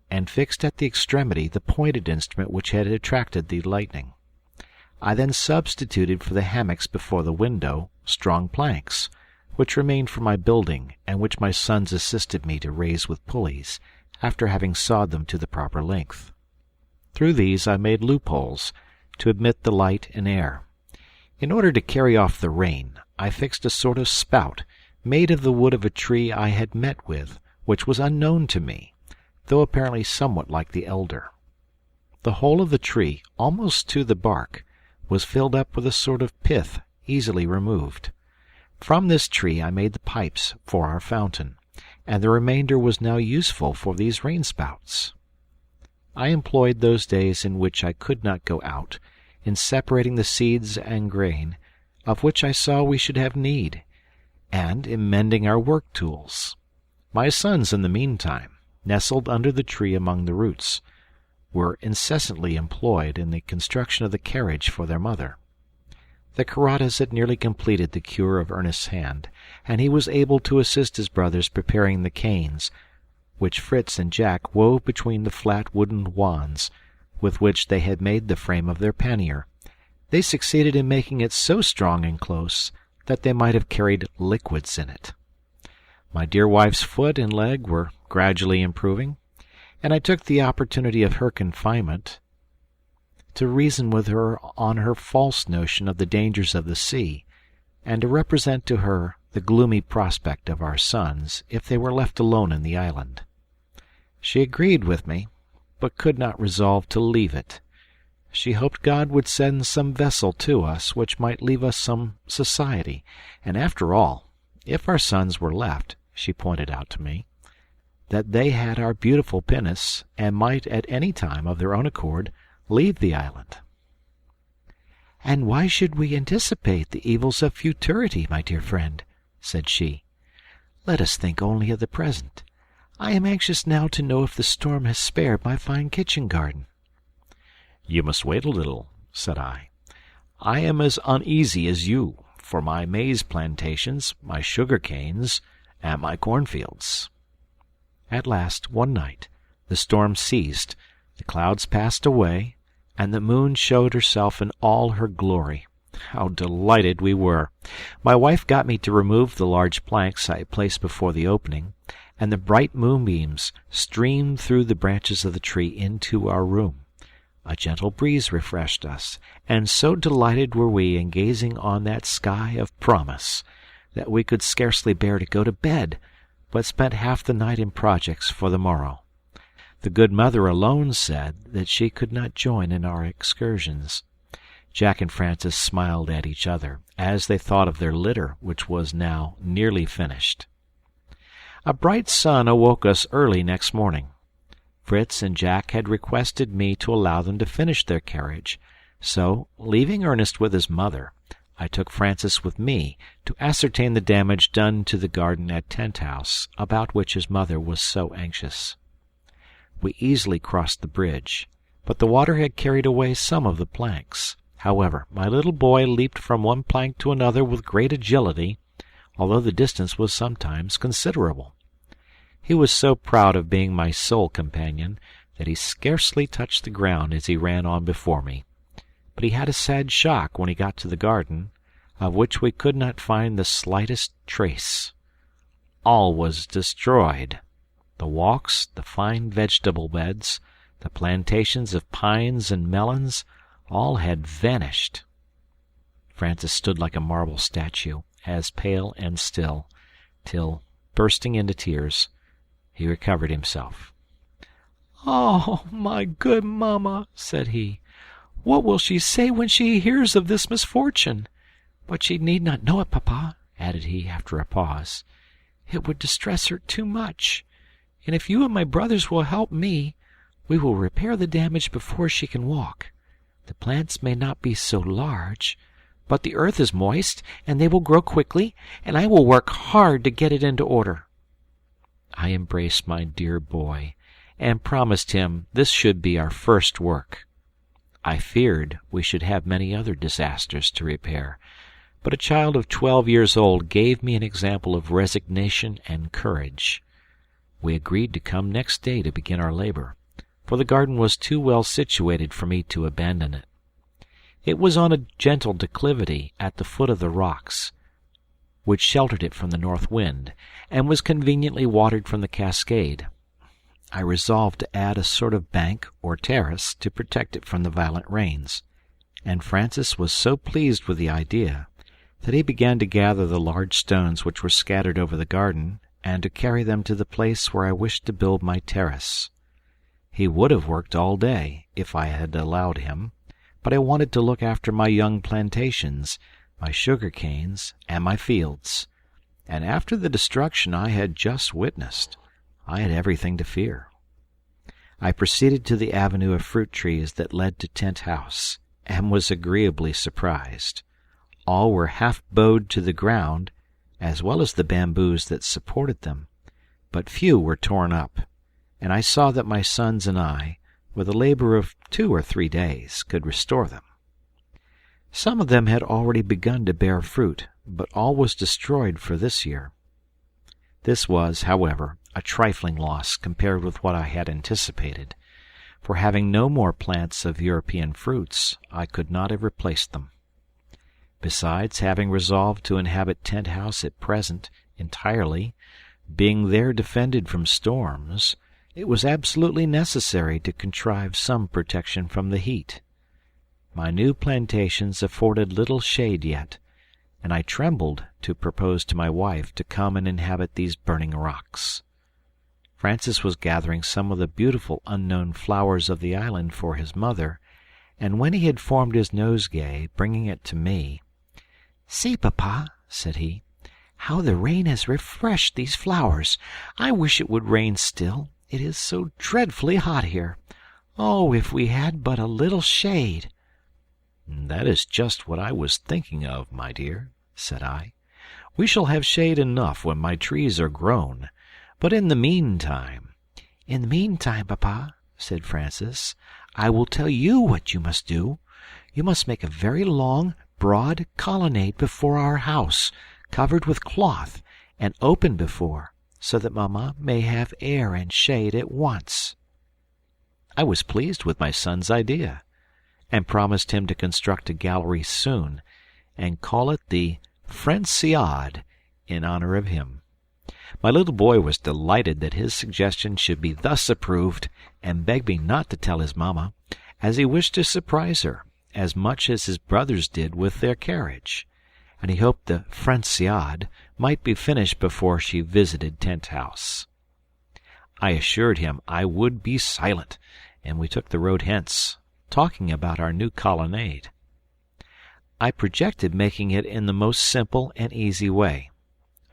and fixed at the extremity the pointed instrument which had attracted the lightning. I then substituted for the hammocks before the window strong planks, which remained for my building, and which my sons assisted me to raise with pulleys, after having sawed them to the proper length. Through these I made loopholes, to admit the light and air. In order to carry off the rain, I fixed a sort of spout, made of the wood of a tree I had met with, which was unknown to me, though apparently somewhat like the elder. The whole of the tree, almost to the bark, was filled up with a sort of pith, easily removed. From this tree I made the pipes for our fountain, and the remainder was now useful for these rain-spouts. I employed those days in which I could not go out, in separating the seeds and grain, of which I saw we should have need, and in mending our work-tools. My sons, in the meantime, nestled under the tree among the roots, were incessantly employed in the construction of the carriage for their mother. The Karatas had nearly completed the cure of Ernest's hand, and he was able to assist his brothers preparing the canes, which Fritz and Jack wove between the flat wooden wands with which they had made the frame of their pannier. They succeeded in making it so strong and close that they might have carried liquids in it. My dear wife's foot and leg were gradually improving, and I took the opportunity of her confinement to reason with her on her false notion of the dangers of the sea, and to represent to her the gloomy prospect of our sons if they were left alone in the island. She agreed with me, but could not resolve to leave it. She hoped God would send some vessel to us which might leave us some society, and after all, if our sons were left, she pointed out to me, that they had our beautiful pinnace, and might at any time of their own accord leave the island. "And why should we anticipate the evils of futurity, my dear friend?" said she. "Let us think only of the present. I am anxious now to know if the storm has spared my fine kitchen garden." "You must wait a little," said I. "I am as uneasy as you for my maize plantations, my sugar canes, and my cornfields." At last, one night, the storm ceased, the clouds passed away, and the moon showed herself in all her glory. How delighted we were! My wife got me to remove the large planks I had placed before the opening, and the bright moonbeams streamed through the branches of the tree into our room. A gentle breeze refreshed us, and so delighted were we in gazing on that sky of promise that we could scarcely bear to go to bed, but spent half the night in projects for the morrow. The good mother alone said that she could not join in our excursions. Jack and Francis smiled at each other as they thought of their litter, which was now nearly finished. A bright sun awoke us early next morning. Fritz and Jack had requested me to allow them to finish their carriage, so, leaving Ernest with his mother, I took Francis with me to ascertain the damage done to the garden at Tent House, about which his mother was so anxious. We easily crossed the bridge, but the water had carried away some of the planks. However, my little boy leaped from one plank to another with great agility, although the distance was sometimes considerable. He was so proud of being my sole companion that he scarcely touched the ground as he ran on before me. But he had a sad shock when he got to the garden, of which we could not find the slightest trace. All was destroyed. The walks, the fine vegetable beds, the plantations of pines and melons, all had vanished. Francis stood like a marble statue, as pale and still, till, bursting into tears, he recovered himself. "Oh, my good mamma," said he, "what will she say when she hears of this misfortune? But she need not know it, papa," added he, after a pause. "It would distress her too much, and if you and my brothers will help me, we will repair the damage before she can walk. The plants may not be so large, but the earth is moist, and they will grow quickly, and I will work hard to get it into order." I embraced my dear boy, and promised him this should be our first work. I feared we should have many other disasters to repair, but a child of 12 years old gave me an example of resignation and courage. We agreed to come next day to begin our labor, for the garden was too well situated for me to abandon it. It was on a gentle declivity at the foot of the rocks, which sheltered it from the north wind, and was conveniently watered from the cascade. I resolved to add a sort of bank or terrace to protect it from the violent rains, and Francis was so pleased with the idea that he began to gather the large stones which were scattered over the garden, and to carry them to the place where I wished to build my terrace. He would have worked all day, if I had allowed him, but I wanted to look after my young plantations, my sugar canes, and my fields, and after the destruction I had just witnessed, I had everything to fear. I proceeded to the avenue of fruit trees that led to Tent House, and was agreeably surprised. All were half bowed to the ground, as well as the bamboos that supported them, but few were torn up, and I saw that my sons and I, with a labor of 2 or 3 days, could restore them. Some of them had already begun to bear fruit, but all was destroyed for this year. This was, however, a trifling loss compared with what I had anticipated, for having no more plants of European fruits, I could not have replaced them. Besides, having resolved to inhabit Tent House at present entirely, being there defended from storms, It was absolutely necessary to contrive some protection from the heat. My new plantations afforded little shade yet, and I trembled to propose to my wife to come and inhabit these burning rocks. Francis was gathering some of the beautiful unknown flowers of the island for his mother, and when he had formed his nosegay, bringing it to me, "See, Papa," said he, "how the rain has refreshed these flowers. I wish it would rain still. It is so dreadfully hot here. Oh, if we had but a little shade!" "That is just what I was thinking of, my dear," said I. "We shall have shade enough when my trees are grown. But in the meantime—" "In the meantime, Papa," said Francis, "I will tell you what you must do. You must make a very long, broad colonnade before our house, covered with cloth, and open before, so that Mamma may have air and shade at once." I was pleased with my son's idea, and promised him to construct a gallery soon, and call it the Franciade, in honor of him. My little boy was delighted that his suggestion should be thus approved, and begged me not to tell his mamma, as he wished to surprise her, as much as his brothers did with their carriage, and he hoped the Franciade might be finished before she visited Tent House. I assured him I would be silent, and we took the road hence, talking about our new colonnade. I projected making it in the most simple and easy way.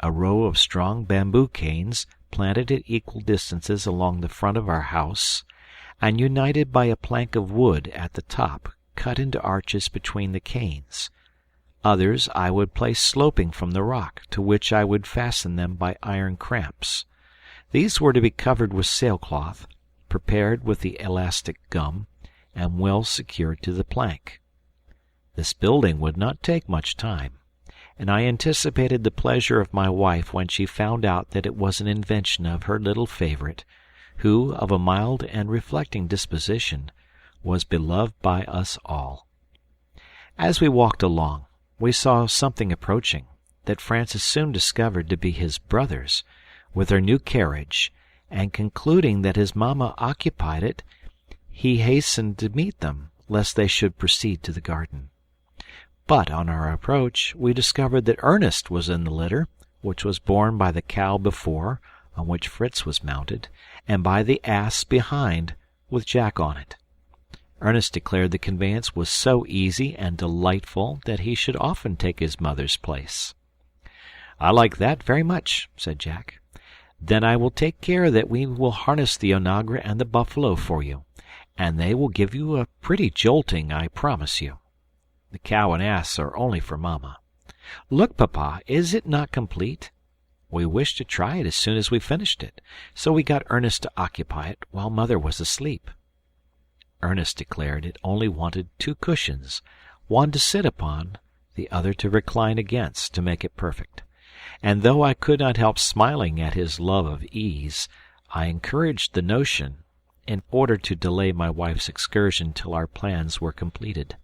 A row of strong bamboo canes planted at equal distances along the front of our house, and united by a plank of wood at the top cut into arches between the canes. Others I would place sloping from the rock, to which I would fasten them by iron cramps. These were to be covered with sailcloth, prepared with the elastic gum, and well secured to the plank. This building would not take much time, and I anticipated the pleasure of my wife when she found out that it was an invention of her little favorite, who, of a mild and reflecting disposition, was beloved by us all. As we walked along, we saw something approaching, that Francis soon discovered to be his brothers, with their new carriage, and concluding that his mamma occupied it, he hastened to meet them, lest they should proceed to the garden. But on our approach we discovered that Ernest was in the litter, which was borne by the cow before, on which Fritz was mounted, and by the ass behind, with Jack on it. Ernest declared the conveyance was so easy and delightful that he should often take his mother's place. "I like that very much," said Jack. "Then I will take care that we will harness the onagra and the buffalo for you, and they will give you a pretty jolting, I promise you. The cow and ass are only for Mamma. Look, Papa, is it not complete? We wished to try it as soon as we finished it, so we got Ernest to occupy it while Mother was asleep." Ernest declared it only wanted 2 cushions, one to sit upon, the other to recline against, to make it perfect, and though I could not help smiling at his love of ease, I encouraged the notion, in order to delay my wife's excursion till our plans were completed.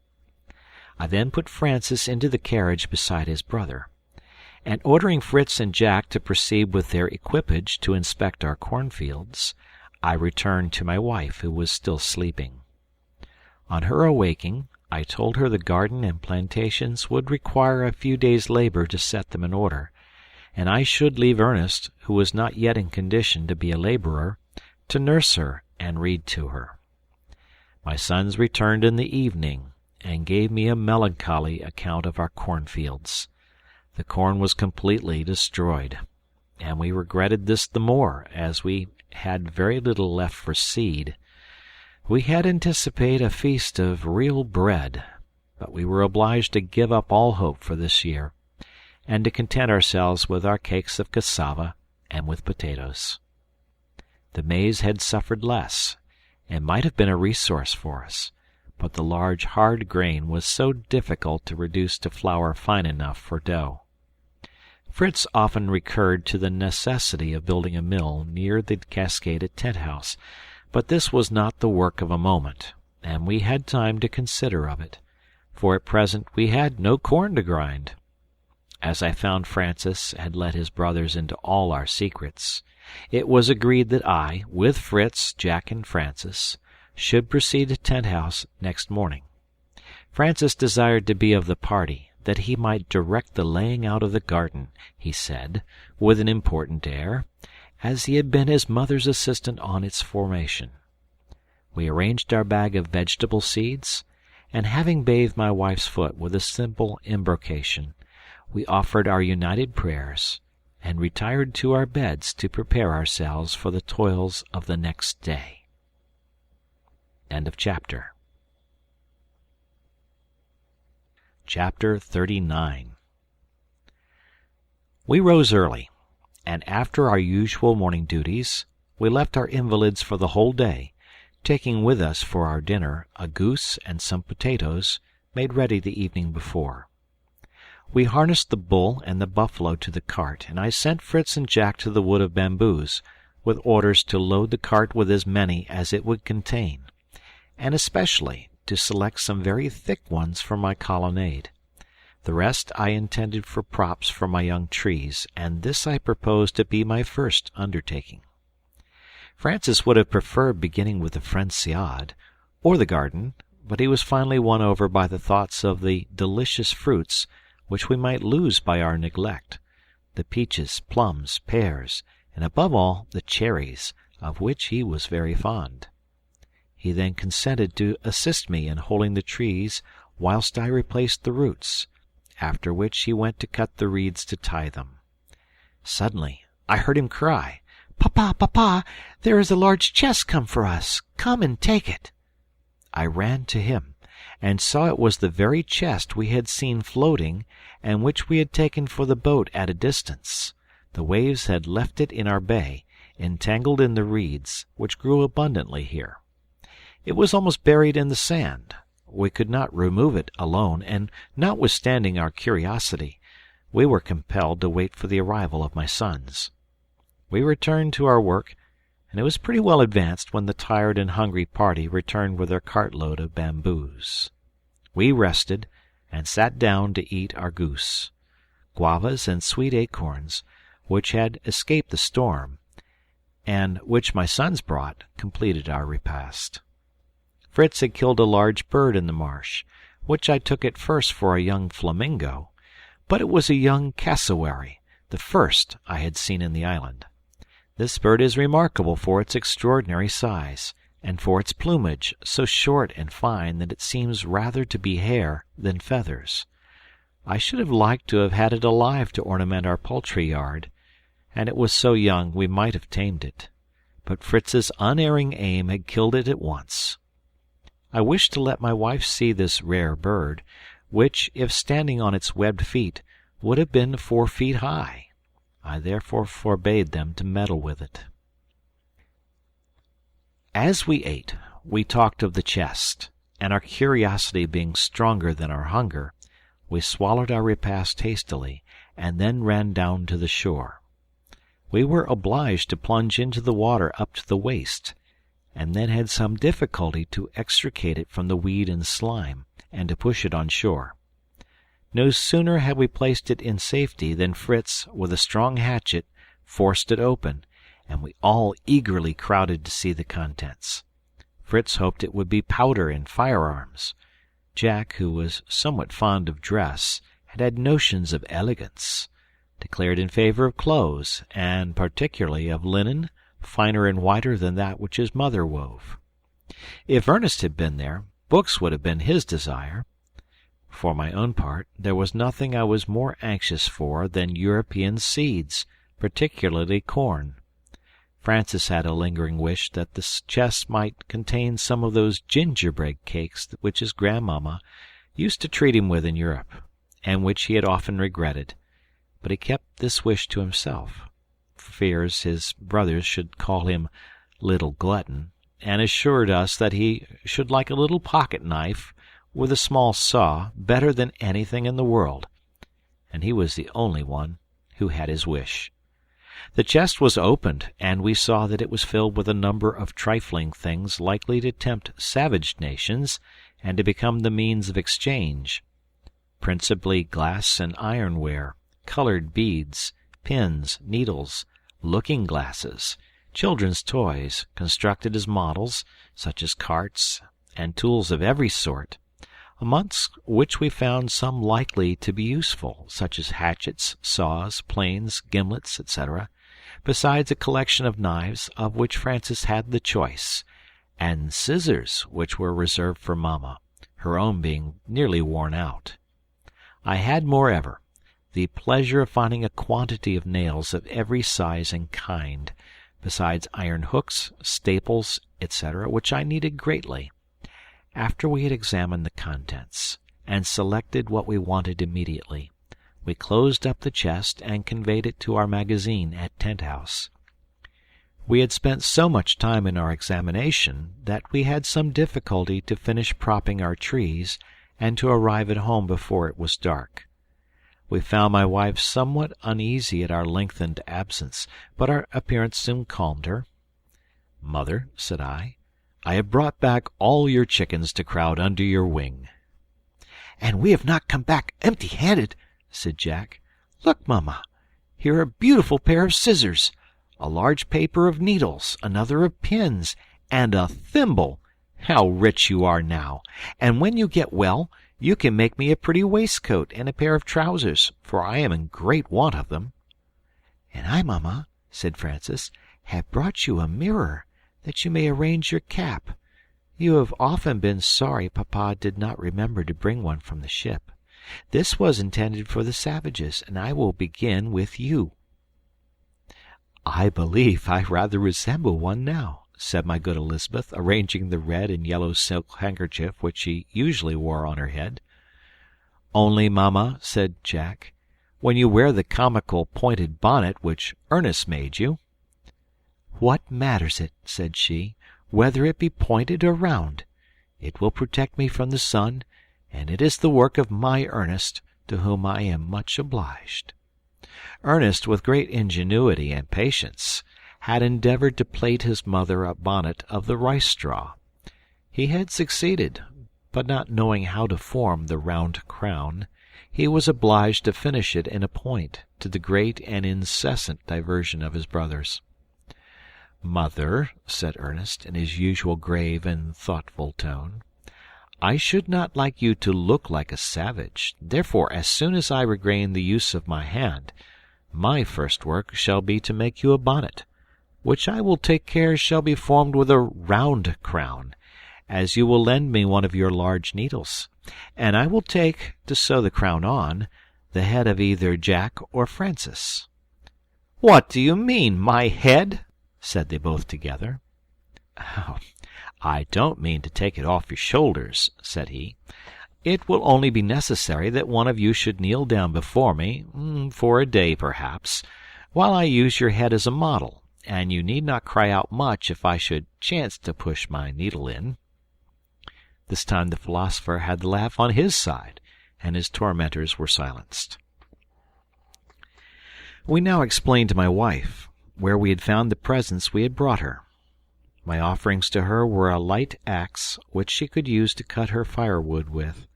I then put Francis into the carriage beside his brother, and ordering Fritz and Jack to proceed with their equipage to inspect our cornfields, I returned to my wife, who was still sleeping. On her awaking, I told her the garden and plantations would require a few days' labor to set them in order, and I should leave Ernest, who was not yet in condition to be a laborer, to nurse her and read to her. My sons returned in the evening, and gave me a melancholy account of our cornfields. The corn was completely destroyed, and we regretted this the more, as we had very little left for seed. We had anticipated a feast of real bread, but we were obliged to give up all hope for this year, and to content ourselves with our cakes of cassava and with potatoes. The maize had suffered less, and might have been a resource for us, but the large hard grain was so difficult to reduce to flour fine enough for dough. Fritz often recurred to the necessity of building a mill near the cascaded tent house, but this was not the work of a moment, and we had time to consider of it, for at present we had no corn to grind. As I found Francis had let his brothers into all our secrets, It was agreed that I, with Fritz, Jack, and Francis, should proceed to Tent House next morning. Francis desired to be of the party, that he might direct the laying out of the garden, he said, with an important air, as he had been his mother's assistant on its formation. We arranged our bag of vegetable seeds, and having bathed my wife's foot with a simple embrocation, we offered our united prayers, and retired to our beds to prepare ourselves for the toils of the next day. End of chapter. Chapter 39. We rose early, and after our usual morning duties, we left our invalids for the whole day, taking with us for our dinner a goose and some potatoes made ready the evening before. We harnessed the bull and the buffalo to the cart, and I sent Fritz and Jack to the wood of bamboos, with orders to load the cart with as many as it would contain, and especially to select some very thick ones for my colonnade. The rest I intended for props for my young trees, and this I proposed to be my first undertaking. Francis would have preferred beginning with the Frenciade, or the garden, but he was finally won over by the thoughts of the delicious fruits which we might lose by our neglect, the peaches, plums, pears, and above all the cherries, of which he was very fond. He then consented to assist me in holding the trees whilst I replaced the roots, after which he went to cut the reeds to tie them. Suddenly I heard him cry, "Papa, papa, there is a large chest come for us. Come and take it." I ran to him, and saw it was the very chest we had seen floating, and which we had taken for the boat at a distance. The waves had left it in our bay, entangled in the reeds, which grew abundantly here. It was almost buried in the sand. We could not remove it alone, and notwithstanding our curiosity, we were compelled to wait for the arrival of my sons. We returned to our work, and it was pretty well advanced when the tired and hungry party returned with their cartload of bamboos. We rested, and sat down to eat our goose. Guavas and sweet acorns, which had escaped the storm, and which my sons brought, completed our repast. Fritz had killed a large bird in the marsh, which I took at first for a young flamingo, but it was a young cassowary, the first I had seen in the island. This bird is remarkable for its extraordinary size, and for its plumage, so short and fine that it seems rather to be hair than feathers. I should have liked to have had it alive to ornament our poultry yard, and it was so young we might have tamed it, but Fritz's unerring aim had killed it at once. I wished to let my wife see this rare bird, which, if standing on its webbed feet, would have been 4 feet high. I therefore forbade them to meddle with it. As we ate, we talked of the chest, and our curiosity being stronger than our hunger, we swallowed our repast hastily, and then ran down to the shore. We were obliged to plunge into the water up to the waist, and then had some difficulty to extricate it from the weed and slime, and to push it on shore. No sooner had we placed it in safety than Fritz, with a strong hatchet, forced it open, and we all eagerly crowded to see the contents. Fritz hoped it would be powder and firearms. Jack, who was somewhat fond of dress, and had notions of elegance, declared in favor of clothes, and particularly of linen, finer and whiter than that which his mother wove. If Ernest had been there, books would have been his desire. For my own part, there was nothing I was more anxious for than European seeds, particularly corn. Francis had a lingering wish that the chest might contain some of those gingerbread cakes which his grandmamma used to treat him with in Europe, and which he had often regretted, but he kept this wish to himself, for fears his brothers should call him little glutton, and assured us that he should like a little pocket-knife with a small saw better than anything in the world, and he was the only one who had his wish. The chest was opened, and we saw that it was filled with a number of trifling things likely to tempt savage nations and to become the means of exchange, principally glass and ironware, colored beads, pins, needles, looking-glasses, children's toys constructed as models, such as carts, and tools of every sort, amongst which we found some likely to be useful, such as hatchets, saws, planes, gimlets, etc., besides a collection of knives, of which Frances had the choice, and scissors, which were reserved for Mamma, her own being nearly worn out. I had, moreover, the pleasure of finding a quantity of nails of every size and kind, besides iron hooks, staples, etc., which I needed greatly. After we had examined the contents, and selected what we wanted immediately, we closed up the chest and conveyed it to our magazine at Tent House. We had spent so much time in our examination that we had some difficulty to finish propping our trees and to arrive at home before it was dark. We found my wife somewhat uneasy at our lengthened absence, but our appearance soon calmed her. "Mother," said I have brought back all your chickens to crowd under your wing." "And we have not come back empty-handed," said Jack. "Look, Mamma, here are a beautiful pair of scissors, a large paper of needles, another of pins, and a thimble. How rich you are now! And when you get well, you can make me a pretty waistcoat and a pair of trousers, for I am in great want of them." "And I, Mamma," said Frances, "have brought you a mirror, that you may arrange your cap. You have often been sorry Papa did not remember to bring one from the ship. This was intended for the savages, and I will begin with you." "I believe I rather resemble one now," said my good Elizabeth, arranging the red and yellow silk handkerchief which she usually wore on her head. "Only, Mamma," said Jack, "when you wear the comical pointed bonnet which Ernest made you." "What matters it," said she, "whether it be pointed or round? It will protect me from the sun, and it is the work of my Ernest, to whom I am much obliged." Ernest, with great ingenuity and patience, had endeavoured to plait his mother a bonnet of the rice straw. He had succeeded, but not knowing how to form the round crown, he was obliged to finish it in a point, to the great and incessant diversion of his brothers. "Mother," said Ernest, in his usual grave and thoughtful tone, "I should not like you to look like a savage. Therefore, as soon as I regain the use of my hand, my first work shall be to make you a bonnet, which I will take care shall be formed with a round crown, as you will lend me one of your large needles, and I will take, to sew the crown on, the head of either Jack or Francis." "What do you mean, my head?" said they both together. "Oh, I don't mean to take it off your shoulders," said he. "It will only be necessary that one of you should kneel down before me, for a day perhaps, while I use your head as a model, and you need not cry out much if I should chance to push my needle in." This time the philosopher had the laugh on his side, and his tormentors were silenced. We now explained to my wife where we had found the presents we had brought her. My offerings to her were a light axe, which she could use to cut her firewood with,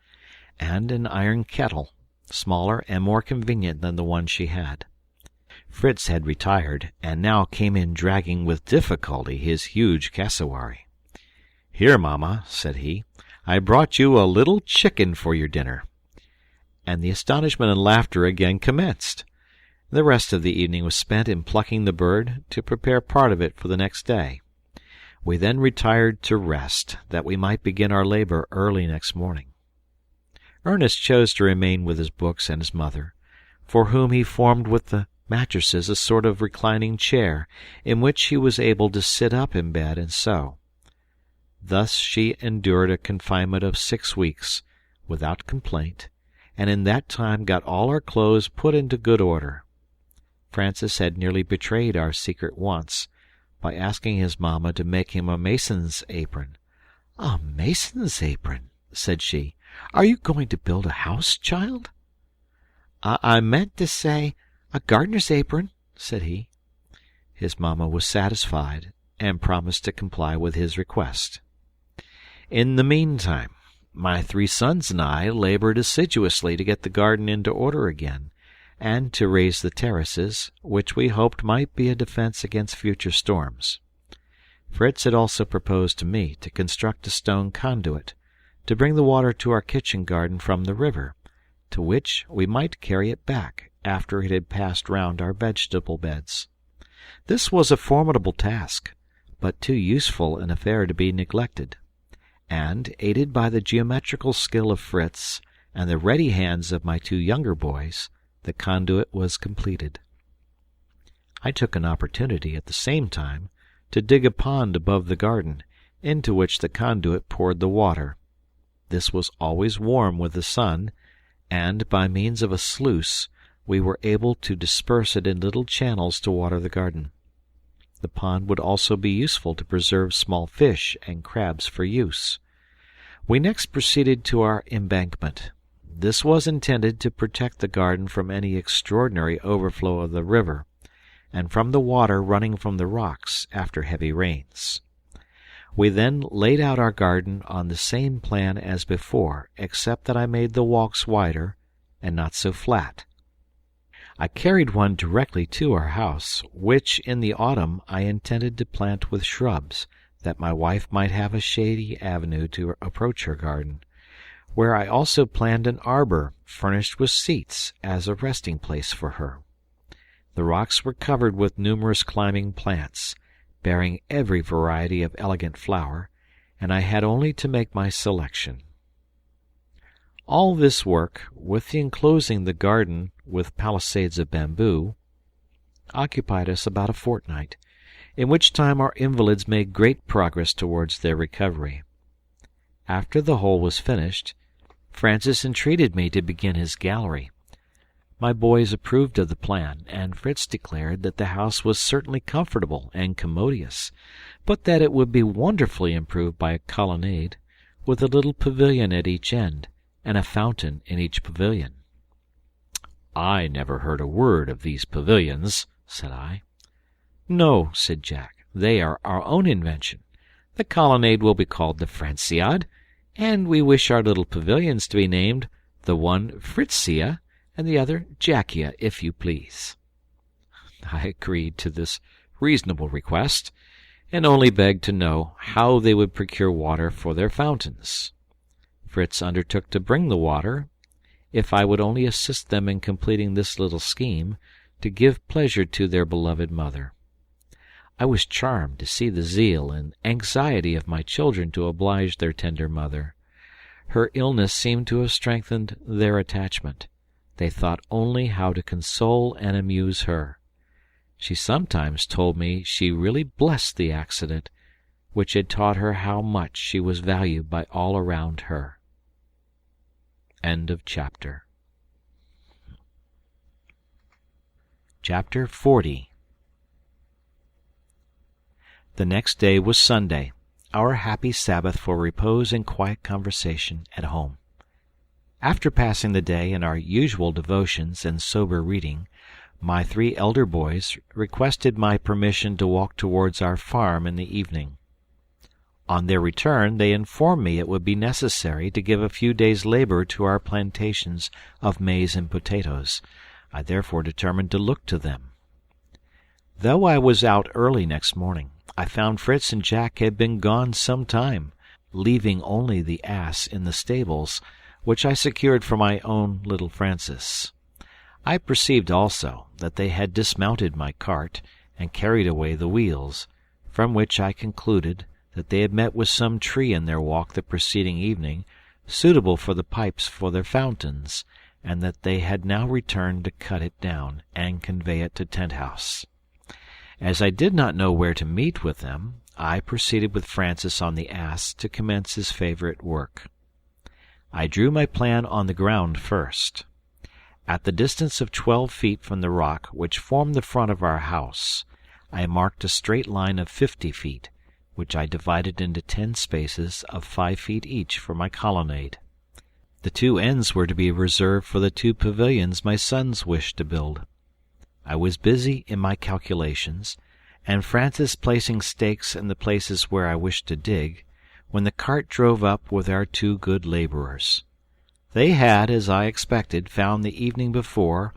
and an iron kettle, smaller and more convenient than the one she had. Fritz had retired, and now came in dragging with difficulty his huge cassowary. "Here, Mamma," said he, "I brought you a little chicken for your dinner." And the astonishment and laughter again commenced. The rest of the evening was spent in plucking the bird, to prepare part of it for the next day. We then retired to rest, that we might begin our labor early next morning. Ernest chose to remain with his books and his mother, for whom he formed with the mattresses a sort of reclining chair, in which he was able to sit up in bed and sew. Thus she endured a confinement of 6 weeks, without complaint, and in that time got all our clothes put into good order. Francis had nearly betrayed our secret once, by asking his mamma to make him a mason's apron. "A mason's apron?" said she. "Are you going to build a house, child?" I meant to say a gardener's apron," said he. His mamma was satisfied, and promised to comply with his request. In the meantime, my 3 sons and I labored assiduously to get the garden into order again, and to raise the terraces, which we hoped might be a defence against future storms. Fritz had also proposed to me to construct a stone conduit, to bring the water to our kitchen garden from the river, to which we might carry it back after it had passed round our vegetable beds. This was a formidable task, but too useful an affair to be neglected, and, aided by the geometrical skill of Fritz and the ready hands of my two younger boys, the conduit was completed. I took an opportunity at the same time to dig a pond above the garden, into which the conduit poured the water. This was always warm with the sun, and, by means of a sluice, we were able to disperse it in little channels to water the garden. The pond would also be useful to preserve small fish and crabs for use. We next proceeded to our embankment. This was intended to protect the garden from any extraordinary overflow of the river, and from the water running from the rocks after heavy rains. We then laid out our garden on the same plan as before, except that I made the walks wider and not so flat. I carried one directly to our house, which in the autumn I intended to plant with shrubs, that my wife might have a shady avenue to approach her garden, where I also planned an arbor furnished with seats as a resting place for her. The rocks were covered with numerous climbing plants, bearing every variety of elegant flower, and I had only to make my selection. All this work, with the enclosing the garden with palisades of bamboo, occupied us about a fortnight, in which time our invalids made great progress towards their recovery. After the whole was finished, Francis entreated me to begin his gallery. My boys approved of the plan, and Fritz declared that the house was certainly comfortable and commodious, but that it would be wonderfully improved by a colonnade, with a little pavilion at each end, and a fountain in each pavilion. "I never heard a word of these pavilions," said I. "No," said Jack, "they are our own invention. The colonnade will be called the Franciade, and we wish our little pavilions to be named, the one Fritzia, and the other Jackia, if you please." I agreed to this reasonable request, and only begged to know how they would procure water for their fountains. Fritz undertook to bring the water, if I would only assist them in completing this little scheme, to give pleasure to their beloved mother. I was charmed to see the zeal and anxiety of my children to oblige their tender mother. Her illness seemed to have strengthened their attachment. They thought only how to console and amuse her. She sometimes told me she really blessed the accident, which had taught her how much she was valued by all around her. End of chapter. Chapter 40. The next day was Sunday, our happy Sabbath for repose and quiet conversation at home. After passing the day in our usual devotions and sober reading, my 3 elder boys requested my permission to walk towards our farm in the evening. On their return, they informed me it would be necessary to give a few days' labor to our plantations of maize and potatoes. I therefore determined to look to them. Though I was out early next morning, I found Fritz and Jack had been gone some time, leaving only the ass in the stables, which I secured for my own little Francis. I perceived also that they had dismounted my cart and carried away the wheels, from which I concluded that they had met with some tree in their walk the preceding evening, suitable for the pipes for their fountains, and that they had now returned to cut it down and convey it to Tent-house. As I did not know where to meet with them, I proceeded with Francis on the ass to commence his favourite work. I drew my plan on the ground first. At the distance of 12 feet from the rock which formed the front of our house, I marked a straight line of 50 feet, which I divided into 10 spaces of 5 feet each for my colonnade. The 2 ends were to be reserved for the 2 pavilions my sons wished to build. I was busy in my calculations, and Francis placing stakes in the places where I wished to dig, when the cart drove up with our 2 good labourers. They had, as I expected, found the evening before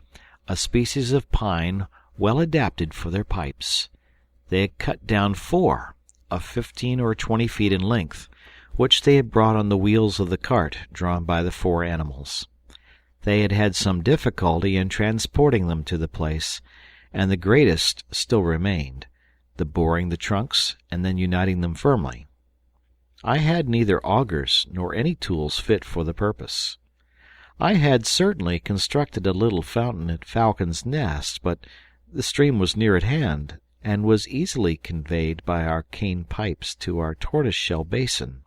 a species of pine well adapted for their pipes. They had cut down 4, of 15 or 20 feet in length, which they had brought on the wheels of the cart drawn by the 4 animals. They had had some difficulty in transporting them to the place, and the greatest still remained, the boring the trunks and then uniting them firmly. I had neither augers nor any tools fit for the purpose. I had certainly constructed a little fountain at Falcon's Nest, but the stream was near at hand, and was easily conveyed by our cane pipes to our tortoise-shell basin.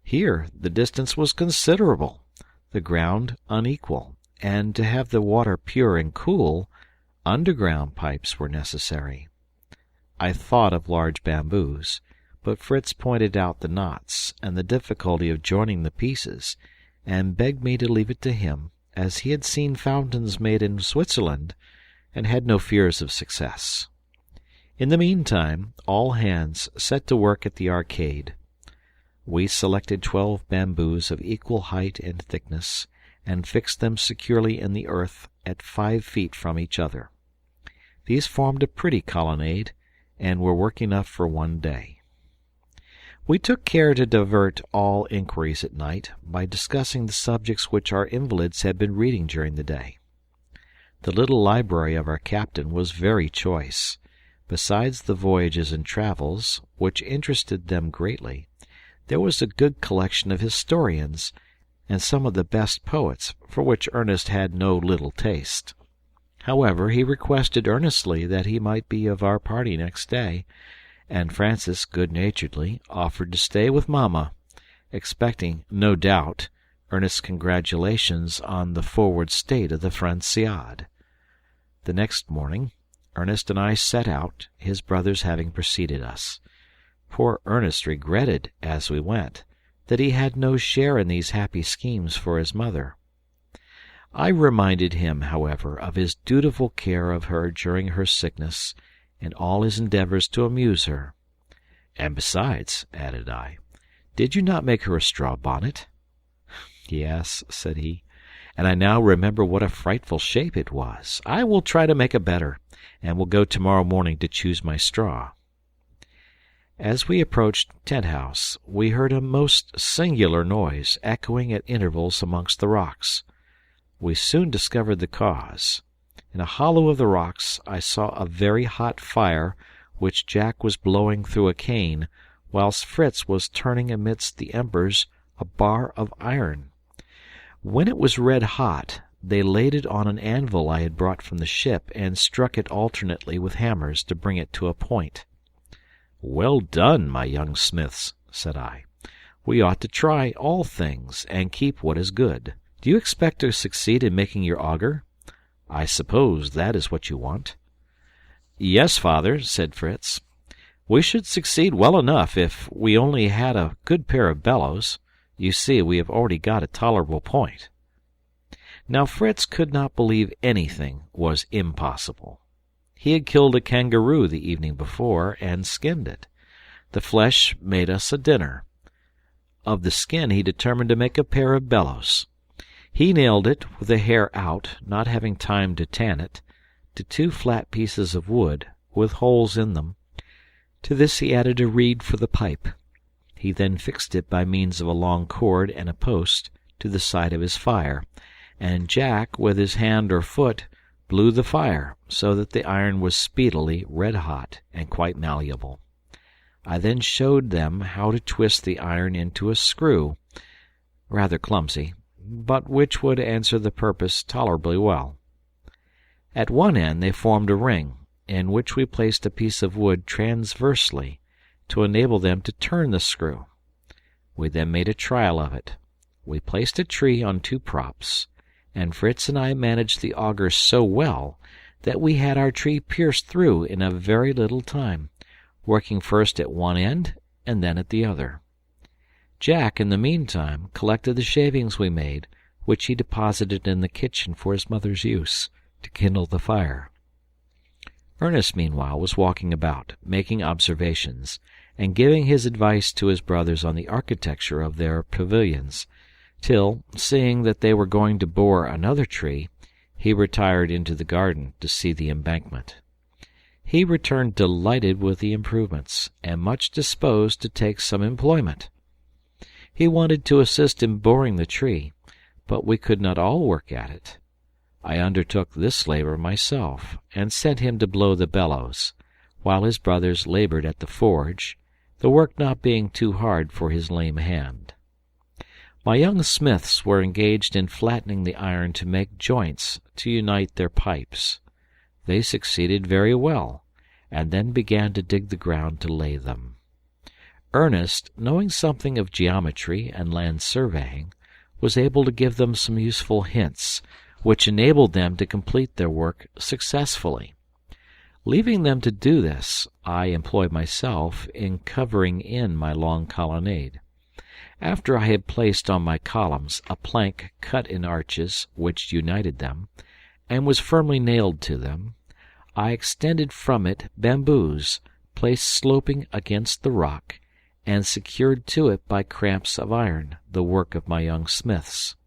Here the distance was considerable, the ground unequal, and to have the water pure and cool, underground pipes were necessary. I thought of large bamboos, but Fritz pointed out the knots and the difficulty of joining the pieces, and begged me to leave it to him, as he had seen fountains made in Switzerland, and had no fears of success. In the meantime, all hands set to work at the arcade. We selected 12 bamboos of equal height and thickness, and fixed them securely in the earth at 5 feet from each other. These formed a pretty colonnade, and were work enough for one day. We took care to divert all inquiries at night by discussing the subjects which our invalids had been reading during the day. The little library of our captain was very choice. Besides the voyages and travels, which interested them greatly, there was a good collection of historians, and some of the best poets, for which Ernest had no little taste. However, he requested earnestly that he might be of our party next day, and Francis good-naturedly offered to stay with Mamma, expecting, no doubt, Ernest's congratulations on the forward state of the Franciade. The next morning Ernest and I set out, his brothers having preceded us. Poor Ernest regretted, as we went, that he had no share in these happy schemes for his mother. I reminded him, however, of his dutiful care of her during her sickness, and all his endeavours to amuse her. "And besides," added I, "did you not make her a straw bonnet?" "Yes," said he, "and I now remember what a frightful shape it was. I will try to make a better, and will go tomorrow morning to choose my straw." As we approached Tent House, we heard a most singular noise echoing at intervals amongst the rocks. We soon discovered the cause. In a hollow of the rocks I saw a very hot fire which Jack was blowing through a cane, whilst Fritz was turning amidst the embers a bar of iron. When it was red hot, they laid it on an anvil I had brought from the ship, and struck it alternately with hammers to bring it to a point. "Well done, my young smiths," said I. "We ought to try all things, and keep what is good. Do you expect to succeed in making your auger? I suppose that is what you want." "Yes, father," said Fritz. "We should succeed well enough if we only had a good pair of bellows. You see, we have already got a tolerable point." Now Fritz could not believe anything was impossible. He had killed a kangaroo the evening before, and skinned it. The flesh made us a dinner. Of the skin he determined to make a pair of bellows. He nailed it, with the hair out, not having time to tan it, to 2 flat pieces of wood, with holes in them. To this he added a reed for the pipe. He then fixed it by means of a long cord and a post to the side of his fire, and Jack, with his hand or foot, blew the fire, so that the iron was speedily red-hot and quite malleable. I then showed them how to twist the iron into a screw, rather clumsy, but which would answer the purpose tolerably well. At one end they formed a ring, in which we placed a piece of wood transversely, to enable them to turn the screw. We then made a trial of it. We placed a tree on 2 props, and Fritz and I managed the auger so well that we had our tree pierced through in a very little time, working first at one end and then at the other. Jack, in the meantime, collected the shavings we made, which he deposited in the kitchen for his mother's use, to kindle the fire. Ernest, meanwhile, was walking about, making observations, and giving his advice to his brothers on the architecture of their pavilions, till, seeing that they were going to bore another tree, He retired into the garden to see the embankment. He returned delighted with the improvements, and much disposed to take some employment. He wanted to assist in boring the tree, but we could not all work at it. I undertook this labor myself, and sent him to blow the bellows, while his brothers labored at the forge, the work not being too hard for his lame hand. My young smiths were engaged in flattening the iron to make joints to unite their pipes. They succeeded very well, and then began to dig the ground to lay them. Ernest, knowing something of geometry and land surveying, was able to give them some useful hints, which enabled them to complete their work successfully. Leaving them to do this, I employed myself in covering in my long colonnade. After I had placed on my columns a plank cut in arches which united them, and was firmly nailed to them, I extended from it bamboos placed sloping against the rock, and secured to it by cramps of iron, the work of my young smiths.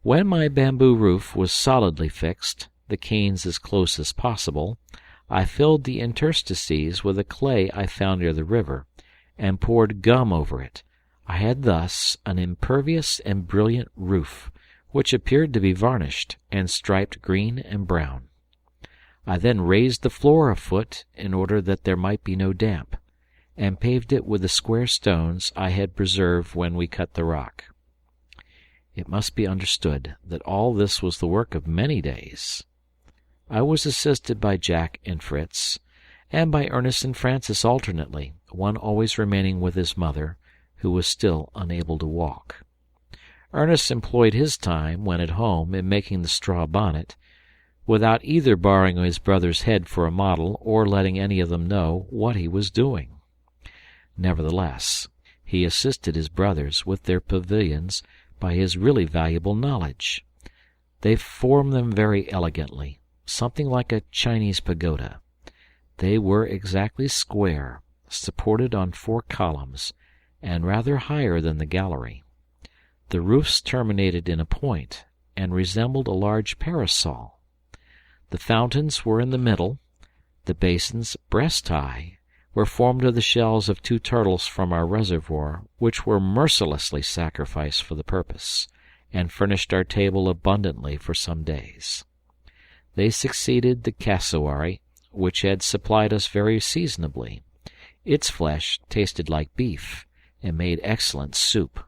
When my bamboo roof was solidly fixed, the canes as close as possible, I filled the interstices with a clay I found near the river, and poured gum over it. I had thus an impervious and brilliant roof, which appeared to be varnished, and striped green and brown. I then raised the floor a foot, in order that there might be no damp, and paved it with the square stones I had preserved when we cut the rock. It must be understood that all this was the work of many days. I was assisted by Jack and Fritz, and by Ernest and Francis alternately, one always remaining with his mother, who was still unable to walk. Ernest employed his time, when at home, in making the straw bonnet, without either borrowing his brother's head for a model or letting any of them know what he was doing. Nevertheless, he assisted his brothers with their pavilions by his really valuable knowledge. They formed them very elegantly, something like a Chinese pagoda. They were exactly square, supported on 4 columns, and rather higher than the gallery. The roofs terminated in a point, and resembled a large parasol. The fountains were in the middle. The basins, breast high, were formed of the shells of 2 turtles from our reservoir, which were mercilessly sacrificed for the purpose, and furnished our table abundantly for some days. They succeeded the cassowary, which had supplied us very seasonably. Its flesh tasted like beef, and made excellent soup.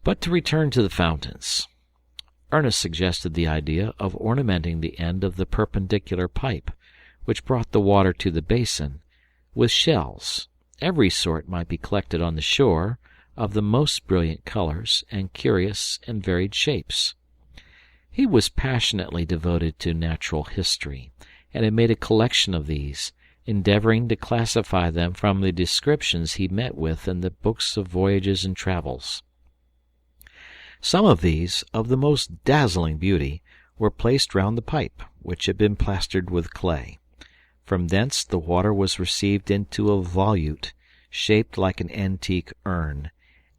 But to return to the fountains. Ernest suggested the idea of ornamenting the end of the perpendicular pipe, which brought the water to the basin, with shells. Every sort might be collected on the shore, of the most brilliant colors and curious and varied shapes. He was passionately devoted to natural history, and had made a collection of these, endeavoring to classify them from the descriptions he met with in the books of voyages and travels. Some of these, of the most dazzling beauty, were placed round the pipe, which had been plastered with clay. From thence the water was received into a volute, shaped like an antique urn,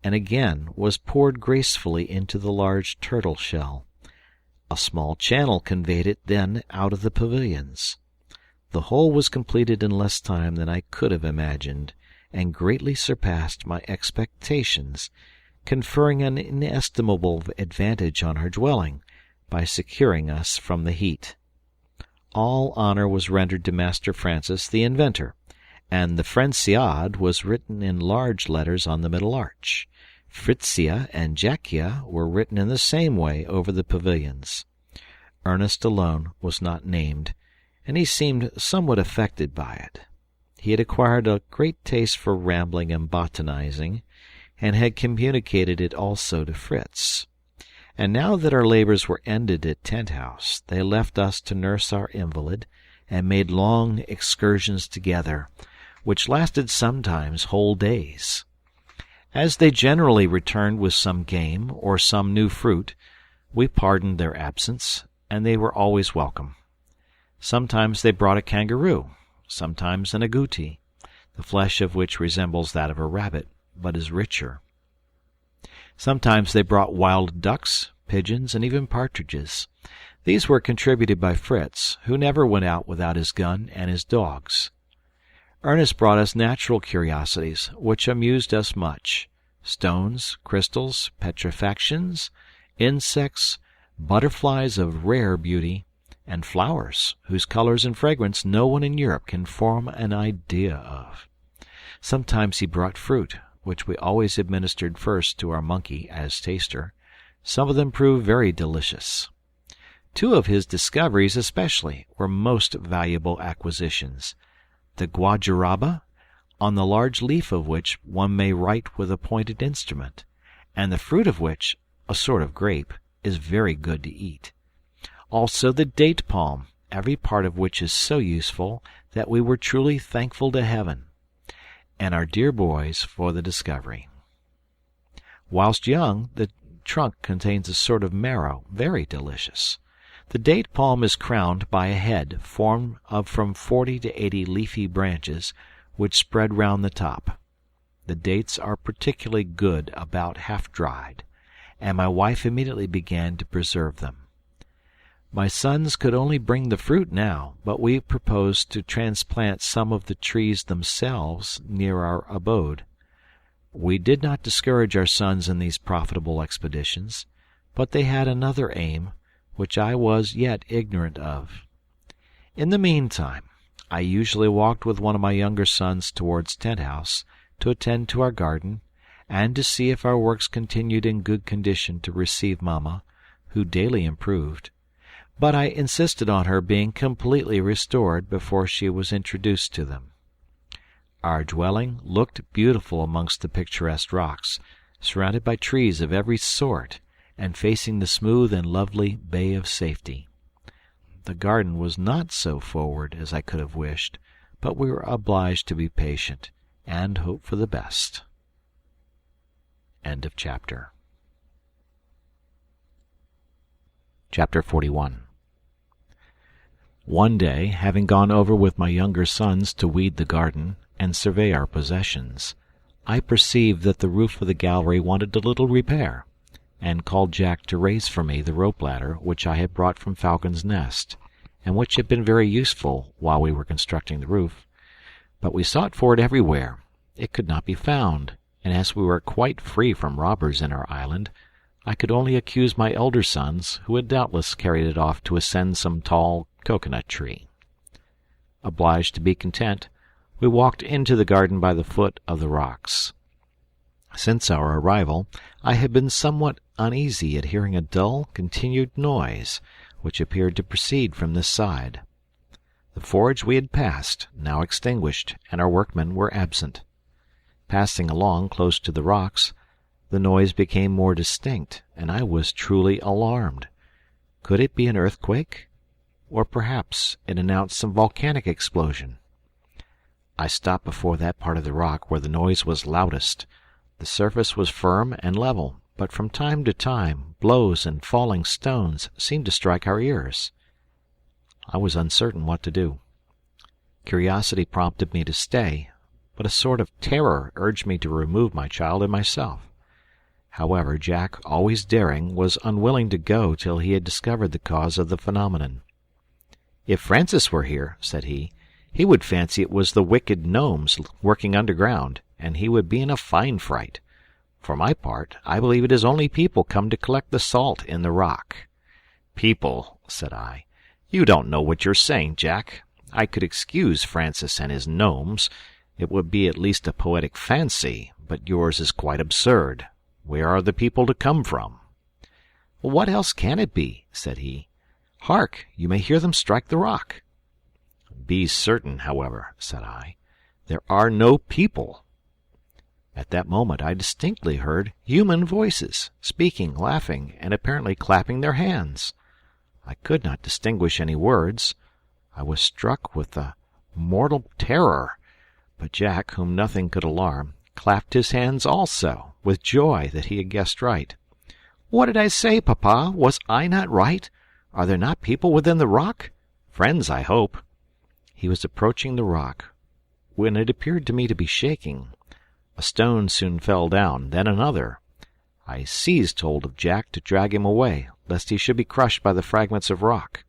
and again was poured gracefully into the large turtle shell. A small channel conveyed it then out of the pavilions. The whole was completed in less time than I could have imagined, and greatly surpassed my expectations, conferring an inestimable advantage on our dwelling, by securing us from the heat. All honor was rendered to Master Francis the inventor, and the Franciade was written in large letters on the middle arch. Fritzia and Jackia were written in the same way over the pavilions. Ernest alone was not named, and he seemed somewhat affected by it. He had acquired a great taste for rambling and botanizing, and had communicated it also to Fritz. And now that our labors were ended at Tent House, they left us to nurse our invalid, and made long excursions together, which lasted sometimes whole days. As they generally returned with some game or some new fruit, we pardoned their absence, and they were always welcome. Sometimes they brought a kangaroo, sometimes an agouti, the flesh of which resembles that of a rabbit, but is richer. Sometimes they brought wild ducks, pigeons, and even partridges. These were contributed by Fritz, who never went out without his gun and his dogs. Ernest brought us natural curiosities, which amused us much: stones, crystals, petrifactions, insects, butterflies of rare beauty, and flowers, whose colors and fragrance no one in Europe can form an idea of. Sometimes he brought fruit, which we always administered first to our monkey as taster. Some of them proved very delicious. Two of his discoveries especially were most valuable acquisitions: the guajaraba, on the large leaf of which one may write with a pointed instrument, and the fruit of which, a sort of grape, is very good to eat. Also the date palm, every part of which is so useful that we were truly thankful to heaven, and our dear boys for the discovery. Whilst young, the trunk contains a sort of marrow, very delicious. The date palm is crowned by a head formed of from 40 to 80 leafy branches, which spread round the top. The dates are particularly good about half dried, and my wife immediately began to preserve them. My sons could only bring the fruit now, but we proposed to transplant some of the trees themselves near our abode. We did not discourage our sons in these profitable expeditions, but they had another aim, which I was yet ignorant of. In the meantime, I usually walked with one of my younger sons towards Tent House to attend to our garden, and to see if our works continued in good condition to receive Mamma, who daily improved. But I insisted on her being completely restored before she was introduced to them. Our dwelling looked beautiful amongst the picturesque rocks, surrounded by trees of every sort, and facing the smooth and lovely Bay of Safety. The garden was not so forward as I could have wished, but we were obliged to be patient and hope for the best. End of chapter. Chapter 41. One day, having gone over with my younger sons to weed the garden and survey our possessions, I perceived that the roof of the gallery wanted a little repair, and called Jack to raise for me the rope ladder which I had brought from Falcon's Nest, and which had been very useful while we were constructing the roof. But we sought for it everywhere. It could not be found, and as we were quite free from robbers in our island, I could only accuse my elder sons, who had doubtless carried it off to ascend some tall cocoanut tree. Obliged to be content, we walked into the garden by the foot of the rocks. Since our arrival, I had been somewhat uneasy at hearing a dull, continued noise, which appeared to proceed from this side. The forge we had passed, now extinguished, and our workmen were absent. Passing along close to the rocks, the noise became more distinct, and I was truly alarmed. Could it be an earthquake? Or perhaps it announced some volcanic explosion. I stopped before that part of the rock where the noise was loudest. The surface was firm and level, but from time to time blows and falling stones seemed to strike our ears. I was uncertain what to do. Curiosity prompted me to stay, but a sort of terror urged me to remove my child and myself. However, Jack, always daring, was unwilling to go till he had discovered the cause of the phenomenon. "If Francis were here," said he would fancy it was the wicked gnomes working underground, and he would be in a fine fright. For my part, I believe it is only people come to collect the salt in the rock." "People," said I. "You don't know what you're saying, Jack. I could excuse Francis and his gnomes. It would be at least a poetic fancy, but yours is quite absurd. Where are the people to come from?" "What else can it be?" said he. "Hark! You may hear them strike the rock." "Be certain, however," said I, "there are no people." At that moment I distinctly heard human voices, speaking, laughing, and apparently clapping their hands. I could not distinguish any words. I was struck with a mortal terror, but Jack, whom nothing could alarm, clapped his hands also, with joy that he had guessed right. "What did I say, Papa? Was I not right? Are there not people within the rock? Friends, I hope." He was approaching the rock, when it appeared to me to be shaking. A stone soon fell down, then another. I seized hold of Jack to drag him away, lest he should be crushed by the fragments of rock.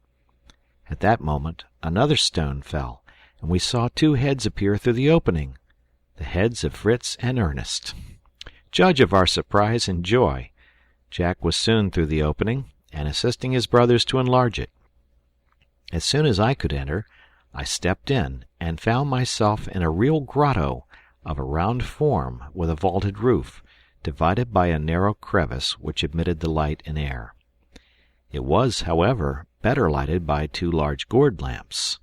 At that moment another stone fell, and we saw two heads appear through the opening, the heads of Fritz and Ernest. Judge of our surprise and joy. Jack was soon through the opening, and assisting his brothers to enlarge it. As soon as I could enter, I stepped in, and found myself in a real grotto of a round form with a vaulted roof, divided by a narrow crevice which admitted the light and air. It was, however, better lighted by two large gourd lamps.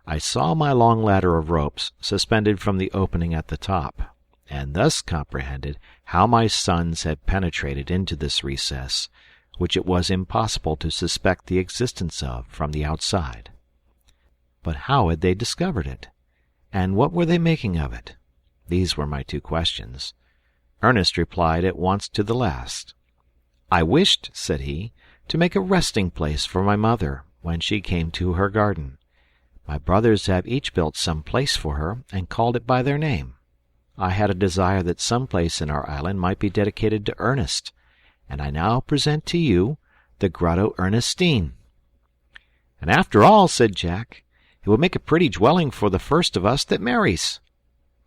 I saw my long ladder of ropes suspended from the opening at the top, and thus comprehended how my sons had penetrated into this recess, which it was impossible to suspect the existence of from the outside. But how had they discovered it? And what were they making of it? These were my two questions. Ernest replied at once to the last. "I wished," said he, "to make a resting place for my mother when she came to her garden. My brothers have each built some place for her, and called it by their name. I had a desire that some place in our island might be dedicated to Ernest, and I now present to you the Grotto Ernestine." "And after all," said Jack, "it would make a pretty dwelling for the first of us that marries."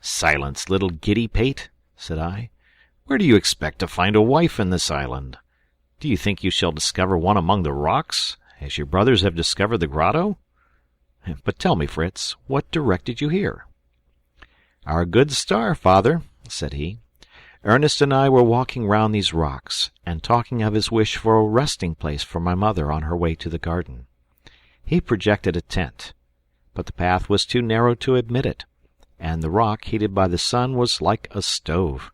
"Silence, little giddy pate," said I. "Where do you expect to find a wife in this island? Do you think you shall discover one among the rocks, as your brothers have discovered the grotto? But tell me, Fritz, what directed you here?" "Our good star, father," said he. "Ernest and I were walking round these rocks, and talking of his wish for a resting place for my mother on her way to the garden. He projected a tent, but the path was too narrow to admit it, and the rock, heated by the sun, was like a stove.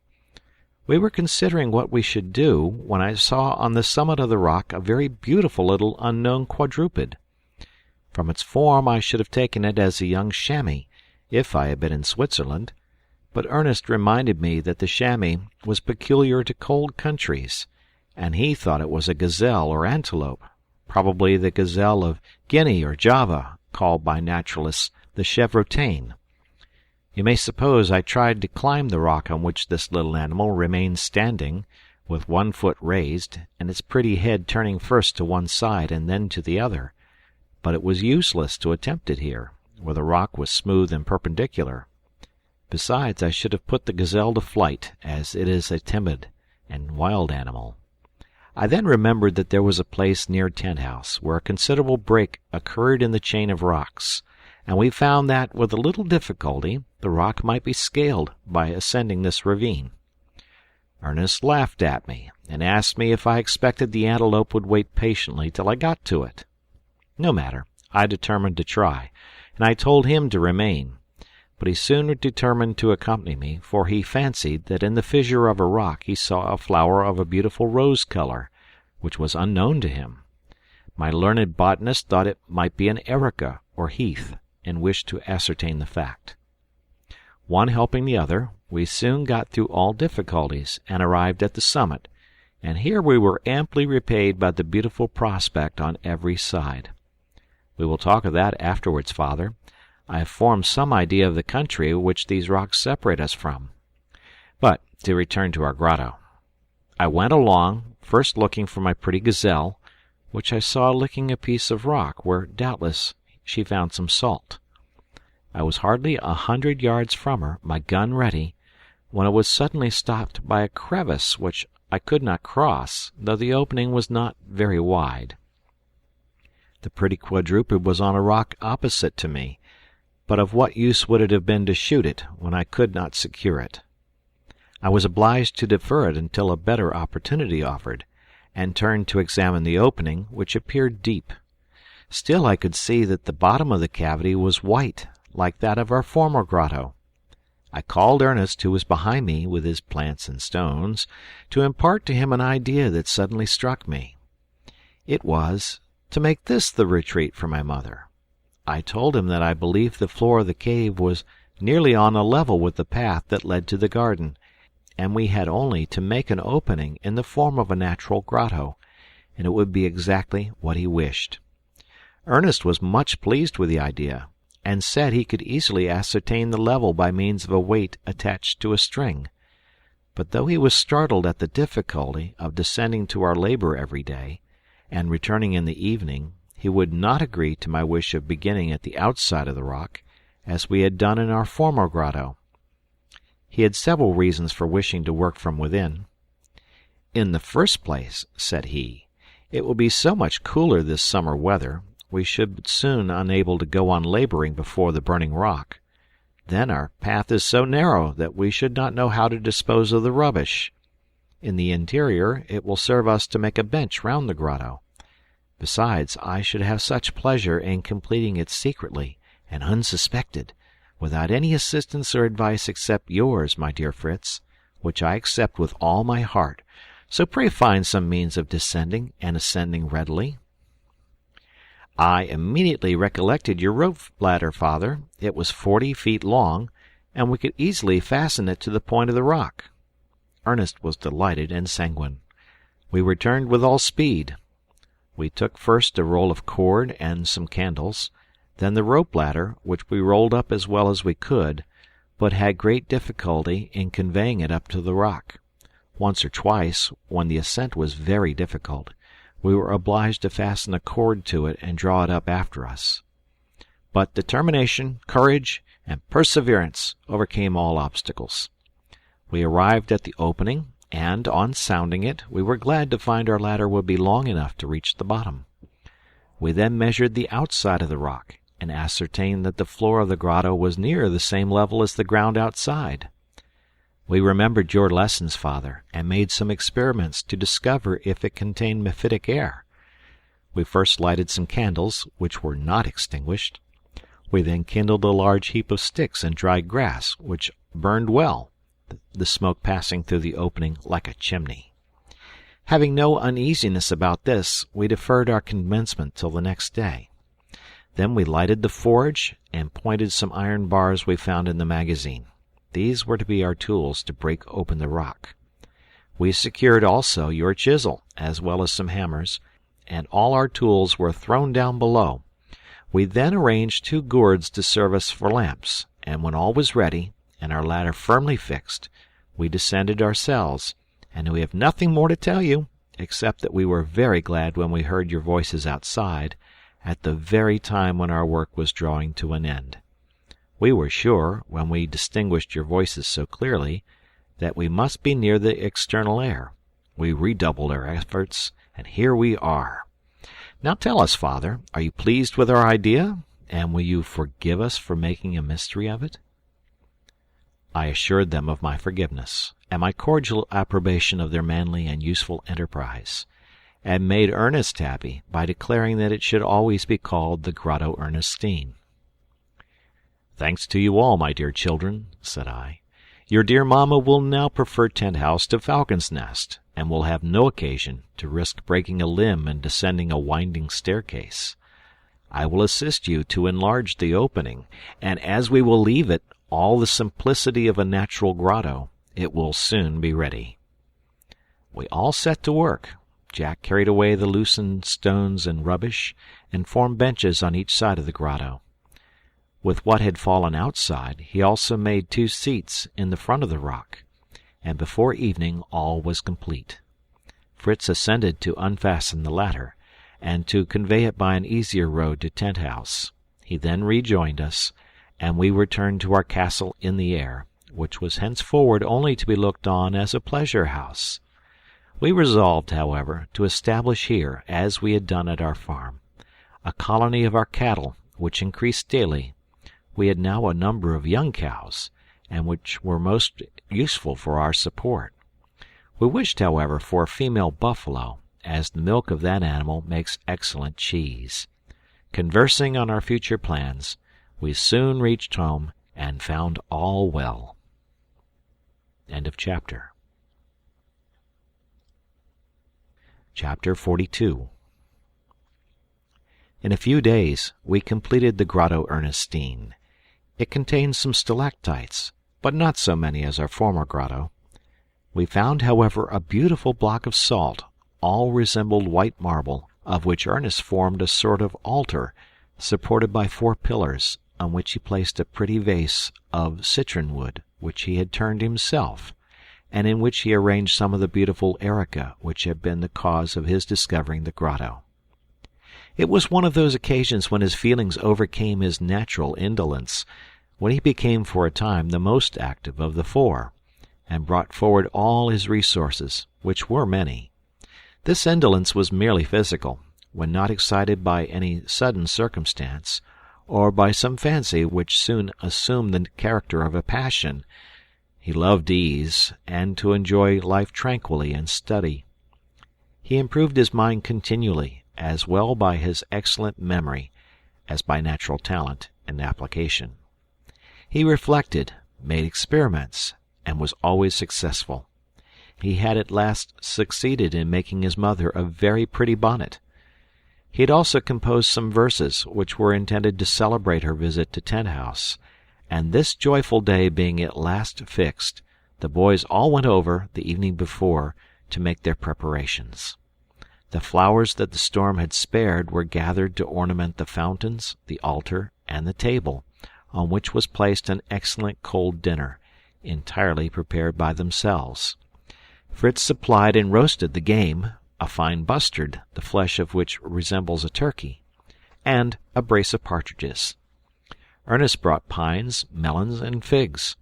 We were considering what we should do, when I saw on the summit of the rock a very beautiful little unknown quadruped. From its form I should have taken it as a young chamois, if I had been in Switzerland, but Ernest reminded me that the chamois was peculiar to cold countries, and he thought it was a gazelle or antelope, probably the gazelle of Guinea or Java, called by naturalists the chevrotain. You may suppose I tried to climb the rock on which this little animal remained standing, with one foot raised, and its pretty head turning first to one side and then to the other, but it was useless to attempt it here, where the rock was smooth and perpendicular. Besides, I should have put the gazelle to flight, as it is a timid and wild animal. I then remembered that there was a place near Tent House where a considerable break occurred in the chain of rocks, and we found that, with a little difficulty, the rock might be scaled by ascending this ravine. Ernest laughed at me, and asked me if I expected the antelope would wait patiently till I got to it. No matter, I determined to try, and I told him to remain. But he soon determined to accompany me, for he fancied that in the fissure of a rock he saw a flower of a beautiful rose color, which was unknown to him. My learned botanist thought it might be an erica, or heath, and wished to ascertain the fact. One helping the other, we soon got through all difficulties, and arrived at the summit, and here we were amply repaid by the beautiful prospect on every side. We will talk of that afterwards, father. I have formed some idea of the country which these rocks separate us from. But to return to our grotto. I went along, first looking for my pretty gazelle, which I saw licking a piece of rock, where doubtless she found some salt. I was hardly 100 yards from her, my gun ready, when I was suddenly stopped by a crevice which I could not cross, though the opening was not very wide. The pretty quadruped was on a rock opposite to me, but of what use would it have been to shoot it when I could not secure it? I was obliged to defer it until a better opportunity offered, and turned to examine the opening, which appeared deep. Still I could see that the bottom of the cavity was white, like that of our former grotto. I called Ernest, who was behind me with his plants and stones, to impart to him an idea that suddenly struck me. It was to make this the retreat for my mother. I told him that I believed the floor of the cave was nearly on a level with the path that led to the garden, and we had only to make an opening in the form of a natural grotto, and it would be exactly what he wished. Ernest was much pleased with the idea, and said he could easily ascertain the level by means of a weight attached to a string. But though he was startled at the difficulty of descending to our labor every day, and returning in the evening, he would not agree to my wish of beginning at the outside of the rock, as we had done in our former grotto. He had several reasons for wishing to work from within. "In the first place," said he, "it will be so much cooler this summer weather, we should soon unable to go on laboring before the burning rock. Then our path is so narrow that we should not know how to dispose of the rubbish. In the interior it will serve us to make a bench round the grotto. Besides, I should have such pleasure in completing it secretly and unsuspected, without any assistance or advice except yours, my dear Fritz, which I accept with all my heart. So pray find some means of descending and ascending readily." I immediately recollected your rope ladder, father. It was 40 feet long, and we could easily fasten it to the point of the rock. Ernest was delighted and sanguine. We returned with all speed. We took first a roll of cord and some candles, then the rope ladder, which we rolled up as well as we could, but had great difficulty in conveying it up to the rock. Once or twice, when the ascent was very difficult, we were obliged to fasten a cord to it and draw it up after us. But determination, courage, and perseverance overcame all obstacles. We arrived at the opening, and, on sounding it, we were glad to find our ladder would be long enough to reach the bottom. We then measured the outside of the rock, and ascertained that the floor of the grotto was near the same level as the ground outside. We remembered your lessons, father, and made some experiments to discover if it contained mephitic air. We first lighted some candles, which were not extinguished. We then kindled a large heap of sticks and dried grass, which burned well, the smoke passing through the opening like a chimney. Having no uneasiness about this, we deferred our commencement till the next day. Then we lighted the forge and pointed some iron bars we found in the magazine. These were to be our tools to break open the rock. We secured also your chisel, as well as some hammers, and all our tools were thrown down below. We then arranged 2 gourds to serve us for lamps, and when all was ready, and our ladder firmly fixed, we descended ourselves, and we have nothing more to tell you, except that we were very glad when we heard your voices outside, at the very time when our work was drawing to an end. We were sure, when we distinguished your voices so clearly, that we must be near the external air. We redoubled our efforts, and here we are. Now tell us, father, are you pleased with our idea, and will you forgive us for making a mystery of it?" I assured them of my forgiveness, and my cordial approbation of their manly and useful enterprise, and made Ernest happy by declaring that it should always be called the Grotto Ernestine. "Thanks to you all, my dear children," said I. "Your dear mamma will now prefer tent house to falcon's nest, and will have no occasion to risk breaking a limb in descending a winding staircase. I will assist you to enlarge the opening, and as we will leave it all the simplicity of a natural grotto, it will soon be ready." We all set to work. Jack carried away the loosened stones and rubbish, and formed benches on each side of the grotto. With what had fallen outside, he also made 2 seats in the front of the rock, and before evening all was complete. Fritz ascended to unfasten the ladder, and to convey it by an easier road to tent house. He then rejoined us, and we returned to our castle in the air, which was henceforward only to be looked on as a pleasure house. We resolved, however, to establish here, as we had done at our farm, a colony of our cattle, which increased daily. We had now a number of young cows, and which were most useful for our support. We wished, however, for a female buffalo, as the milk of that animal makes excellent cheese. Conversing on our future plans, we soon reached home and found all well. End of chapter. Chapter 42. In a few days we completed the Grotto Ernestine. It contained some stalactites, but not so many as our former grotto. We found, however, a beautiful block of salt, all resembled white marble, of which Ernest formed a sort of altar, supported by 4 pillars, on which he placed a pretty vase of citron wood, which he had turned himself, and in which he arranged some of the beautiful erica which had been the cause of his discovering the grotto. It was one of those occasions when his feelings overcame his natural indolence, when he became for a time the most active of the four, and brought forward all his resources, which were many. This indolence was merely physical, when not excited by any sudden circumstance, or by some fancy which soon assumed the character of a passion. He loved ease, and to enjoy life tranquilly and study. He improved his mind continually, as well by his excellent memory as by natural talent and application. He reflected, made experiments, and was always successful. He had at last succeeded in making his mother a very pretty bonnet. He had also composed some verses which were intended to celebrate her visit to Tent House, and this joyful day being at last fixed, the boys all went over, the evening before, to make their preparations. The flowers that the storm had spared were gathered to ornament the fountains, the altar, and the table, on which was placed an excellent cold dinner, entirely prepared by themselves. Fritz supplied and roasted the game, a fine bustard, the flesh of which resembles a turkey, and a brace of partridges. Ernest brought pines, melons, and figs.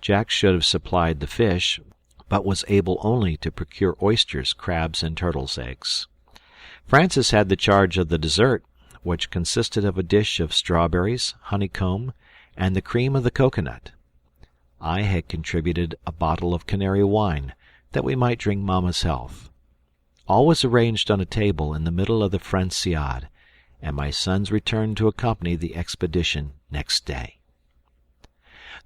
Jack should have supplied the fish, but was able only to procure oysters, crabs, and turtles' eggs. Francis had the charge of the dessert, which consisted of a dish of strawberries, honeycomb, and the cream of the cocoanut. I had contributed a bottle of Canary wine, that we might drink Mamma's health. All was arranged on a table in the middle of the Franciade, and my sons returned to accompany the expedition next day.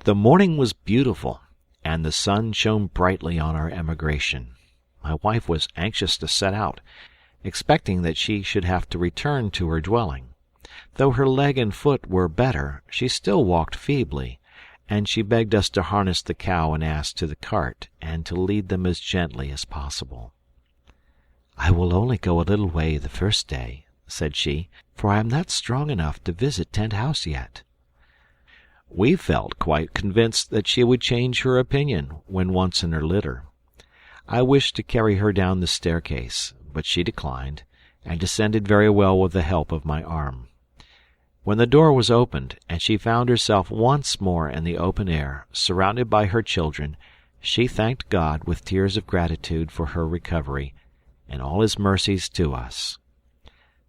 The morning was beautiful, and the sun shone brightly on our emigration. My wife was anxious to set out, expecting that she should have to return to her dwelling. Though her leg and foot were better, she still walked feebly, and she begged us to harness the cow and ass to the cart, and to lead them as gently as possible. "I will only go a little way the first day," said she, "for I am not strong enough to visit Tent House yet." We felt quite convinced that she would change her opinion when once in her litter. I wished to carry her down the staircase, but she declined, and descended very well with the help of my arm. When the door was opened, and she found herself once more in the open air, surrounded by her children, she thanked God with tears of gratitude for her recovery, and all his mercies to us.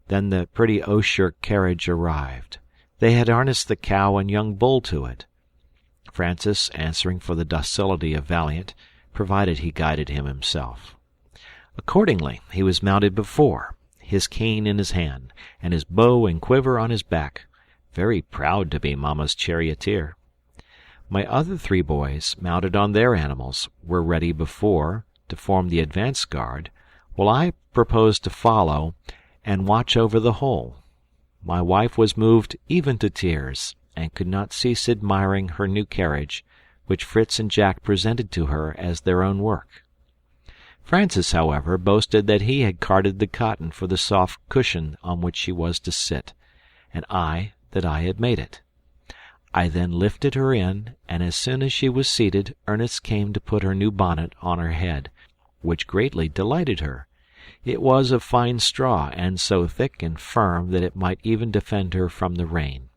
Then the pretty osier carriage arrived. They had harnessed the cow and young bull to it. Francis, answering for the docility of Valiant, provided he guided him himself. Accordingly, he was mounted before, his cane in his hand, and his bow and quiver on his back, very proud to be Mamma's charioteer. My other 3 boys, mounted on their animals, were ready before, to form the advance guard, while I proposed to follow and watch over the whole. My wife was moved even to tears, and could not cease admiring her new carriage, which Fritz and Jack presented to her as their own work. Francis, however, boasted that he had carded the cotton for the soft cushion on which she was to sit, and I that I had made it. I then lifted her in, and as soon as she was seated, Ernest came to put her new bonnet on her head, which greatly delighted her. It was of fine straw, and so thick and firm that it might even defend her from the rain.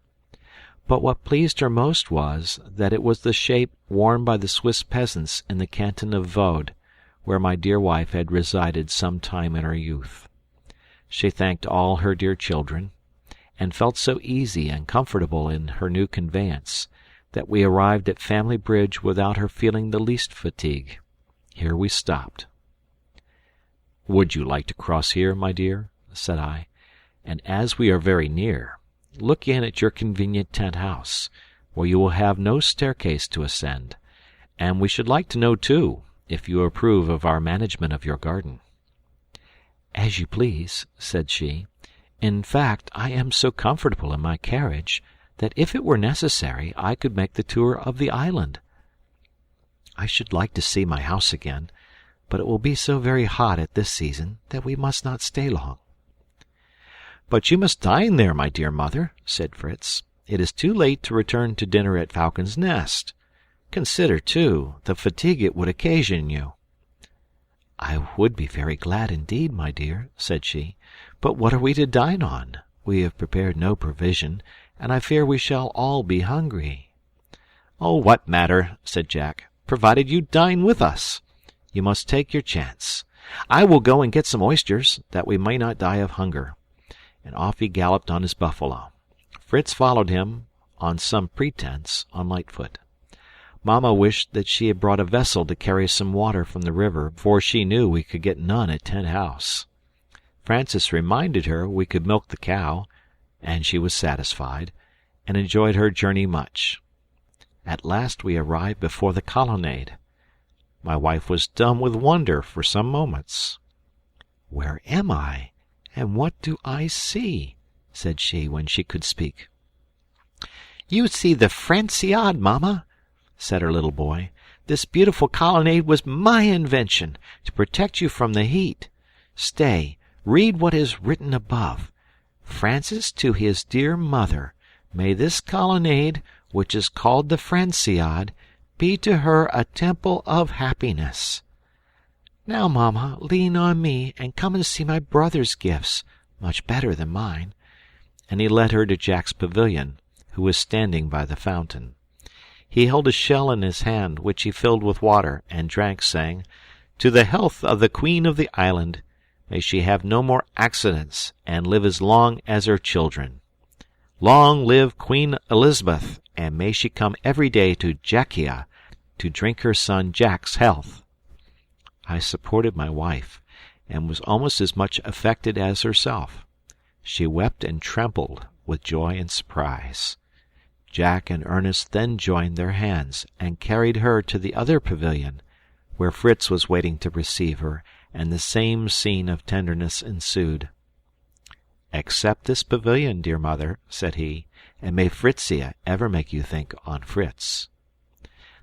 But what pleased her most was, that it was the shape worn by the Swiss peasants in the canton of Vaud, where my dear wife had resided some time in her youth. She thanked all her dear children, and felt so easy and comfortable in her new conveyance, that we arrived at Family Bridge without her feeling the least fatigue. Here we stopped. "Would you like to cross here, my dear?" said I. "And as we are very near, look in at your convenient tent house, where you will have no staircase to ascend, and we should like to know, too, if you approve of our management of your garden." "As you please," said she. "In fact, I am so comfortable in my carriage that if it were necessary I could make the tour of the island. I should like to see my house again, but it will be so very hot at this season that we must not stay long." "But you must dine there, my dear mother," said Fritz. "It is too late to return to dinner at Falcon's Nest. Consider, too, the fatigue it would occasion you." "I would be very glad indeed, my dear," said she. "But what are we to dine on? We have prepared no provision, and I fear we shall all be hungry." "Oh, what matter," said Jack, "provided you dine with us? You must take your chance. I will go and get some oysters, that we may not die of hunger." And off he galloped on his buffalo. Fritz followed him, on some pretense, on Lightfoot. Mamma wished that she had brought a vessel to carry some water from the river, for she knew we could get none at Tent House. Francis reminded her we could milk the cow, and she was satisfied, and enjoyed her journey much. At last we arrived before the colonnade. My wife was dumb with wonder for some moments. "Where am I, and what do I see?" said she, when she could speak. "You see the Franciade, Mamma," said her little boy. "This beautiful colonnade was my invention, to protect you from the heat. Stay, read what is written above. 'Francis to his dear mother. May this colonnade, which is called the Franciade, be to her a temple of happiness.' Now, Mamma, lean on me, and come and see my brother's gifts, much better than mine." And he led her to Jack's pavilion, who was standing by the fountain. He held a shell in his hand, which he filled with water, and drank, saying, "To the health of the Queen of the island. May she have no more accidents, and live as long as her children. Long live Queen Elizabeth, and may she come every day to Jackia to drink her son Jack's health." I supported my wife, and was almost as much affected as herself. She wept and trembled with joy and surprise. Jack and Ernest then joined their hands, and carried her to the other pavilion, where Fritz was waiting to receive her, and the same scene of tenderness ensued. "Accept this pavilion, dear mother," said he, "and may Fritzia ever make you think on Fritz."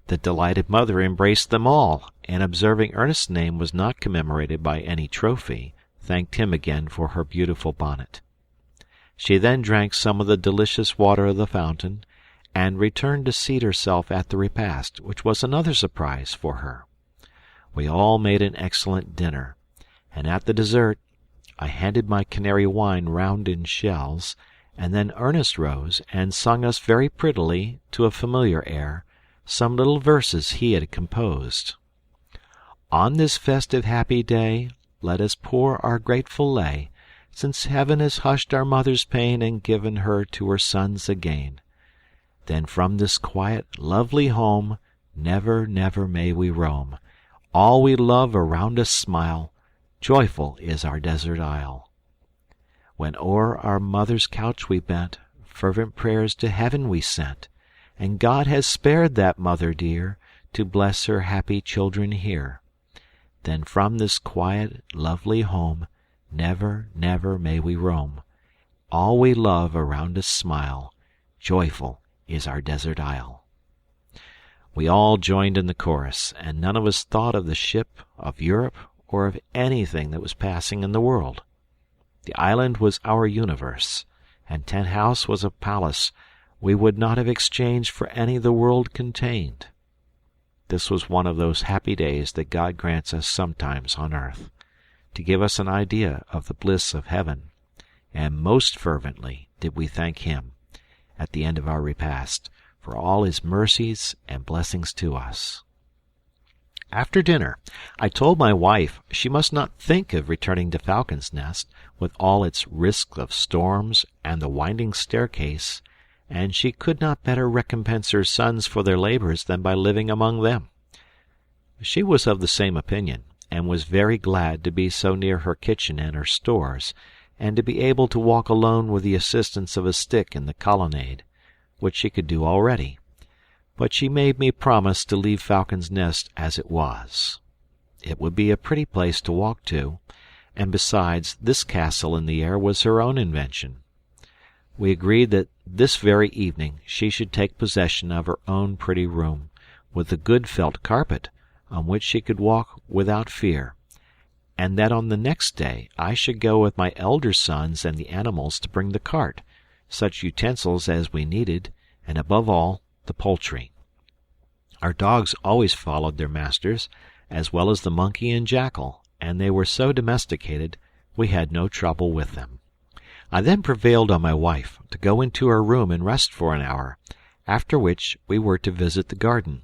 The delighted mother embraced them all, and observing Ernest's name was not commemorated by any trophy, thanked him again for her beautiful bonnet. She then drank some of the delicious water of the fountain, and returned to seat herself at the repast, which was another surprise for her. We all made an excellent dinner, and at the dessert I handed my canary wine round in shells, and then Ernest rose and sung us very prettily, to a familiar air, some little verses he had composed. "On this festive happy day, let us pour our grateful lay, since heaven has hushed our mother's pain and given her to her sons again. Then from this quiet, lovely home, never, never may we roam. All we love around us smile, joyful is our desert isle. When o'er our mother's couch we bent, fervent prayers to heaven we sent, and God has spared that mother dear, to bless her happy children here. Then from this quiet, lovely home, never, never may we roam. All we love around us smile, joyful is our desert isle." We all joined in the chorus, and none of us thought of the ship, of Europe, or of anything that was passing in the world. The island was our universe, and Tent House was a palace we would not have exchanged for any the world contained. This was one of those happy days that God grants us sometimes on earth, to give us an idea of the bliss of heaven, and most fervently did we thank Him, at the end of our repast, for all His mercies and blessings to us. After dinner, I told my wife she must not think of returning to Falcon's Nest, with all its risk of storms and the winding staircase, and she could not better recompense her sons for their labors than by living among them. She was of the same opinion, and was very glad to be so near her kitchen and her stores, and to be able to walk alone with the assistance of a stick in the colonnade, which she could do already. But she made me promise to leave Falcon's Nest as it was. It would be a pretty place to walk to, and besides, this castle in the air was her own invention. We agreed that this very evening she should take possession of her own pretty room, with the good felt carpet, on which she could walk without fear, and that on the next day I should go with my elder sons and the animals to bring the cart, such utensils as we needed, and above all, the poultry. Our dogs always followed their masters, as well as the monkey and jackal, and they were so domesticated we had no trouble with them. I then prevailed on my wife to go into her room and rest for an hour, after which we were to visit the garden.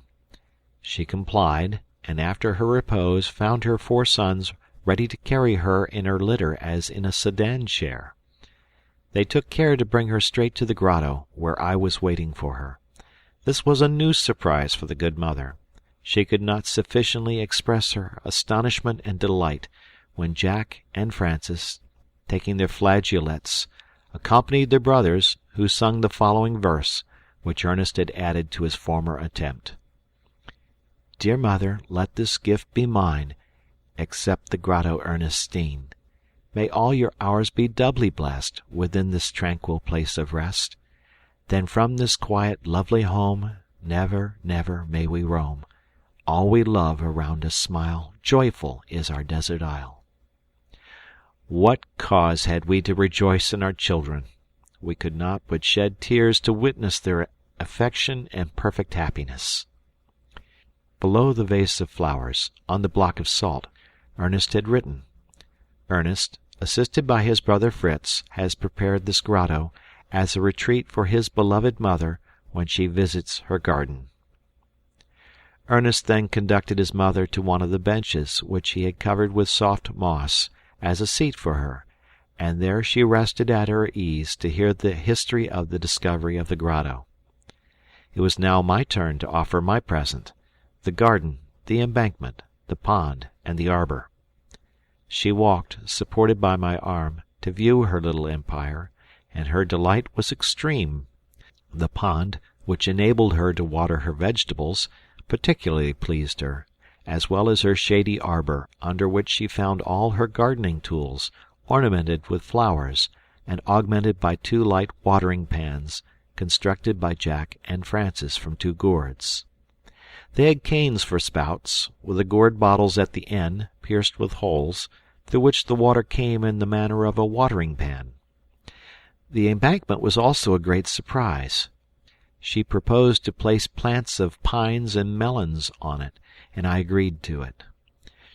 She complied, and after her repose found her 4 sons ready to carry her in her litter as in a sedan chair. They took care to bring her straight to the grotto, where I was waiting for her. This was a new surprise for the good mother. She could not sufficiently express her astonishment and delight when Jack and Francis, taking their flageolets, accompanied their brothers, who sung the following verse, which Ernest had added to his former attempt. Dear mother, let this gift be mine, accept the grotto Ernestine. May all your hours be doubly blessed within this tranquil place of rest. Then from this quiet, lovely home, never, never may we roam. All we love around us smile, joyful is our desert isle. What cause had we to rejoice in our children? We could not but shed tears to witness their affection and perfect happiness. Below the vase of flowers, on the block of salt, Ernest had written, Ernest, assisted by his brother Fritz, has prepared this grotto as a retreat for his beloved mother when she visits her garden. Ernest then conducted his mother to one of the benches which he had covered with soft moss, as a seat for her, and there she rested at her ease to hear the history of the discovery of the grotto. It was now my turn to offer my present, the garden, the embankment, the pond, and the arbor. She walked, supported by my arm, to view her little empire, and her delight was extreme. The pond, which enabled her to water her vegetables, particularly pleased her, as well as her shady arbor, under which she found all her gardening tools, ornamented with flowers, and augmented by 2 light watering pans, constructed by Jack and Francis from 2 gourds. They had canes for spouts, with the gourd bottles at the end, pierced with holes, through which the water came in the manner of a watering pan. The embankment was also a great surprise. She proposed to place plants of pines and melons on it, and I agreed to it.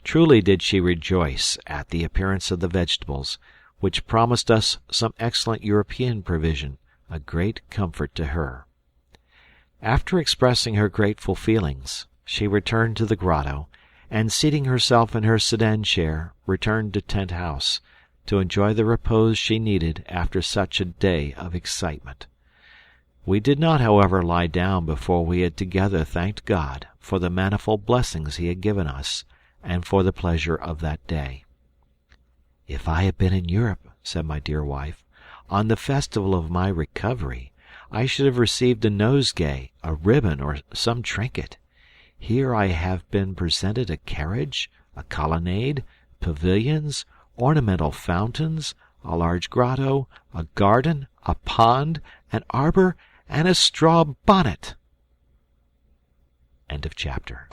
Truly did she rejoice at the appearance of the vegetables, which promised us some excellent European provision, a great comfort to her. After expressing her grateful feelings, she returned to the grotto, and seating herself in her sedan chair, returned to Tent House, to enjoy the repose she needed after such a day of excitement. We did not, however, lie down before we had together thanked God for the manifold blessings he had given us, and for the pleasure of that day. If I had been in Europe, said my dear wife, on the festival of my recovery, I should have received a nosegay, a ribbon, or some trinket. Here I have been presented a carriage, a colonnade, pavilions, ornamental fountains, a large grotto, a garden, a pond, an arbor, and a straw bonnet. End of chapter.